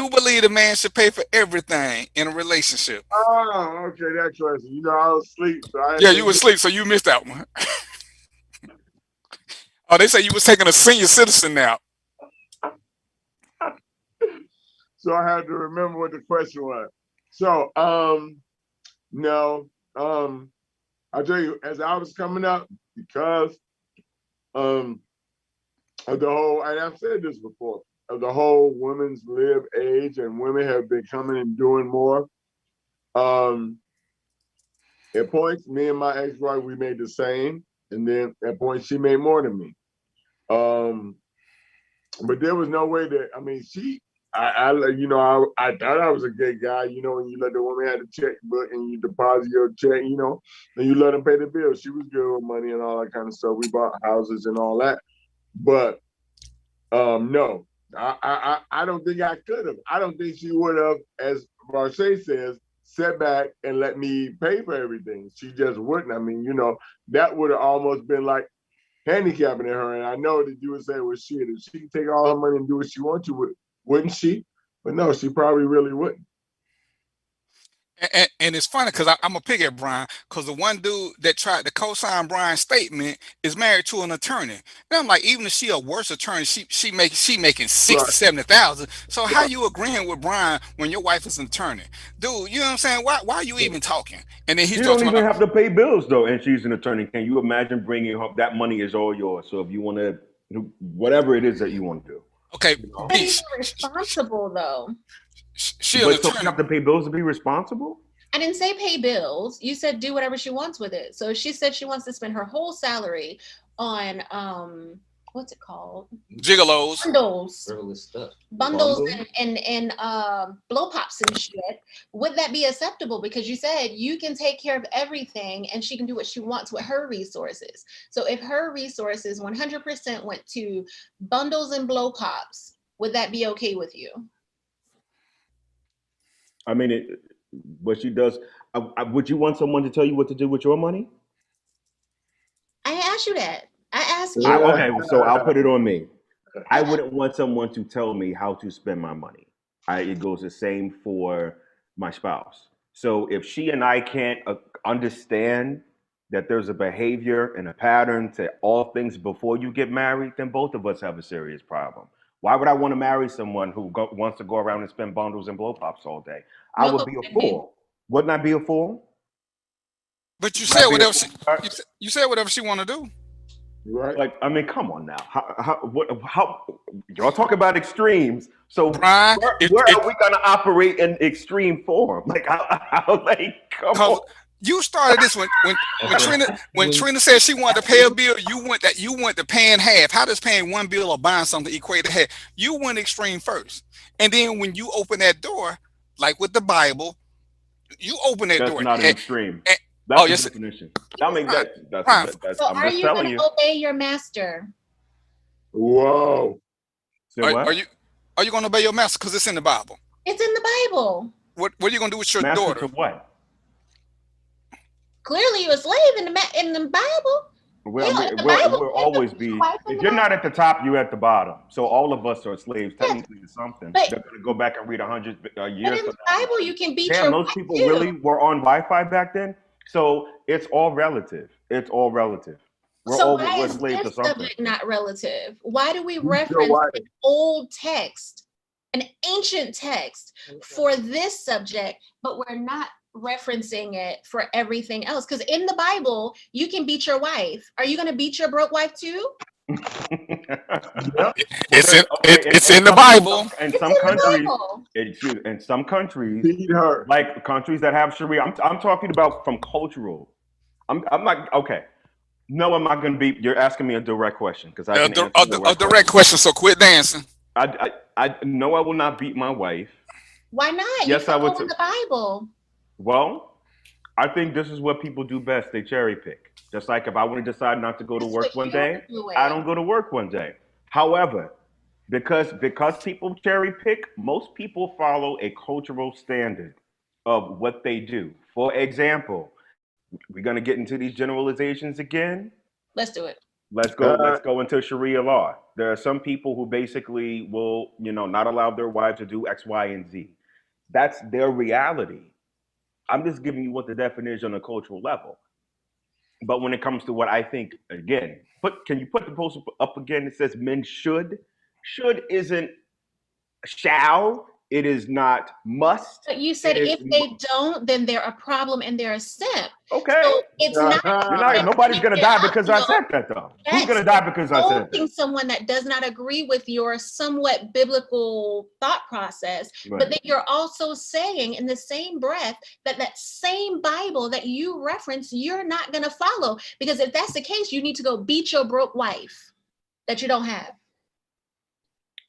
Speaker 12: believe a man should pay for everything in a relationship?
Speaker 16: Oh, okay, that question. I was asleep. So
Speaker 12: you were asleep, so you missed that one. Oh, they say you was taking a senior citizen now.
Speaker 16: So I had to remember what the question was. So, no, I'll tell you, as I was coming up, because of the whole, and I've said this before, of the whole women's live age, and women have been coming and doing more. At points, me and my ex-wife, we made the same, and then at points she made more than me. But there was no way that, I mean, I thought I was a good guy, when you let the woman have the checkbook and you deposit your check, and you let them pay the bill. She was good with money and all that kind of stuff. We bought houses and all that. But no, I don't think I could have. I don't think she would have, as Varshay says, sat back and let me pay for everything. She just wouldn't. I mean, that would have almost been like handicapping her. And I know that you would say, well, shit, if she could take all her money and do what she wants to, wouldn't she? But no, she probably really wouldn't.
Speaker 12: And it's funny because I'm a pig at Brian, because the one dude that tried to co-sign Brian's statement is married to an attorney. And I'm like, even if she a worse attorney, she making 60,
Speaker 16: Right.
Speaker 12: 70,000. So how
Speaker 16: Right.
Speaker 12: you agreeing with Brian when your wife is an attorney, dude? You know what I'm saying? Why are you even talking? And then he
Speaker 13: She
Speaker 12: starts
Speaker 13: don't
Speaker 12: talking
Speaker 13: even
Speaker 12: about,
Speaker 13: have to pay bills though, and she's an attorney. Can you imagine bringing her? That money is all yours. So if you want to do whatever it is that you want to do,
Speaker 12: okay,
Speaker 13: you know.
Speaker 18: But is it responsible though?
Speaker 12: She an
Speaker 13: But so you
Speaker 12: attorney.
Speaker 13: have to pay bills to be responsible.
Speaker 18: I didn't say pay bills. You said do whatever she wants with it. So if she said she wants to spend her whole salary on what's it called?
Speaker 12: Gigolos.
Speaker 18: Bundles.
Speaker 19: Frivolous stuff.
Speaker 18: Bundles
Speaker 13: Bundles?
Speaker 18: and blow pops and shit. Would that be acceptable? Because you said you can take care of everything and she can do what she wants with her resources. So if her resources 100% went to bundles and blow pops, would that be okay with you?
Speaker 13: I mean, what she does. Would you want someone to tell you what to do with your money?
Speaker 18: I asked you that. I asked you.
Speaker 13: Okay, so I'll put it on me. I wouldn't want someone to tell me how to spend my money. It goes the same for my spouse. So if she and I can't understand that there's a behavior and a pattern to all things before you get married, then both of us have a serious problem. Why would I want to marry someone who wants to go around and spend bundles and blow pops all day? I
Speaker 18: No
Speaker 13: would be a
Speaker 18: cocaine.
Speaker 13: fool. Wouldn't I be a fool?
Speaker 12: But you
Speaker 13: Would I
Speaker 12: said
Speaker 13: be a
Speaker 12: whatever
Speaker 13: fool?
Speaker 12: you said whatever she want to do.
Speaker 16: Right.
Speaker 13: Like, I mean, come on now. How y'all talk about extremes? So
Speaker 12: Brian,
Speaker 13: where are we gonna operate in extreme form? Like, come
Speaker 12: because
Speaker 13: on.
Speaker 12: you started this when Trina said she wanted to pay a bill, you went to paying half. How does paying one bill or buying something equate to half? You went extreme first, and then when you open that door, like with the Bible, you open that
Speaker 13: That's
Speaker 12: door.
Speaker 13: not an extreme.
Speaker 12: Oh
Speaker 13: That's
Speaker 12: yes,
Speaker 13: the definition. I mean,
Speaker 12: Brian,
Speaker 13: that's
Speaker 12: Brian,
Speaker 18: So
Speaker 13: I'm
Speaker 18: are
Speaker 13: just
Speaker 18: you
Speaker 13: telling
Speaker 18: going
Speaker 13: you.
Speaker 18: to obey your master?
Speaker 16: Whoa.
Speaker 13: Say
Speaker 12: are,
Speaker 13: what?
Speaker 12: are you going to obey your master because it's in the Bible?
Speaker 18: It's in the Bible.
Speaker 12: What are you going to do with your
Speaker 13: Master
Speaker 12: daughter?
Speaker 13: to what?
Speaker 18: Clearly, you're a slave in the Bible.
Speaker 13: Well,
Speaker 18: Yeah, in the Bible,
Speaker 13: we'll always be.
Speaker 18: wife in
Speaker 13: If
Speaker 18: the
Speaker 13: you're not
Speaker 18: Bible.
Speaker 13: at the top, you're at the bottom. So all of us are slaves
Speaker 18: Yes,
Speaker 13: technically to something.
Speaker 18: but
Speaker 13: They're gonna go back and read 100
Speaker 18: but
Speaker 13: years
Speaker 18: in
Speaker 13: from
Speaker 18: the
Speaker 13: now.
Speaker 18: Bible, you can beat
Speaker 13: Damn,
Speaker 18: your
Speaker 13: those
Speaker 18: wife
Speaker 13: people
Speaker 18: too.
Speaker 13: really were on Wi-Fi back then. So it's all relative. It's all relative.
Speaker 18: So why
Speaker 13: We're
Speaker 18: is
Speaker 13: slaves to
Speaker 18: this
Speaker 13: something.
Speaker 18: subject not relative? Why do we
Speaker 16: Beat your
Speaker 18: reference
Speaker 16: wife.
Speaker 18: an old text, an ancient text for this subject, but we're not referencing it for everything else? Because in the Bible, you can beat your wife. Are you going to beat your broke wife too?
Speaker 16: Yep.
Speaker 12: It's in the Bible.
Speaker 13: In
Speaker 18: It's
Speaker 13: some
Speaker 18: in the
Speaker 13: countries,
Speaker 18: Bible.
Speaker 13: in some countries,
Speaker 16: Beat her.
Speaker 13: like countries that have Sharia, I'm talking about from cultural. I'm not okay. No, I'm not going to be. You're asking me a direct question because I can answer a
Speaker 12: A
Speaker 13: direct
Speaker 12: direct
Speaker 13: question.
Speaker 12: question. So quit dancing.
Speaker 13: I no, I will not beat my wife.
Speaker 18: Why not? You
Speaker 13: Yes, I would.
Speaker 18: follow in the Bible.
Speaker 13: Well, I think this is what people do best. They cherry pick. Just like if I want to decide not to go to
Speaker 18: That's
Speaker 13: work
Speaker 18: what
Speaker 13: one
Speaker 18: you're
Speaker 13: day, I
Speaker 18: doing.
Speaker 13: don't go to work one day. However, because people cherry pick, most people follow a cultural standard of what they do. For example, we're gonna get into these generalizations again.
Speaker 18: Let's do it.
Speaker 13: Let's go into Sharia law. There are some people who basically will, not allow their wives to do X, Y, and Z. That's their reality. I'm just giving you what the definition on a cultural level. But when it comes to what I think, again, can you put the post up again? It says men should. Should isn't shall. It is not must.
Speaker 18: But you
Speaker 13: It
Speaker 18: said
Speaker 13: is
Speaker 18: if they don't, then they're a problem and they're a simp.
Speaker 13: okay.
Speaker 18: So it's not
Speaker 13: Nobody's gonna die because I said that though. Who's gonna die because I said that?
Speaker 18: holding someone that does not agree with your somewhat biblical thought process,
Speaker 13: Right.
Speaker 18: but then you're also saying in the same breath that that same Bible that you reference, you're not going to follow. Because if that's the case, you need to go beat your broke wife that you don't have.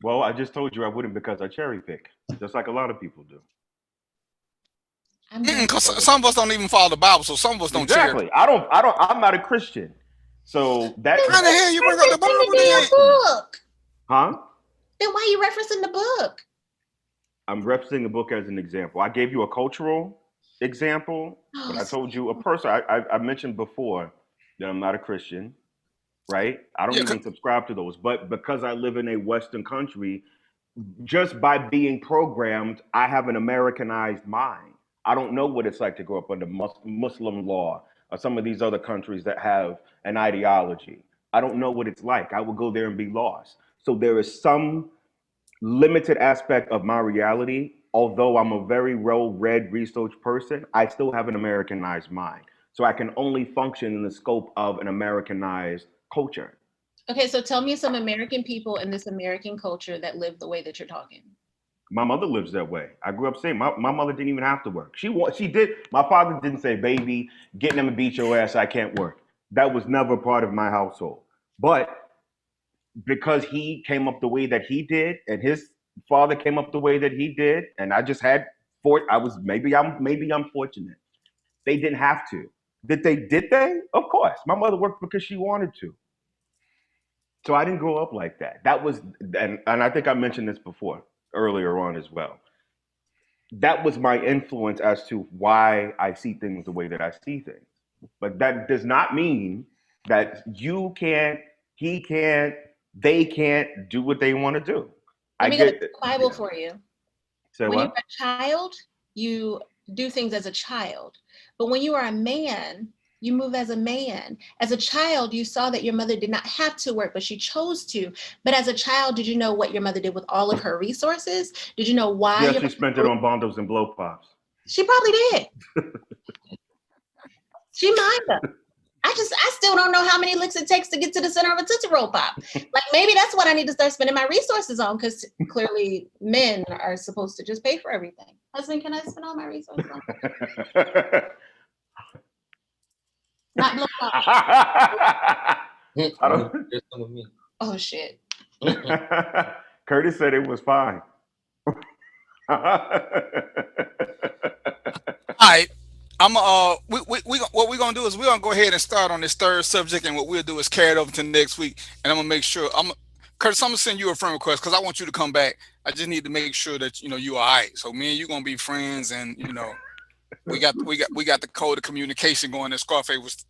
Speaker 13: Well, I just told you I wouldn't because I cherry pick, just like a lot of people do.
Speaker 12: Because some of us don't even follow the Bible, so some of us don't
Speaker 13: Exactly. I'm not a Christian. So that
Speaker 12: How the hell you bring up the Bible
Speaker 18: in the
Speaker 12: then?
Speaker 18: book.
Speaker 13: Huh?
Speaker 18: Then why are you referencing the book?
Speaker 13: I'm referencing the book as an example. I gave you a cultural example, but I told you a person. I mentioned before that I'm not a Christian, right? I don't even subscribe to those. But because I live in a Western country, just by being programmed, I have an Americanized mind. I don't know what it's like to grow up under Muslim law or some of these other countries that have an ideology. I don't know what it's like. I would go there and be lost. So there is some limited aspect of my reality. Although I'm a very well-read, researched person, I still have an Americanized mind. So I can only function in the scope of an Americanized culture.
Speaker 18: Okay, so tell me some American people in this American culture that live the way that you're talking.
Speaker 13: My mother lives that way. I grew up saying my mother didn't even have to work. She did. My father didn't say, "Baby, get them and beat your ass. I can't work." That was never part of my household. But because he came up the way that he did, and his father came up the way that he did, and I just had I was maybe I'm fortunate. They didn't have to. Did they? Did they? Of course. My mother worked because she wanted to. So I didn't grow up like that. That was, and I think I mentioned this before earlier on as well. That was my influence as to why I see things the way that I see things. But that does not mean that you can't, he can't, they can't do what they want to do.
Speaker 18: Let
Speaker 13: I
Speaker 18: me go to
Speaker 13: get
Speaker 18: the Bible for you.
Speaker 13: Say
Speaker 18: When you're
Speaker 13: what?
Speaker 18: a child, you do things as a child. But when you are a man, you move as a man. As a child, you saw that your mother did not have to work, but she chose to. But as a child, did you know what your mother did with all of her resources? Did you know why
Speaker 13: Yeah,
Speaker 18: your
Speaker 13: she spent it
Speaker 18: mother?
Speaker 13: on bondos and blow pops.
Speaker 18: She probably did. She might have. I still don't know how many licks it takes to get to the center of a Tootsie Roll Pop. Like maybe that's what I need to start spending my resources on, because clearly men are supposed to just pay for everything. Husband, can I spend all my resources on? Not blow pop.
Speaker 13: I don't.
Speaker 18: Oh shit.
Speaker 13: Curtis said it was fine.
Speaker 12: All right. What we're gonna do is we're gonna go ahead and start on this third subject, and what we'll do is carry it over to next week. And I'm gonna make sure Curtis, I'm gonna send you a friend request because I want you to come back. I just need to make sure that you're all right. So me and you gonna be friends, and we got the code of communication going that Scarface was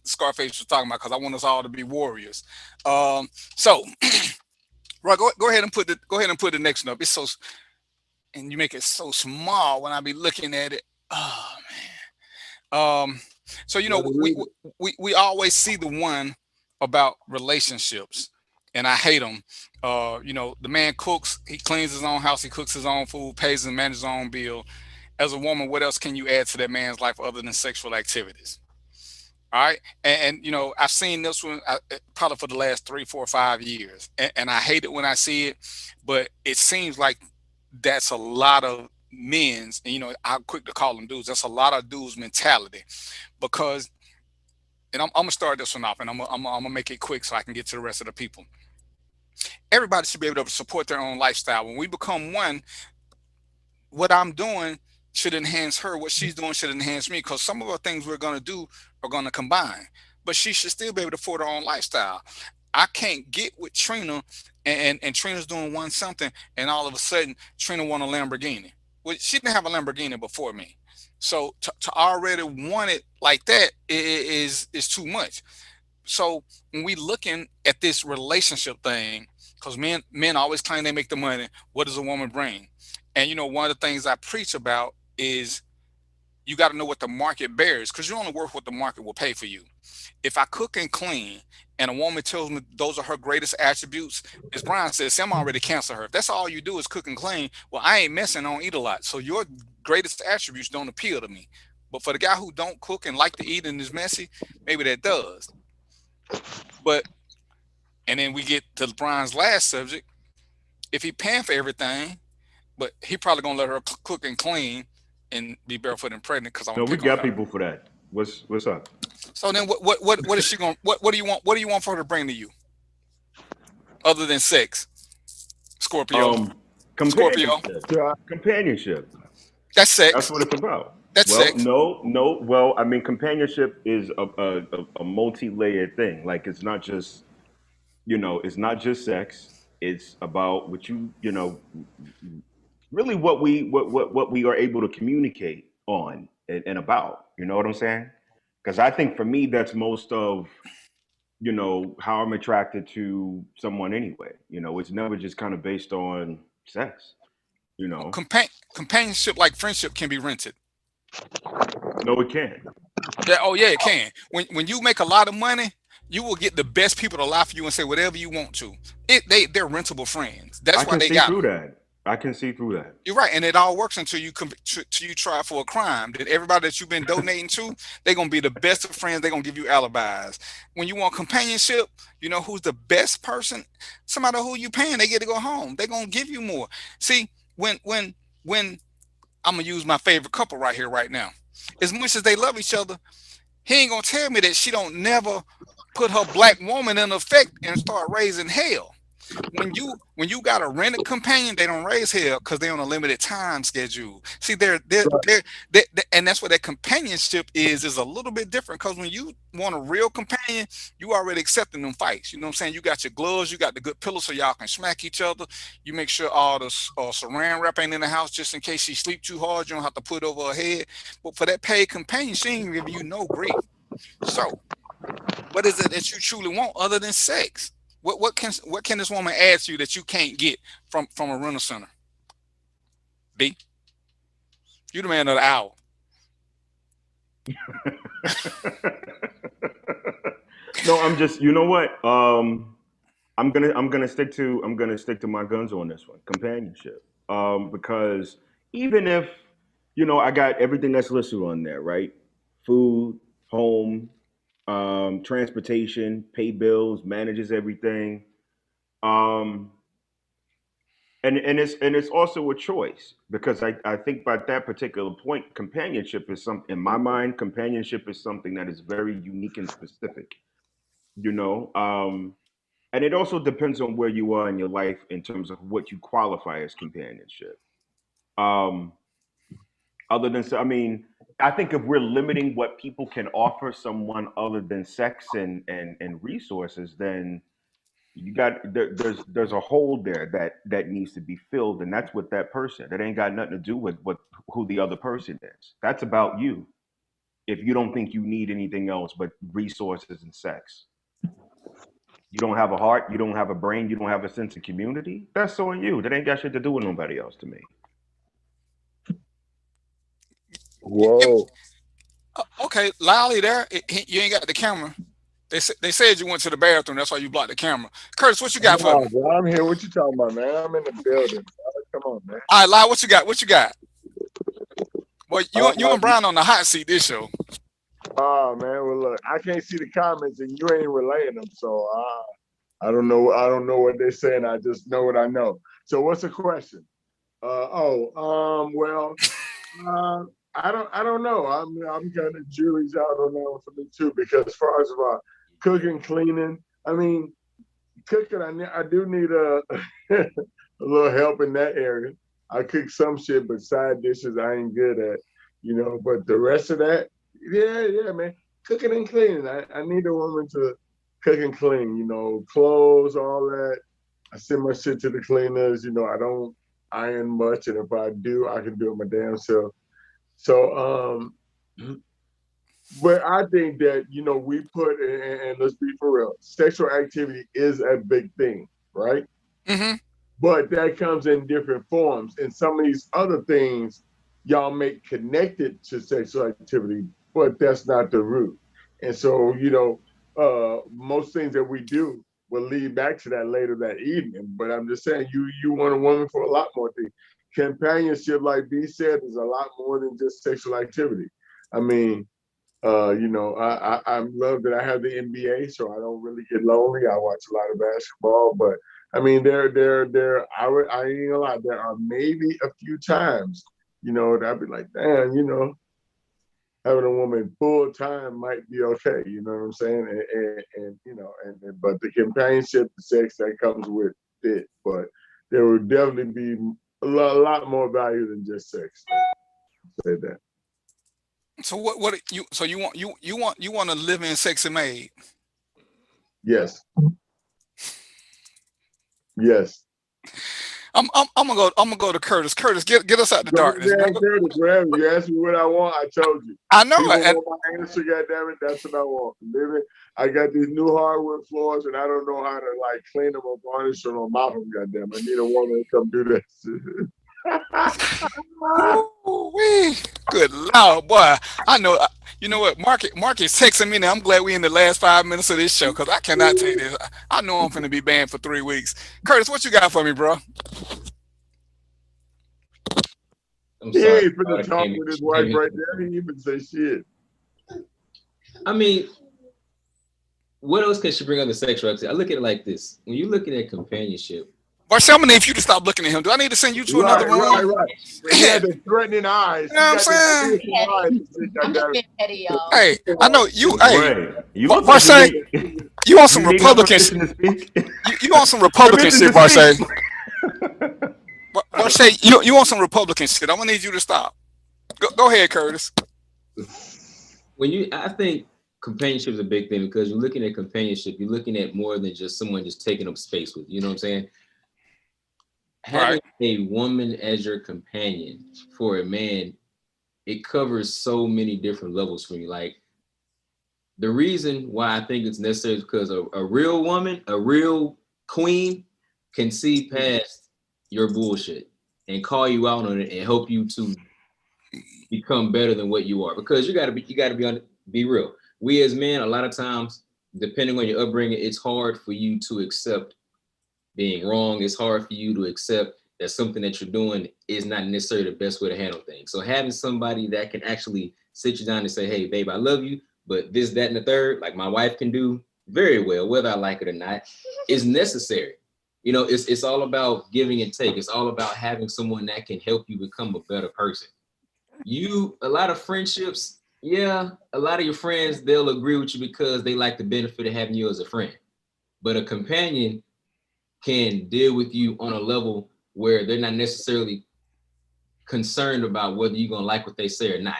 Speaker 12: talking about, because I want us all to be warriors. So right, go ahead and put the next one up. It's so, and you make it so small when I be looking at it. Oh man. So we always see the one about relationships, and I hate them. The man cooks, he cleans his own house, he cooks his own food, pays and manages his own bill. As a woman, what else can you add to that man's life other than sexual activities? All right, and I've seen this one probably for the last 3, 4, 5 years, and I hate it when I see it, but it seems like that's a lot of men's, and I'm quick to call them dudes. That's a lot of dudes' mentality, because, and I'm gonna start this one off, and I'm gonna make it quick so I can get to the rest of the people. Everybody should be able to support their own lifestyle. When we become one, what I'm doing should enhance her. What she's doing should enhance me, because some of the things we're going to do are going to combine. But she should still be able to afford her own lifestyle. I can't get with Trina, and Trina's doing one something, and all of a sudden Trina want a Lamborghini. Well, she didn't have a Lamborghini before me. So to already want it like that is too much. So when we looking at this relationship thing, because men always claim they make the money, what does a woman bring? And one of the things I preach about is you got to know what the market bears, because you only worth what the market will pay for you. If I cook and clean and a woman tells me those are her greatest attributes, as Brian says, see, I'm already cancel her. If that's all you do is cook and clean, well, I ain't messing, I don't eat a lot. So your greatest attributes don't appeal to me. But for the guy who don't cook and like to eat and is messy, maybe that does. But, and then we get to Brian's last subject. If he paying for everything, but he probably gonna let her cook and clean and be barefoot and pregnant, because I'm
Speaker 13: No,
Speaker 12: gonna
Speaker 13: we
Speaker 12: pick on
Speaker 13: got
Speaker 12: her.
Speaker 13: people for that. What's up?
Speaker 12: So then what is she gonna what do you want for her to bring to you other than sex? Scorpio. Scorpio.
Speaker 13: Companionship. Companionship.
Speaker 12: That's
Speaker 13: That's
Speaker 12: sex.
Speaker 13: what it's about.
Speaker 12: That's
Speaker 13: Well,
Speaker 12: sex.
Speaker 13: no. Well, I mean, companionship is a multi-layered thing. Like it's not just sex. It's about what really what we are able to communicate on and about. You know what I'm saying? Because I think for me, that's most of how I'm attracted to someone anyway. It's never just kind of based on sex.
Speaker 12: Companionship, like friendship, can be rented.
Speaker 13: No, it can't.
Speaker 12: Yeah, oh yeah, it can. When you make a lot of money, you will get the best people to lie for you and say whatever you want to. They're rentable friends.
Speaker 13: I
Speaker 12: That's why
Speaker 13: can
Speaker 12: they
Speaker 13: see
Speaker 12: got
Speaker 13: through
Speaker 12: them.
Speaker 13: that. I can see through that.
Speaker 12: You're right, and it all works until you try for a crime. That everybody that you've been donating to, they're gonna be the best of friends. They're gonna give you alibis. When you want companionship, you know who's the best person? Somebody who you paying, they get to go home. They're gonna give you more. See, when I'm gonna use my favorite couple right here, right now. As much as they love each other, he ain't gonna tell me that she don't never put her black woman in effect and start raising hell. When you got a rented companion, they don't raise hell because they're on a limited time schedule. See, and that's what that companionship is a little bit different. Because when you want a real companion, you already accepting them fights. You know what I'm saying? You got your gloves, you got the good pillows so y'all can smack each other. You make sure all the saran wrap ain't in the house just in case she sleep too hard. You don't have to put it over her head. But for that paid companion, she ain't giving you no grief. So what is it that you truly want other than sex? What can this woman add to you that you can't get from a rental center? B, you the man of the hour.
Speaker 13: No, I'm just. You know what? I'm gonna stick to my guns on this one. Companionship. Because even if I got everything that's listed on there, right? Food, home, transportation, pay bills, manages everything. Um, and it's also a choice because I think by that particular point, companionship is some in my mind, companionship is something that is very unique and specific. You know, and it also depends on where you are in your life in terms of what you qualify as companionship. Um, other than, I mean, I think if we're limiting what people can offer someone other than sex and resources, then there's a hole there that needs to be filled, and that's with that person. That ain't got nothing to do with what who the other person is. That's about you. If you don't think you need anything else but resources and sex, you don't have a heart, you don't have a brain, you don't have a sense of community. That's on you. That ain't got shit to do with nobody else to me.
Speaker 16: Whoa.
Speaker 12: Okay, Lolly, there, you ain't got the camera. They said you went to the bathroom. That's why you blocked the camera. Curtis, what you got for me?
Speaker 16: No, bro, I'm here. What you talking about, man? I'm in the building. Come on, man.
Speaker 12: All right, Lolly, what you got? What you got? Well, you
Speaker 16: Uh,
Speaker 12: and Brian on the hot seat this show.
Speaker 16: oh man, well look, I can't see the comments and you ain't relaying them, so I don't know. I don't know what they're saying. I just know what I know. So what's the question? Well, uh, I don't know. I'm kind of jury's out on that one for me too because as far as about cooking, cleaning, I mean, cooking, I do need a a little help in that area. I cook some shit, but side dishes I ain't good at, But the rest of that, yeah, man. Cooking and cleaning. I need a woman to cook and clean, clothes, all that. I send my shit to the cleaners, I don't iron much, and if I do, I can do it my damn self. So, but I think that we put and let's be for real, sexual activity is a big thing, right?
Speaker 12: Mm-hmm.
Speaker 16: But that comes in different forms, and some of these other things y'all make connected to sexual activity, but that's not the root. And so most things that we do will lead back to that later that evening. But I'm just saying, you want a woman for a lot more things. Companionship, like B said, is a lot more than just sexual activity. I mean, I love that I have the NBA, so I don't really get lonely. I watch a lot of basketball, but I mean, I ain't gonna lie, there are maybe a few times, that I'd be like, damn, having a woman full time might be okay. You know what I'm saying? But the companionship, the sex that comes with it, but there would definitely be a lot more value than just sex. Say that.
Speaker 12: So you want to live in sexy maid?
Speaker 16: Yes. Yes.
Speaker 12: I'm gonna go to Curtis. Curtis, get us out the darkness, brother.
Speaker 16: Curtis, whatever. You asked me what I want, I told you.
Speaker 12: I know
Speaker 16: People
Speaker 12: it.
Speaker 16: want my answer, goddammit. That's what I want. I got these new hardwood floors, and I don't know how to clean them or varnish them or mop them. Goddamn, I need a woman to come do this.
Speaker 12: Ooh-wee. Good Lord, boy. I know. You know what? Mark is texting me now. I'm glad we in the last 5 minutes of this show because I cannot take this. I know I'm finna be banned for 3 weeks. Curtis, what you got for me, bro?
Speaker 19: I'm
Speaker 16: He
Speaker 19: sorry.
Speaker 16: ain't finna
Speaker 19: I
Speaker 16: talk
Speaker 19: can't
Speaker 16: with his wife
Speaker 19: even.
Speaker 16: right there. He ain't even say shit.
Speaker 19: I mean, what else can she bring on the sexual activity? I look at it like this: when you're looking at companionship,
Speaker 12: Marcel, I'm gonna need for you to stop looking at him. Do I need to send you to another room?
Speaker 16: Right. He had the threatening eyes.
Speaker 12: You know
Speaker 16: He
Speaker 12: what I'm
Speaker 16: got the
Speaker 12: saying?
Speaker 16: fearful eyes. and shit like
Speaker 18: I'm just
Speaker 16: that.
Speaker 18: being petty, y'all.
Speaker 12: Hey, I know you. Hey,
Speaker 13: Right. You look like
Speaker 12: Marcel, you want some
Speaker 13: you need my
Speaker 12: Republican?
Speaker 13: permission to speak.
Speaker 12: You want some Republican
Speaker 13: Permission
Speaker 12: shit,
Speaker 13: to
Speaker 12: Marcel?
Speaker 13: speak.
Speaker 12: Marcel, you want some Republican shit? I'm gonna need you to stop. Go ahead, Curtis.
Speaker 19: I think companionship is a big thing because you're looking at companionship. You're looking at more than just someone just taking up space with you. You know what I'm saying? Having a woman as your companion for a man, it covers so many different levels for you. Like the reason why I think it's necessary is because a real woman, a real queen, can see past your bullshit and call you out on it and help you to become better than what you are. Because you gotta be real. We as men, a lot of times, depending on your upbringing, it's hard for you to accept being wrong. It's hard for you to accept that something that you're doing is not necessarily the best way to handle things. So having somebody that can actually sit you down and say, hey, babe, I love you, but this, that, and the third, like my wife can do very well, whether I like it or not, is necessary. You know, it's all about giving and take. It's all about having someone that can help you become a better person. A lot of friendships, yeah, a lot of your friends, they'll agree with you because they like the benefit of having you as a friend. But a companion can deal with you on a level where they're not necessarily concerned about whether you're going to like what they say or not.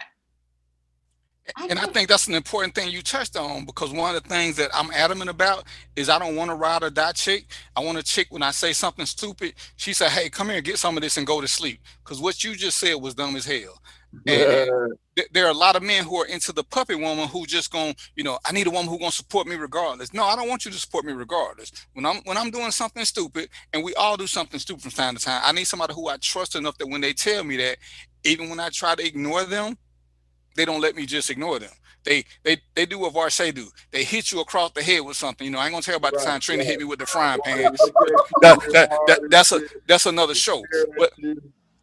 Speaker 12: And I think that's an important thing you touched on because one of the things that I'm adamant about is I don't want to ride or die chick. I want a chick when I say something stupid, she said, hey, come here, get some of this and go to sleep. Because what you just said was dumb as hell. And there are a lot of men who are into the puppet woman who just going, I need a woman who's going to support me regardless. No, I don't want you to support me regardless. When I'm doing something stupid, and we all do something stupid from time to time, I need somebody who I trust enough that when they tell me that, even when I try to ignore them, they don't let me just ignore them. They do what Varshay do. They hit you across the head with something. I ain't gonna tell you about the time Trina hit me with the frying pan. That's another show.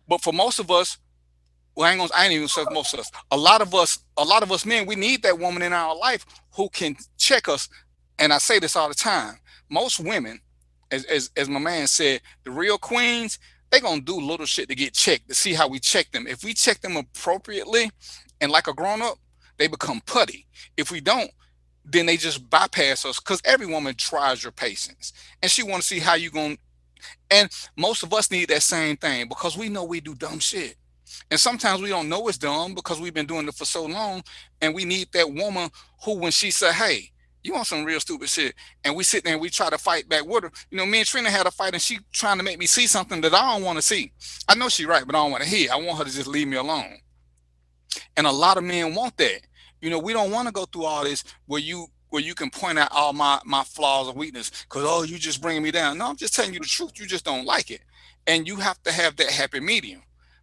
Speaker 12: But for most of us, well, I ain't even say most of us. A lot of us men, we need that woman in our life who can check us. And I say this all the time. Most women, as my man said, the real queens, they gonna do little shit to get checked, to see how we check them. If we check them appropriately and like a grown-up, they become putty. If we don't, then they just bypass us because every woman tries your patience. And she want to see how you going. And most of us need that same thing because we know we do dumb shit. And sometimes we don't know it's dumb because we've been doing it for so long. And we need that woman who, when she said, hey, you want some real stupid shit, and we sit there and we try to fight back with her. Me and Trina had a fight and she trying to make me see something that I don't want to see. I know she's right, but I don't want to hear. I want her to just leave me alone. And a lot of men want that. We don't want to go through all this where you can point out all my flaws or weakness because, you just bringing me down. No, I'm just telling you the truth. You just don't like it. And you have to have that happy medium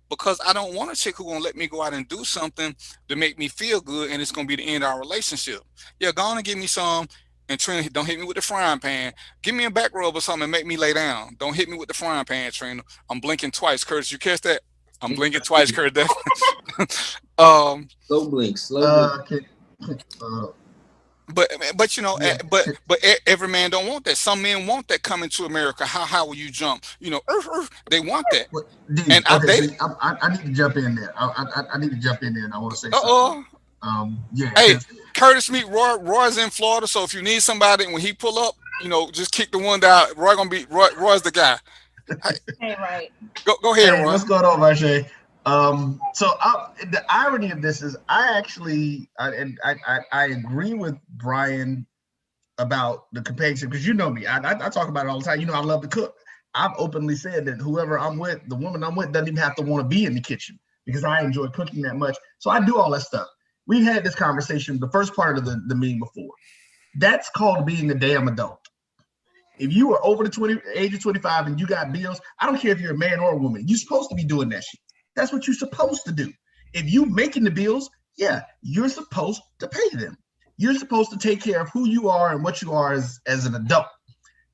Speaker 12: because I don't want a chick who's going to let me go out and do something to make me feel good and it's going to be the end of our relationship. Yeah, go on and give me some. And Trina, don't hit me with the frying pan. Give me a back rub or something and make me lay down. Don't hit me with the frying pan, Trina. I'm blinking twice. Curtis, you catch that? I'm blinking twice, Curtis.
Speaker 19: Slow blink.
Speaker 12: But every man don't want that. Some men want that coming to America. How will you jump? They want that. And
Speaker 17: I need to jump in there. I need to jump in there, and I want to say something.
Speaker 12: Hey, Curtis meet Roy. Roy's in Florida, so if you need somebody, when he pull up, just kick the one down. Roy's the guy.
Speaker 18: Hey, right.
Speaker 12: Go ahead, Roy.
Speaker 17: What's going on, Varshay? The irony of this is I agree with Brian about the companionship because you know me. I talk about it all the time. I love to cook. I've openly said that whoever I'm with, the woman I'm with, doesn't even have to want to be in the kitchen because I enjoy cooking that much. So I do all that stuff. We had this conversation, the first part of the meeting before. That's called being a damn adult. If you are over the age of 25 and you got bills, I don't care if you're a man or a woman. You're supposed to be doing that shit. That's what you're supposed to do. If you making the bills, yeah, you're supposed to pay them. You're supposed to take care of who you are and what you are as an adult.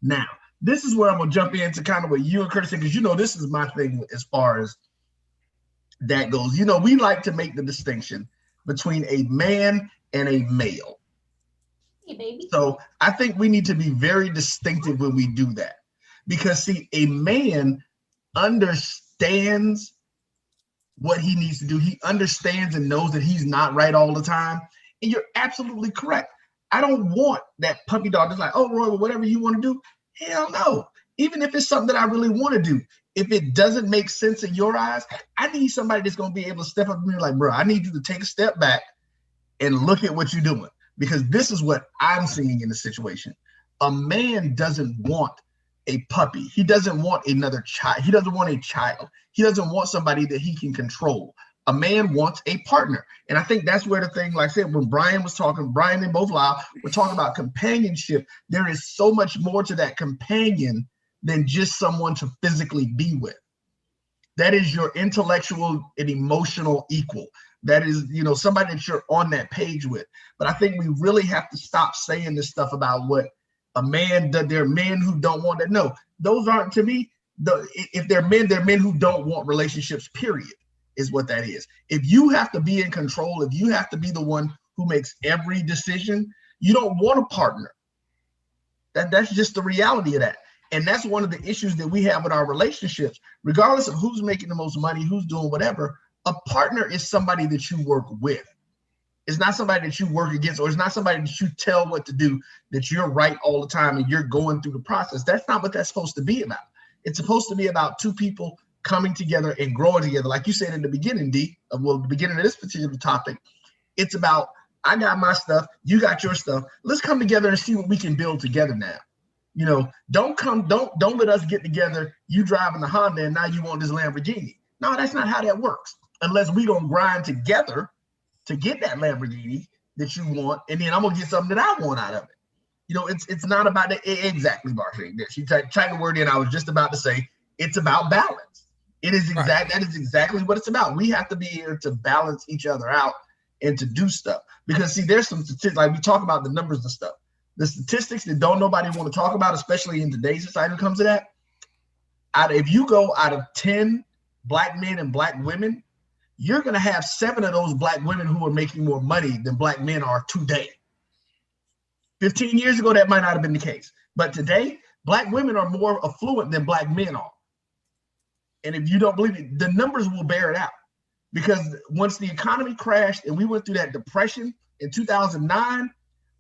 Speaker 17: Now, this is where I'm gonna jump into kind of what you and Curtis said, because this is my thing as far as that goes. We like to make the distinction between a man and a male.
Speaker 18: Hey, baby.
Speaker 17: So I think we need to be very distinctive when we do that, because see, a man understands what he needs to do. He understands and knows that he's not right all the time. And you're absolutely correct. I don't want that puppy dog that's like, oh, Roy, well, whatever you want to do. Hell no. Even if it's something that I really want to do, if it doesn't make sense in your eyes, I need somebody that's going to be able to step up to me like, bro, I need you to take a step back and look at what you're doing. Because this is what I'm seeing in the situation. A man doesn't want a puppy. He doesn't want another child. He doesn't want a child. He doesn't want somebody that he can control. A man wants a partner. And I think that's where the thing, like I said, when Brian was talking, Brian and both Lyle were talking about companionship. There is so much more to that companion than just someone to physically be with. That is your intellectual and emotional equal. That is, somebody that you're on that page with. But I think we really have to stop saying this stuff about what a man, that there are men who don't want that. No, those aren't, to me, if they're men who don't want relationships, period, is what that is. If you have to be in control, if you have to be the one who makes every decision, you don't want a partner. That's just the reality of that. And that's one of the issues that we have in our relationships, regardless of who's making the most money, who's doing whatever. A partner is somebody that you work with. It's not somebody that you work against, or it's not somebody that you tell what to do, that you're right all the time and you're going through the process. That's not what that's supposed to be about. It's supposed to be about two people coming together and growing together. Like you said in the beginning, the beginning of this particular topic, it's about, I got my stuff, you got your stuff. Let's come together and see what we can build together now. Don't let us get together, you driving the Honda and now you want this Lamborghini. No, that's not how that works. Unless we gonna grind together to get that Lamborghini that you want, and then I'm gonna get something that I want out of it. It's not about that. Exactly, Marcy. She tried the word in. I was just about to say it's about balance. It is exact. That is exactly what it's about. We have to be here to balance each other out and to do stuff. Because see, there's some statistics, like we talk about the numbers and stuff. The statistics that don't nobody want to talk about, especially in today's society, when it comes to that. If you go out of 10 Black men and Black women, you're going to have 7 of those Black women who are making more money than Black men are today. 15 years ago, that might not have been the case. But today, Black women are more affluent than Black men are. And if you don't believe it, the numbers will bear it out. Because once the economy crashed and we went through that depression in 2009,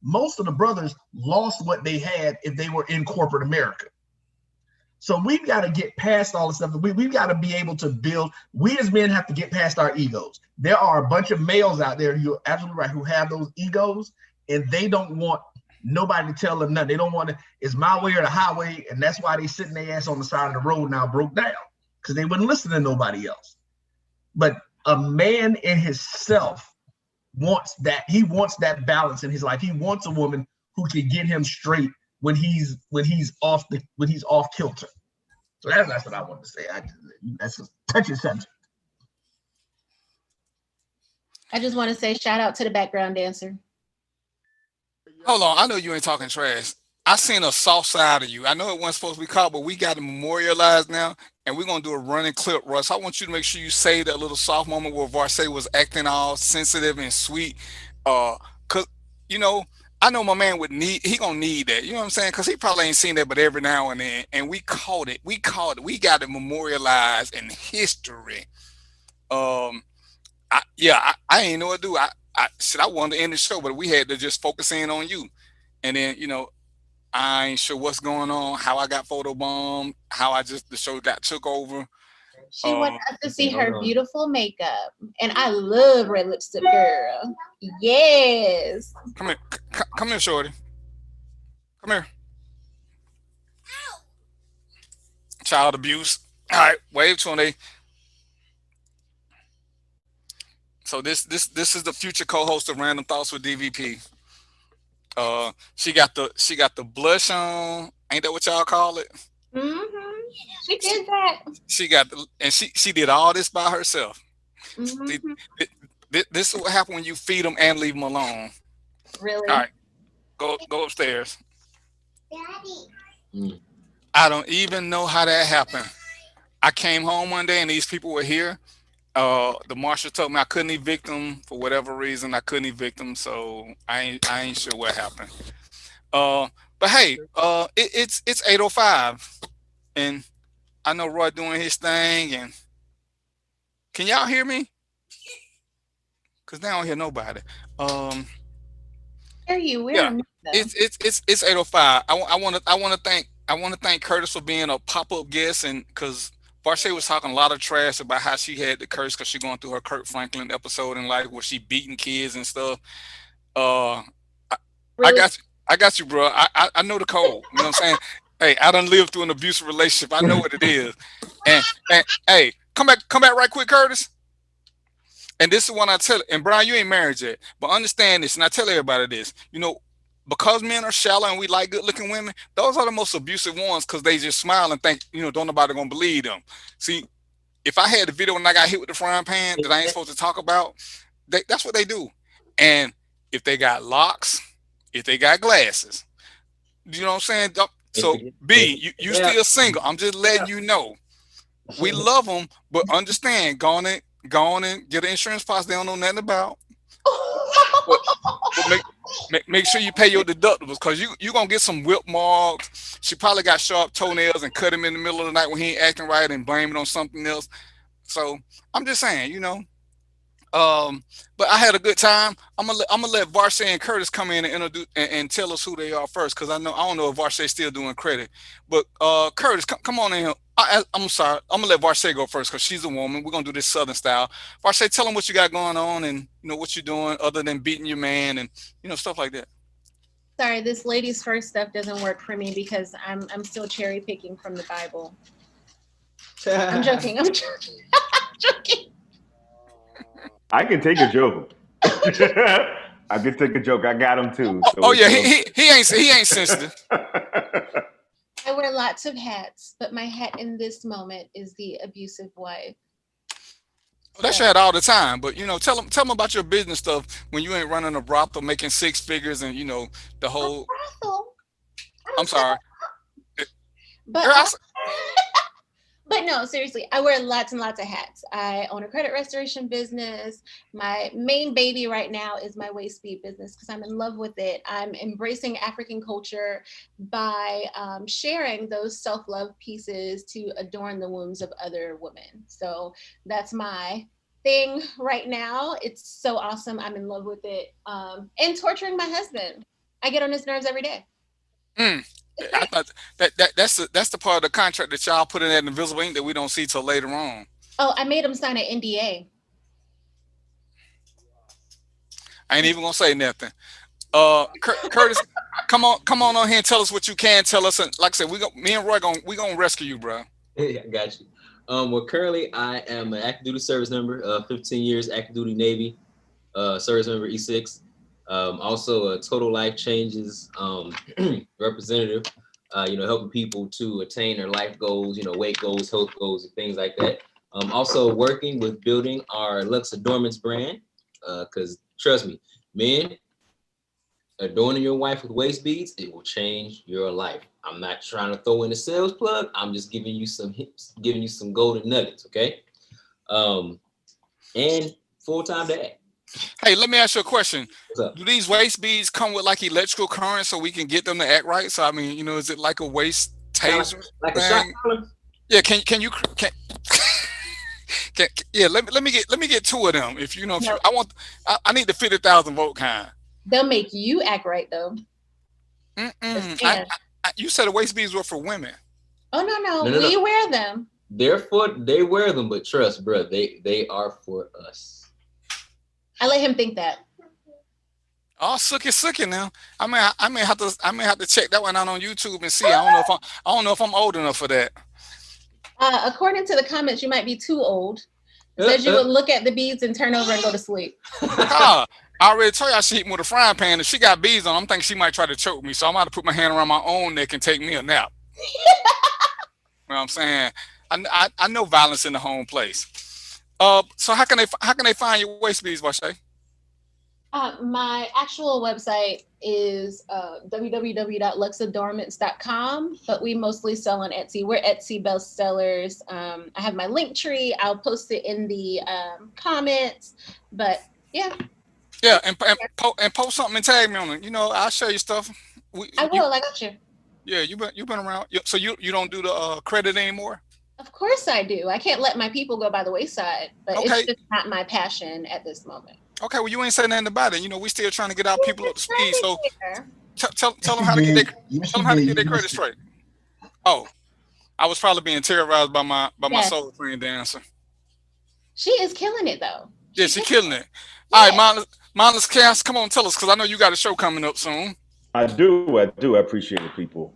Speaker 17: most of the brothers lost what they had if they were in corporate America. So we've got to get past all the stuff. We've got to be able to build. We as men have to get past our egos. There are a bunch of males out there, you're absolutely right, who have those egos, and they don't want nobody to tell them nothing. They don't want to, it's my way or the highway, and that's why they sitting their ass on the side of the road now broke down, because they wouldn't listen to nobody else. But a man in himself wants that. He wants that balance in his life. He wants a woman who can get him straight when he's off kilter. So that's what I want to say. That's a touchy subject.
Speaker 18: I just want to say shout out to the background dancer.
Speaker 12: Hold on, I know you ain't talking trash. I seen a soft side of you. I know it wasn't supposed to be caught, but we got it memorialized now, and we're gonna do a running clip, Russ. I want you to make sure you say that little soft moment where Varsay was acting all sensitive and sweet. Cause I know my man he gonna need that. You know what I'm saying? Cause he probably ain't seen that, but every now and then, and we caught it. We got it memorialized in history. I ain't know what to do. I wanted to end the show, but we had to just focus in on you. And then, I ain't sure what's going on, how I got photobombed, how the show got took over.
Speaker 18: She wanted us to see her beautiful makeup. And I love red lipstick girl. Yes.
Speaker 12: Come here, shorty. Come here. Child abuse. All right, wave to them. So this is the future co-host of Random Thoughts with DVP. She got the blush on. Ain't that what y'all call it?
Speaker 18: Mm-hmm. She did that.
Speaker 12: She got, and she did all this by herself.
Speaker 18: Mm-hmm.
Speaker 12: This is what happens when you feed them and leave them alone.
Speaker 18: Really?
Speaker 12: All right, go upstairs.
Speaker 19: Mm.
Speaker 12: I don't even know how that happened. I came home one day and these people were here. The marshal told me I couldn't evict them for whatever reason. I couldn't evict them, so I ain't sure what happened. But hey, it's 8:05, and I know Roy doing his thing. And can y'all hear me? Cause now I don't hear nobody.
Speaker 18: Hear you. We're
Speaker 12: Yeah,
Speaker 18: on mute, though.
Speaker 12: it's 8:05. I want to thank Curtis for being a pop up guest, and because Varshay was talking a lot of trash about how she had the curse because she going through her Kurt Franklin episode in life where she beating kids and stuff. Uh, I, I
Speaker 18: Really?
Speaker 12: got you. I got you, bro. I know the code. You know what I'm saying? Hey, I done lived through an abusive relationship. I know what it is. And hey, come back right quick, Curtis. And this is what I tell. And Brian, you ain't married yet, but understand this. And I tell everybody this. Because men are shallow and we like good looking women, those are the most abusive ones because they just smile and think, don't nobody gonna believe them. See, if I had the video when I got hit with the frying pan that I ain't supposed to talk about, that's what they do. And if they got locks, if they got glasses, you know what I'm saying? So B, you still single. I'm just letting you know. We love them, but understand, go on and get an insurance policy they don't know nothing about. But make sure you pay your deductibles because you gonna get some whip marks. She probably got sharp toenails and cut him in the middle of the night when he ain't acting right and blame it on something else. So I'm just saying, but I had a good time. I'm gonna let Varshay and Curtis come in and introduce and tell us who they are first because I don't know if Varshay's still doing credit. But Curtis, come on in here. I'm sorry. I'm gonna let Varshay go first because she's a woman. We're gonna do this Southern style. Varshay, tell them what you got going on and what you're doing other than beating your man and stuff like that.
Speaker 18: Sorry, this ladies first stuff doesn't work for me because I'm still cherry picking from the Bible. I'm joking. I'm joking.
Speaker 13: I can take a joke. I can take a joke. I got him too. So
Speaker 12: yeah, he ain't sensitive.
Speaker 18: I wear lots of hats, but my hat in this moment is the abusive wife.
Speaker 12: Well, that's your hat all the time, but tell them about your business stuff when you ain't running a brothel, making six figures, and the whole. I'm sorry.
Speaker 18: But no, seriously, I wear lots and lots of hats. I own a credit restoration business. My main baby right now is my waist bead business because I'm in love with it. I'm embracing African culture by sharing those self-love pieces to adorn the wombs of other women. So that's my thing right now. It's so awesome. I'm in love with it. And torturing my husband. I get on his nerves every day.
Speaker 12: I thought that's the part of the contract that y'all put in that invisible ink that we don't see till later on.
Speaker 18: Oh, I made him sign an NDA.
Speaker 12: I ain't even gonna say nothing. Curtis, come on here and tell us what you can tell us. And like I said, me and Roy gonna rescue you, bro.
Speaker 19: Hey, I got you. Well, currently I am an active duty service member, 15 years active duty Navy, service member E6. Also a total life changes representative, helping people to attain their life goals, weight goals, health goals, and things like that. Also working with building our Lux Adornments brand, because trust me, men, adorning your wife with waist beads, it will change your life. I'm not trying to throw in a sales plug. I'm just giving you some hips, giving you some golden nuggets, okay? And full-time dad.
Speaker 12: Hey, let me ask you a question. Do these waist beads come with like electrical current so we can get them to act right? So I mean, is it like a waist taser?
Speaker 19: Like a shot collar?
Speaker 12: Yeah, let me get two of them. If I need the 50,000 volt kind.
Speaker 18: They'll make you act right though.
Speaker 12: You said the waist beads were for women.
Speaker 18: Oh no. We wear them.
Speaker 19: They wear them, but trust, bro, they are for us.
Speaker 18: I let him think that.
Speaker 12: Oh, sucky now. I may have to check that one out on YouTube and see. I don't know if I'm old enough for that.
Speaker 18: According to the comments, you might be too old. It says you would look at the beads and turn over and go to sleep.
Speaker 12: I already told you I should hit me with a frying pan. If she got bees on, I'm thinking she might try to choke me. So I'm about to put my hand around my own neck and take me a nap. You know what I'm saying? I know violence in the home place. So how can they find your waist beads, Vashay?
Speaker 18: My actual website is www.luxadorments.com, but we mostly sell on Etsy. We're Etsy bestsellers. I have my link tree. I'll post it in the comments. But yeah,
Speaker 12: Yeah, and post something and tag me on it. I'll show you stuff.
Speaker 18: I will. I got you.
Speaker 12: Yeah, you've been around. So you don't do the credit anymore?
Speaker 18: Of course I do. I can't let my people go by the wayside, but it's
Speaker 12: Okay.
Speaker 18: just not my passion at this moment.
Speaker 12: Okay, well you ain't saying nothing about it. We still trying to get our people up to speed. So tell them
Speaker 17: Yes,
Speaker 12: how to
Speaker 17: you
Speaker 12: get their
Speaker 17: did. Yes,
Speaker 12: tell
Speaker 17: you
Speaker 12: them how to
Speaker 17: did.
Speaker 12: get
Speaker 17: You
Speaker 12: their credit
Speaker 17: missed it.
Speaker 12: straight. Oh, I was probably being terrorized by my
Speaker 18: Yes.
Speaker 12: soul train dancer.
Speaker 18: She is killing it though.
Speaker 12: Yeah, she killing it. All right, mindless chaos. Come on, tell us, because I know you got a show coming up soon.
Speaker 13: I do. I appreciate it, people.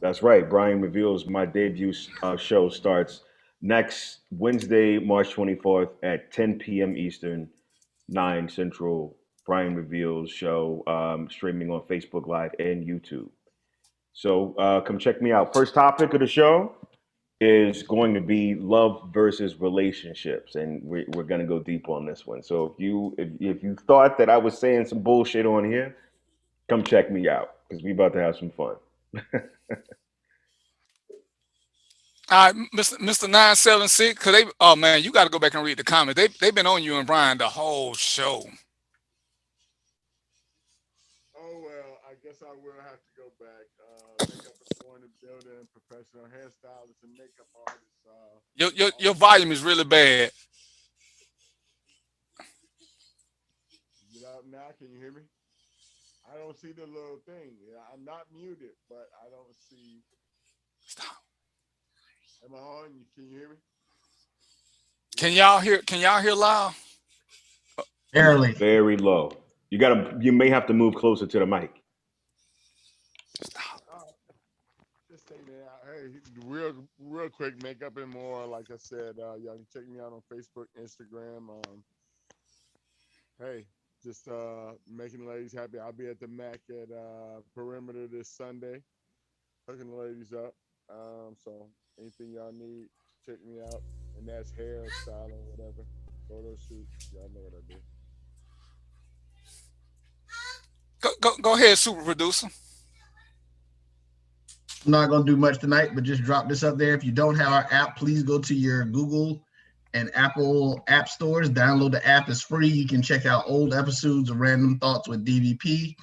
Speaker 13: That's right. Brian Reveals, my debut show starts next Wednesday, March 24th at 10 p.m. Eastern, 9 Central. Brian Reveals show streaming on Facebook Live and YouTube. So come check me out. First topic of the show is going to be love versus relationships, and we're going to go deep on this one. So if you thought that I was saying some bullshit on here, come check me out because we about to have some fun.
Speaker 12: All right, Mr. 976, because oh man, you got to go back and read the comments. They've been on you and Brian the whole show.
Speaker 16: Oh well, I guess I will have to go back. Makeup is more in the building, professional hairstylists and makeup artists.
Speaker 12: Your volume is really bad.
Speaker 16: Get up now. Can you hear me? I don't see the little thing. Yeah, I'm not muted, but I don't see.
Speaker 12: Stop.
Speaker 16: Am I on? Can you hear me?
Speaker 12: Can y'all hear? Can y'all hear loud?
Speaker 17: Barely.
Speaker 13: Very low. You may have to move closer to the mic.
Speaker 16: Just say that. Hey, real quick, makeup and more. Like I said, y'all can check me out on Facebook, Instagram. Hey, just making the ladies happy. I'll be at the Mac at Perimeter this Sunday, hooking the ladies up. So anything y'all need, check me out. And that's hair, styling, whatever. Photo shoot. Y'all know what I do.
Speaker 12: Go ahead, super producer.
Speaker 17: I'm not gonna do much tonight, but just drop this up there. If you don't have our app, please go to your Google and Apple app stores. Download the app; it's free. You can check out old episodes of Random Thoughts with DVP.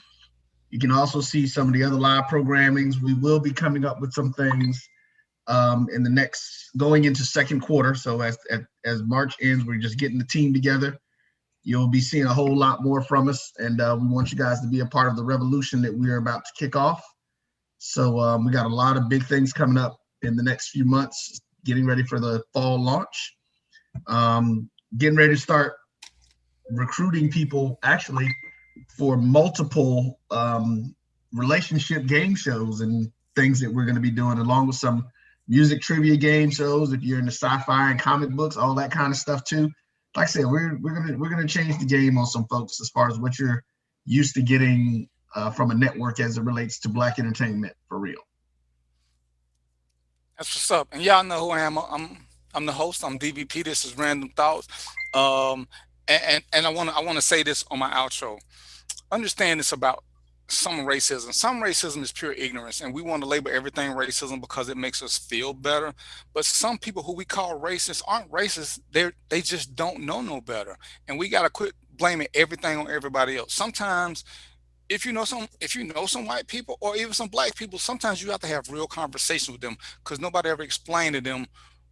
Speaker 17: You can also see some of the other live programmings. We will be coming up with some things in the next going into second quarter. So as March ends, we're just getting the team together. You'll be seeing a whole lot more from us, and we want you guys to be a part of the revolution that we are about to kick off. So we got a lot of big things coming up in the next few months, getting ready for the fall launch, getting ready to start recruiting people actually for multiple relationship game shows and things that we're going to be doing, along with some music trivia game shows. If you're into sci-fi and comic books, all that kind of stuff too. Like I said, we're gonna change the game on some folks as far as what you're used to getting from a network as it relates to Black entertainment for real.
Speaker 12: That's what's up. And y'all know who I am. I'm the host. I'm DVP. This is Random Thoughts. And I wanna say this on my outro. Understand this about some racism. Some racism is pure ignorance, and we want to label everything racism because it makes us feel better. But some people who we call racist aren't racist. They just don't know no better, and we gotta quit blaming everything on everybody else. Sometimes, if you know some white people or even some black people, sometimes you have to have real conversations with them because nobody ever explained to them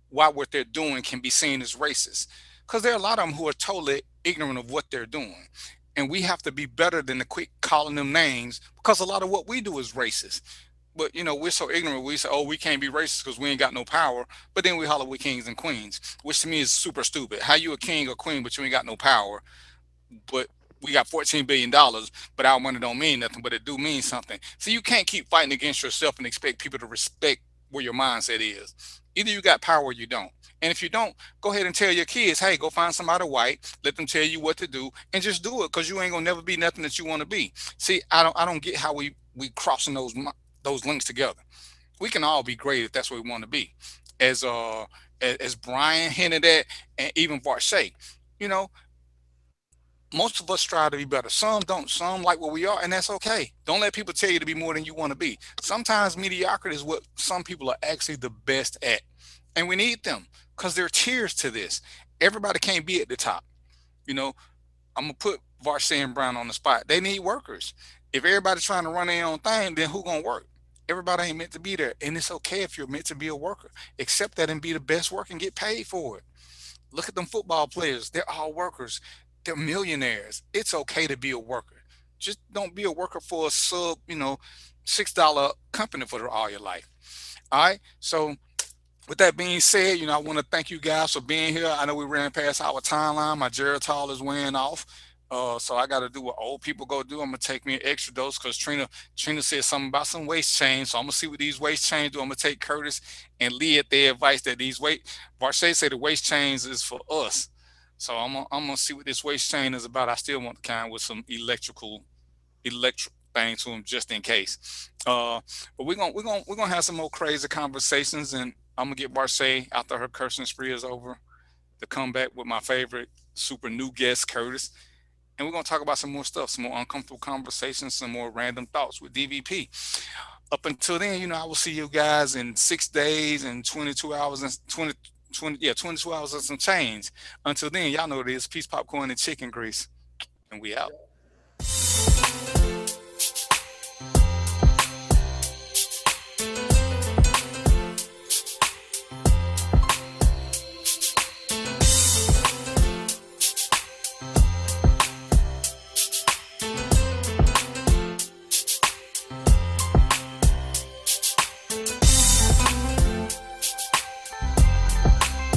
Speaker 12: why what they're doing can be seen as racist. Because there are a lot of them who are totally ignorant of what they're doing. And we have to be better than to quit calling them names because a lot of what we do is racist. But we're so ignorant. We say, "Oh, we can't be racist because we ain't got no power." But then we holler we kings and queens, which to me is super stupid. How you a king or queen but you ain't got no power? But we got $14 billion, but our money don't mean nothing, but it do mean something. So you can't keep fighting against yourself and expect people to respect where your mindset is. Either you got power or you don't. And if you don't, go ahead and tell your kids, hey, go find somebody white, let them tell you what to do, and just do it, because you ain't gonna never be nothing that you want to be. See, I don't get how we crossing those links together. We can all be great if that's what we want to be. As as Brian hinted at, and even Varshay, you know, most of us strive to be better. Some don't. Some like what we are, and that's okay. Don't let people tell you to be more than you want to be. Sometimes mediocrity is what some people are actually the best at, and we need them because they're tiers to this. Everybody can't be at the top. You know, I'm gonna put Varshay and Brown on the spot. They need workers. If everybody's trying to run their own thing, then who gonna work? Everybody ain't meant to be there, and it's okay if you're meant to be a worker. Accept that and be the best worker and get paid for it. Look at them football players. They're all workers. They're millionaires. It's okay to be a worker. Just don't be a worker for a sub, $6 company for all your life. All right. So with that being said, I want to thank you guys for being here. I know we ran past our timeline. My Geritol is wearing off. So I got to do what old people go do. I'm gonna take me an extra dose because Trina said something about some waist chains. So I'm gonna see what these waist chains do. I'm gonna take Curtis and Lee at their advice that Varshay said the waist chains is for us. So I'm gonna see what this waist chain is about. I still want the kind with some electric thing to them just in case. But we're gonna have some more crazy conversations, and I'm gonna get Varshay after her cursing spree is over to come back with my favorite super new guest, Curtis. And we're going to talk about some more stuff, some more uncomfortable conversations, some more random thoughts with DVP. Up until then, I will see you guys in 6 days and 22 hours and 22 hours and some change. Until then, y'all know it is peace, popcorn, and chicken grease. And we out.